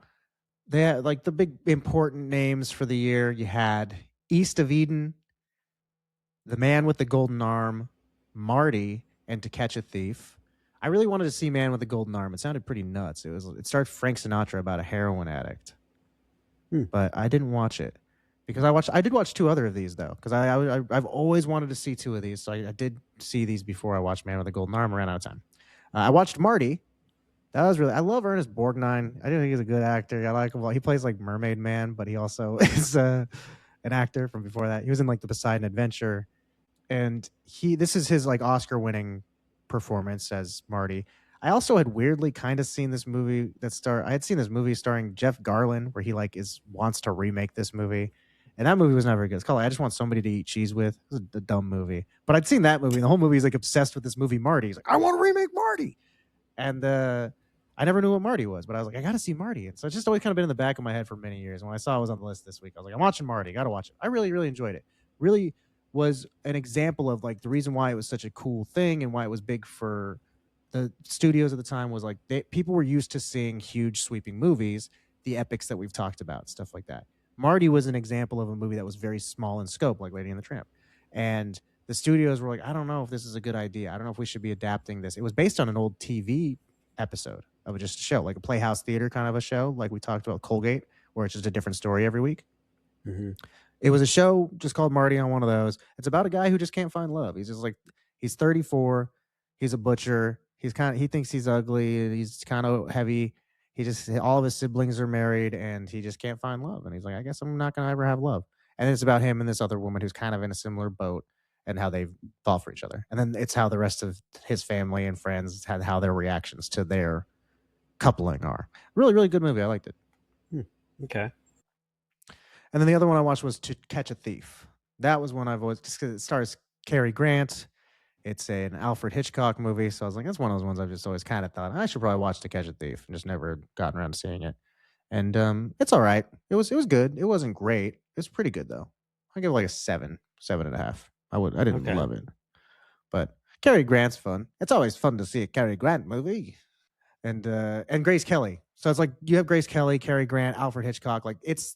Speaker 1: They had, like the big important names for the year. You had East of Eden, The Man with the Golden Arm, Marty, and To Catch a Thief. I really wanted to see Man with the Golden Arm. It sounded pretty nuts. It starred Frank Sinatra about a heroin addict, but I didn't watch it because I did watch two other of these though because I've always wanted to see two of these, so I did see these before I watched Man with the Golden Arm. I ran out of time. I watched Marty. That was I love Ernest Borgnine. I do think he's a good actor. I like him. He plays like Mermaid Man, but he also is an actor from before that. He was in like the Poseidon Adventure, and this is his like Oscar-winning performance as Marty. I also had weirdly kind of seen this movie I had seen this movie starring Jeff Garlin, where he like wants to remake this movie, and that movie was not very good. It's called I Just Want Somebody to Eat Cheese With. It was a dumb movie, but I'd seen that movie, and the whole movie is like obsessed with this movie Marty. He's like, I want to remake Marty, and I never knew what Marty was, but I was like, I got to see Marty. And so it's just always kind of been in the back of my head for many years. And when I saw it was on the list this week, I was like, I'm watching Marty. Got to watch it. I really, really enjoyed it. Really was an example of like the reason why it was such a cool thing and why it was big for the studios at the time was like people were used to seeing huge sweeping movies, the epics that we've talked about, stuff like that. Marty was an example of a movie that was very small in scope, like Lady and the Tramp. And the studios were like, I don't know if this is a good idea. I don't know if we should be adapting this. It was based on an old TV episode of just a show, like a Playhouse Theater kind of a show, like we talked about Colgate, where it's just a different story every week. Mm-hmm. It was a show just called Marty on one of those. It's about a guy who just can't find love. He's just like, he's 34, he's a butcher, he thinks he's ugly, he's kind of heavy. All of his siblings are married, and he just can't find love. And he's like, I guess I'm not gonna ever have love. And it's about him and this other woman who's kind of in a similar boat, and how they fall for each other. And then it's how the rest of his family and friends had how their reactions to their coupling are. Really, really good movie. I liked it.
Speaker 2: Okay.
Speaker 1: And then the other one I watched was To Catch a Thief. That was one I've always, just because it stars Cary Grant. It's an Alfred Hitchcock movie. So I was like, that's one of those ones I've just always kind of thought, I should probably watch To Catch a Thief, and just never gotten around to seeing it. And it's all right. It was good. It wasn't great. It's pretty good though. I give it like a 7.5. I didn't love it. But Cary Grant's fun. It's always fun to see a Cary Grant movie. And Grace Kelly. So it's like you have Grace Kelly, Cary Grant, Alfred Hitchcock. Like it's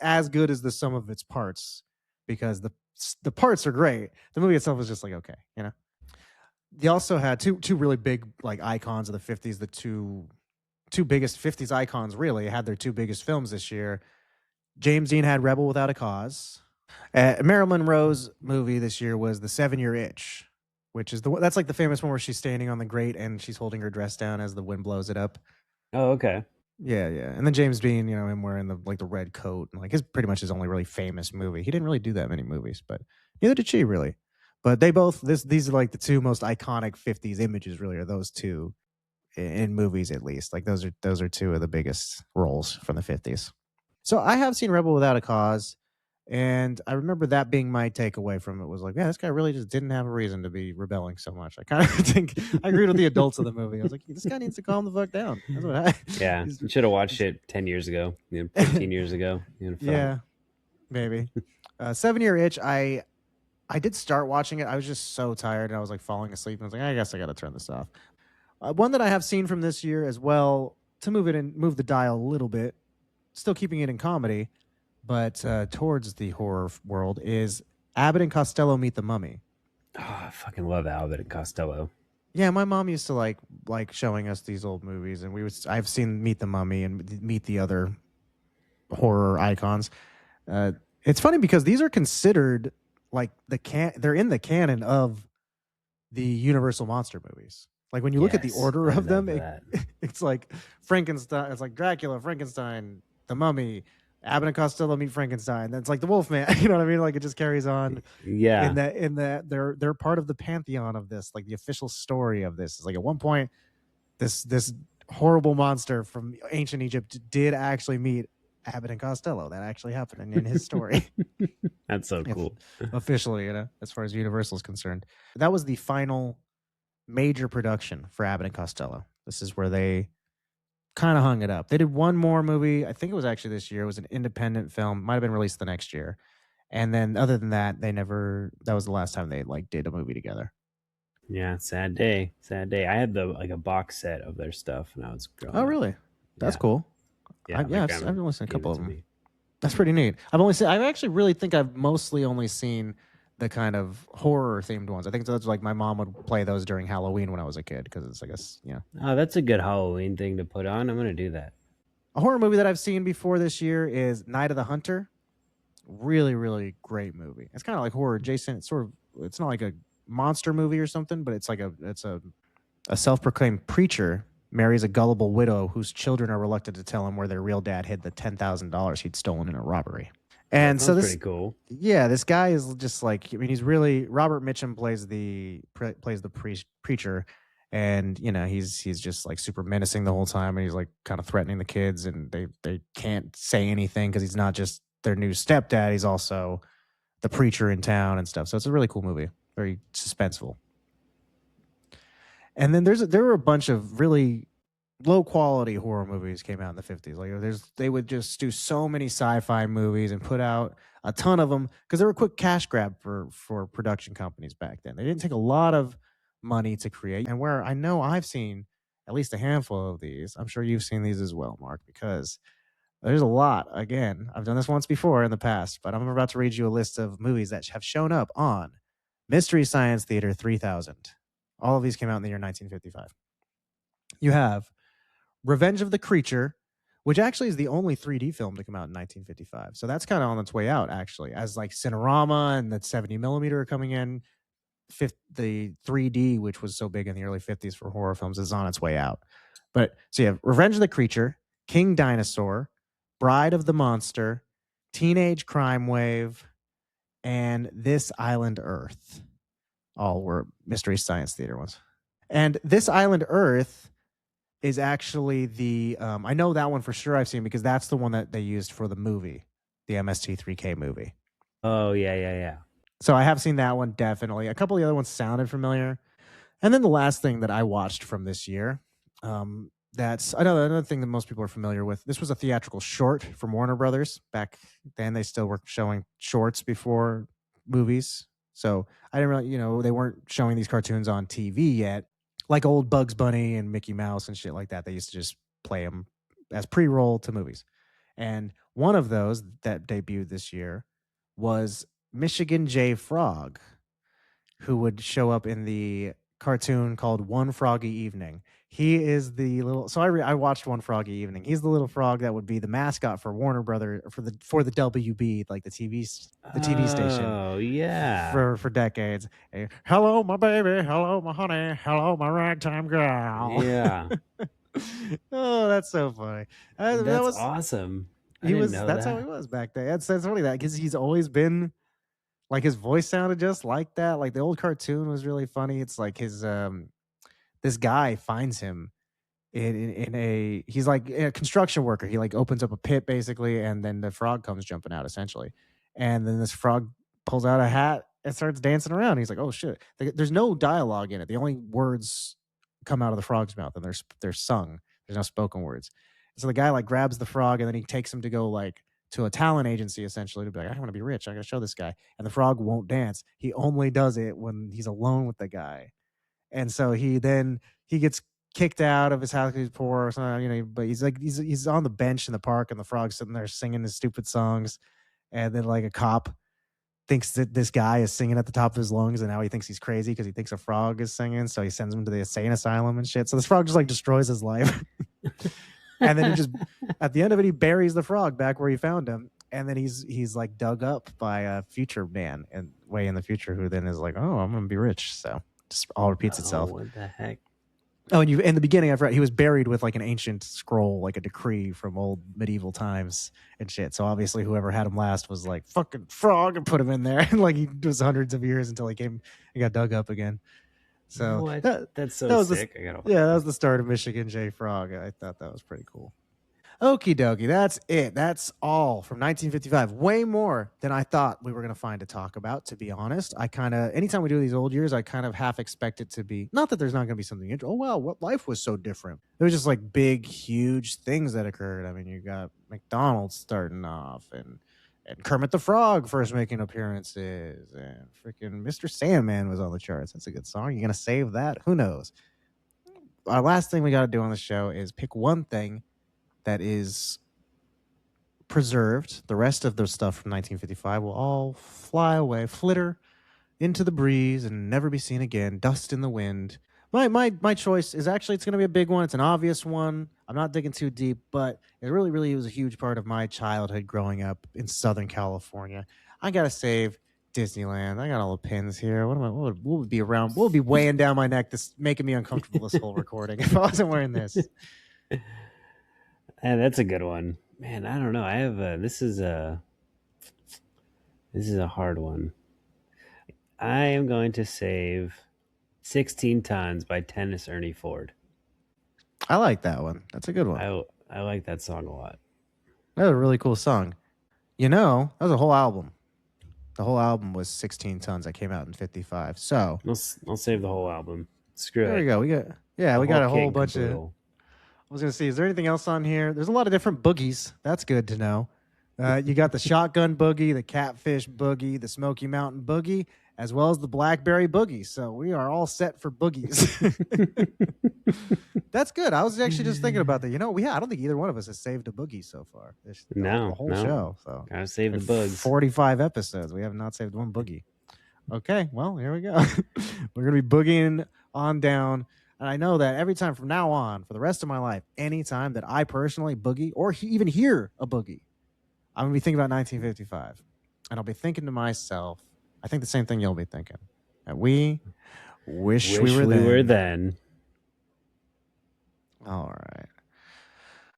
Speaker 1: as good as the sum of its parts, because the parts are great. The movie itself is just like okay, you know. They also had two really big like icons of the 50s. The two biggest 50s icons really had their two biggest films this year. James Dean had Rebel Without a Cause. Marilyn Monroe's movie this year was The 7-Year Itch, which is that's like the famous one where she's standing on the grate and she's holding her dress down as the wind blows it up.
Speaker 2: Oh, okay.
Speaker 1: Yeah. And then James Dean, you know, him wearing the red coat, and like pretty much his only really famous movie. He didn't really do that many movies, but neither did she really. But they both these are like the two most iconic 50s images. Really, are those two in movies at least. Like those are two of the biggest roles from the 50s. So I have seen Rebel Without a Cause, and I remember that being my takeaway from it was like, yeah, this guy really just didn't have a reason to be rebelling so much. I kind of think I agreed with the adults of the movie. I was like, this guy needs to calm the fuck down. That's what
Speaker 2: Yeah, you should have watched it 10 years ago, 15 years ago.
Speaker 1: Yeah, maybe. 7-Year Itch, I did start watching it. I was just so tired, and I was like falling asleep. And I was like, I guess I got to turn this off. One that I have seen from this year as well, to move the dial a little bit, still keeping it in comedy, but towards the horror world, is Abbott and Costello Meet the Mummy.
Speaker 2: Oh, I fucking love Abbott and Costello.
Speaker 1: Yeah, my mom used to like showing us these old movies, and I've seen Meet the Mummy and Meet the other horror icons. It's funny because these are considered like they're in the canon of the Universal monster movies. Like when you look at the order of them, it's like Frankenstein, it's like Dracula, Frankenstein, the Mummy, Abbott and Costello Meet Frankenstein. That's like the Wolfman. You know what I mean? Like it just carries on.
Speaker 2: Yeah.
Speaker 1: In that they're part of the pantheon of this. Like the official story of this is like at one point, this horrible monster from ancient Egypt did actually meet Abbott and Costello. That actually happened in his story.
Speaker 2: That's so cool.
Speaker 1: Officially, as far as Universal is concerned. That was the final major production for Abbott and Costello. This is where they kind of hung it up. They did one more movie. I think it was actually this year. It was an independent film. Might have been released the next year. And then other than that, that was the last time they did a movie together.
Speaker 2: Yeah, sad day. I had a box set of their stuff when I was growing up.
Speaker 1: Oh, really? That's cool.
Speaker 2: Yeah,
Speaker 1: I've only seen a couple of them. That's pretty neat. I actually really think I've mostly only seen the kind of horror themed ones. I think that's like my mom would play those during Halloween when I was a kid because it's, I guess,
Speaker 2: Oh, that's a good Halloween thing to put on. I'm going to do that.
Speaker 1: A horror movie that I've seen before this year is Night of the Hunter. Really, really great movie. It's kind of like horror adjacent. It's not like a monster movie or something, but it's a self-proclaimed preacher marries a gullible widow whose children are reluctant to tell him where their real dad hid the $10,000 he'd stolen in a robbery. And so this
Speaker 2: pretty cool.
Speaker 1: Yeah, this guy is just like, I mean, he's really Robert Mitchum plays the preacher, and he's just like super menacing the whole time, and he's like kind of threatening the kids, and they can't say anything because he's not just their new stepdad, he's also the preacher in town and stuff. So it's a really cool movie, very suspenseful. And then there were a bunch of really low quality horror movies came out in the 50s. Like they would just do so many sci-fi movies and put out a ton of them because they were a quick cash grab for production companies back then. They didn't take a lot of money to create. And where I know I've seen at least a handful of these, I'm sure you've seen these as well, Mark, because there's a lot. Again, I've done this once before in the past, but I'm about to read you a list of movies that have shown up on Mystery Science Theater 3000. All of these came out in the year 1955. You have Revenge of the Creature, which actually is the only 3D film to come out in 1955. So that's kind of on its way out, actually, as like Cinerama and the 70 millimeter are coming in. The 3D, which was so big in the early 50s for horror films, is on its way out. But so you have Revenge of the Creature, King Dinosaur, Bride of the Monster, Teenage Crime Wave, and This Island Earth. All were Mystery Science Theater ones. And This Island Earth is actually the I know that one for sure I've seen because that's the one that they used for the movie, the MST3K movie.
Speaker 2: Oh, yeah.
Speaker 1: So I have seen that one, definitely. A couple of the other ones sounded familiar. And then the last thing that I watched from this year, that's another thing that most people are familiar with. This was a theatrical short from Warner Brothers. Back then, they still were showing shorts before movies. So I didn't really, they weren't showing these cartoons on TV yet. Like old Bugs Bunny and Mickey Mouse and shit like that. They used to just play them as pre-roll to movies. And one of those that debuted this year was Michigan J. Frog, who would show up in the cartoon called One Froggy Evening. He is the little. So I watched One Froggy Evening. He's the little frog that would be the mascot for Warner Brothers for the WB, like the TV station.
Speaker 2: Oh yeah.
Speaker 1: For decades. Hey, hello, my baby. Hello, my honey. Hello, my ragtime girl.
Speaker 2: Yeah.
Speaker 1: Oh, that's so funny.
Speaker 2: That's that was awesome.
Speaker 1: That's how he was back then. That's funny that because he's always been Like his voice sounded just like that. Like the old cartoon was really funny. It's like his this guy finds him in a he's like a construction worker. He like opens up a pit basically, and then the frog comes jumping out essentially, and then this frog pulls out a hat and starts dancing around. He's like, "Oh shit!" There's no dialogue in it. The only words come out of the frog's mouth, and they're sung. There's no spoken words. So the guy like grabs the frog, and then he takes him to go like to a talent agency essentially to be like, "I want to be rich. I got to show this guy." And the frog won't dance. He only does it when he's alone with the guy. And so he gets kicked out of his house because he's poor or something, but he's like he's on the bench in the park and the frog's sitting there singing his stupid songs. And then like a cop thinks that this guy is singing at the top of his lungs, and now he thinks he's crazy because he thinks a frog is singing, so he sends him to the insane asylum and shit. So this frog just like destroys his life. And then he just at the end of it, he buries the frog back where he found him. And then he's like dug up by a future man and way in the future who then is like, "Oh, I'm gonna be rich." So just all repeats itself.
Speaker 2: What the heck?
Speaker 1: Oh, and in the beginning, I've read he was buried with like an ancient scroll, like a decree from old medieval times and shit. So obviously, whoever had him last was like fucking frog and put him in there, and like he was hundreds of years until he got dug up again. So
Speaker 2: that's so
Speaker 1: that was
Speaker 2: sick.
Speaker 1: that was the start of Michigan J Frog. I thought that was pretty cool. Okie dokie, that's it. That's all from 1955. Way more than I thought we were going to find to talk about, to be honest. Anytime we do these old years, I kind of half expect it to be, not that there's not going to be something interesting. Oh, wow, what life was so different. There was just like big, huge things that occurred. I mean, you got McDonald's starting off and Kermit the Frog first making appearances, and freaking Mr. Sandman was on the charts. That's a good song. You going to save that? Who knows? Our last thing we got to do on the show is pick one thing that is preserved. The rest of the stuff from 1955 will all fly away, flitter into the breeze, and never be seen again. Dust in the wind. My choice is actually, it's going to be a big one. It's an obvious one. I'm not digging too deep, but it really, really was a huge part of my childhood growing up in Southern California. I got to save Disneyland. I got all the pins here. What would be around? What would be weighing down my neck, this making me uncomfortable this whole recording if I wasn't wearing this?
Speaker 2: That's a good one, man. I don't know. I have this is a hard one. I am going to save 16 Tons by Tennis Ernie Ford.
Speaker 1: I like that one. That's a good one.
Speaker 2: I like that song a lot.
Speaker 1: That was a really cool song. That was a whole album. The whole album was 16 Tons that came out in 55. So
Speaker 2: I'll save the whole album. Screw
Speaker 1: there
Speaker 2: it.
Speaker 1: we go. We got a whole bunch of. I was going to see, is there anything else on here? There's a lot of different boogies. That's good to know. You got the Shotgun Boogie, the Catfish Boogie, the Smoky Mountain Boogie, as well as the Blackberry Boogie. So we are all set for boogies. That's good. I was actually just thinking about that. I don't think either one of us has saved a boogie so far. The whole show. So
Speaker 2: gotta save the bugs.
Speaker 1: 45 episodes. We have not saved one boogie. Okay, well, here we go. We're going to be boogieing on down. And I know that every time from now on, for the rest of my life, anytime that I personally boogie or even hear a boogie, I'm going to be thinking about 1955. And I'll be thinking to myself, I think the same thing you'll be thinking. That we wish we were then.
Speaker 2: then.
Speaker 1: All right.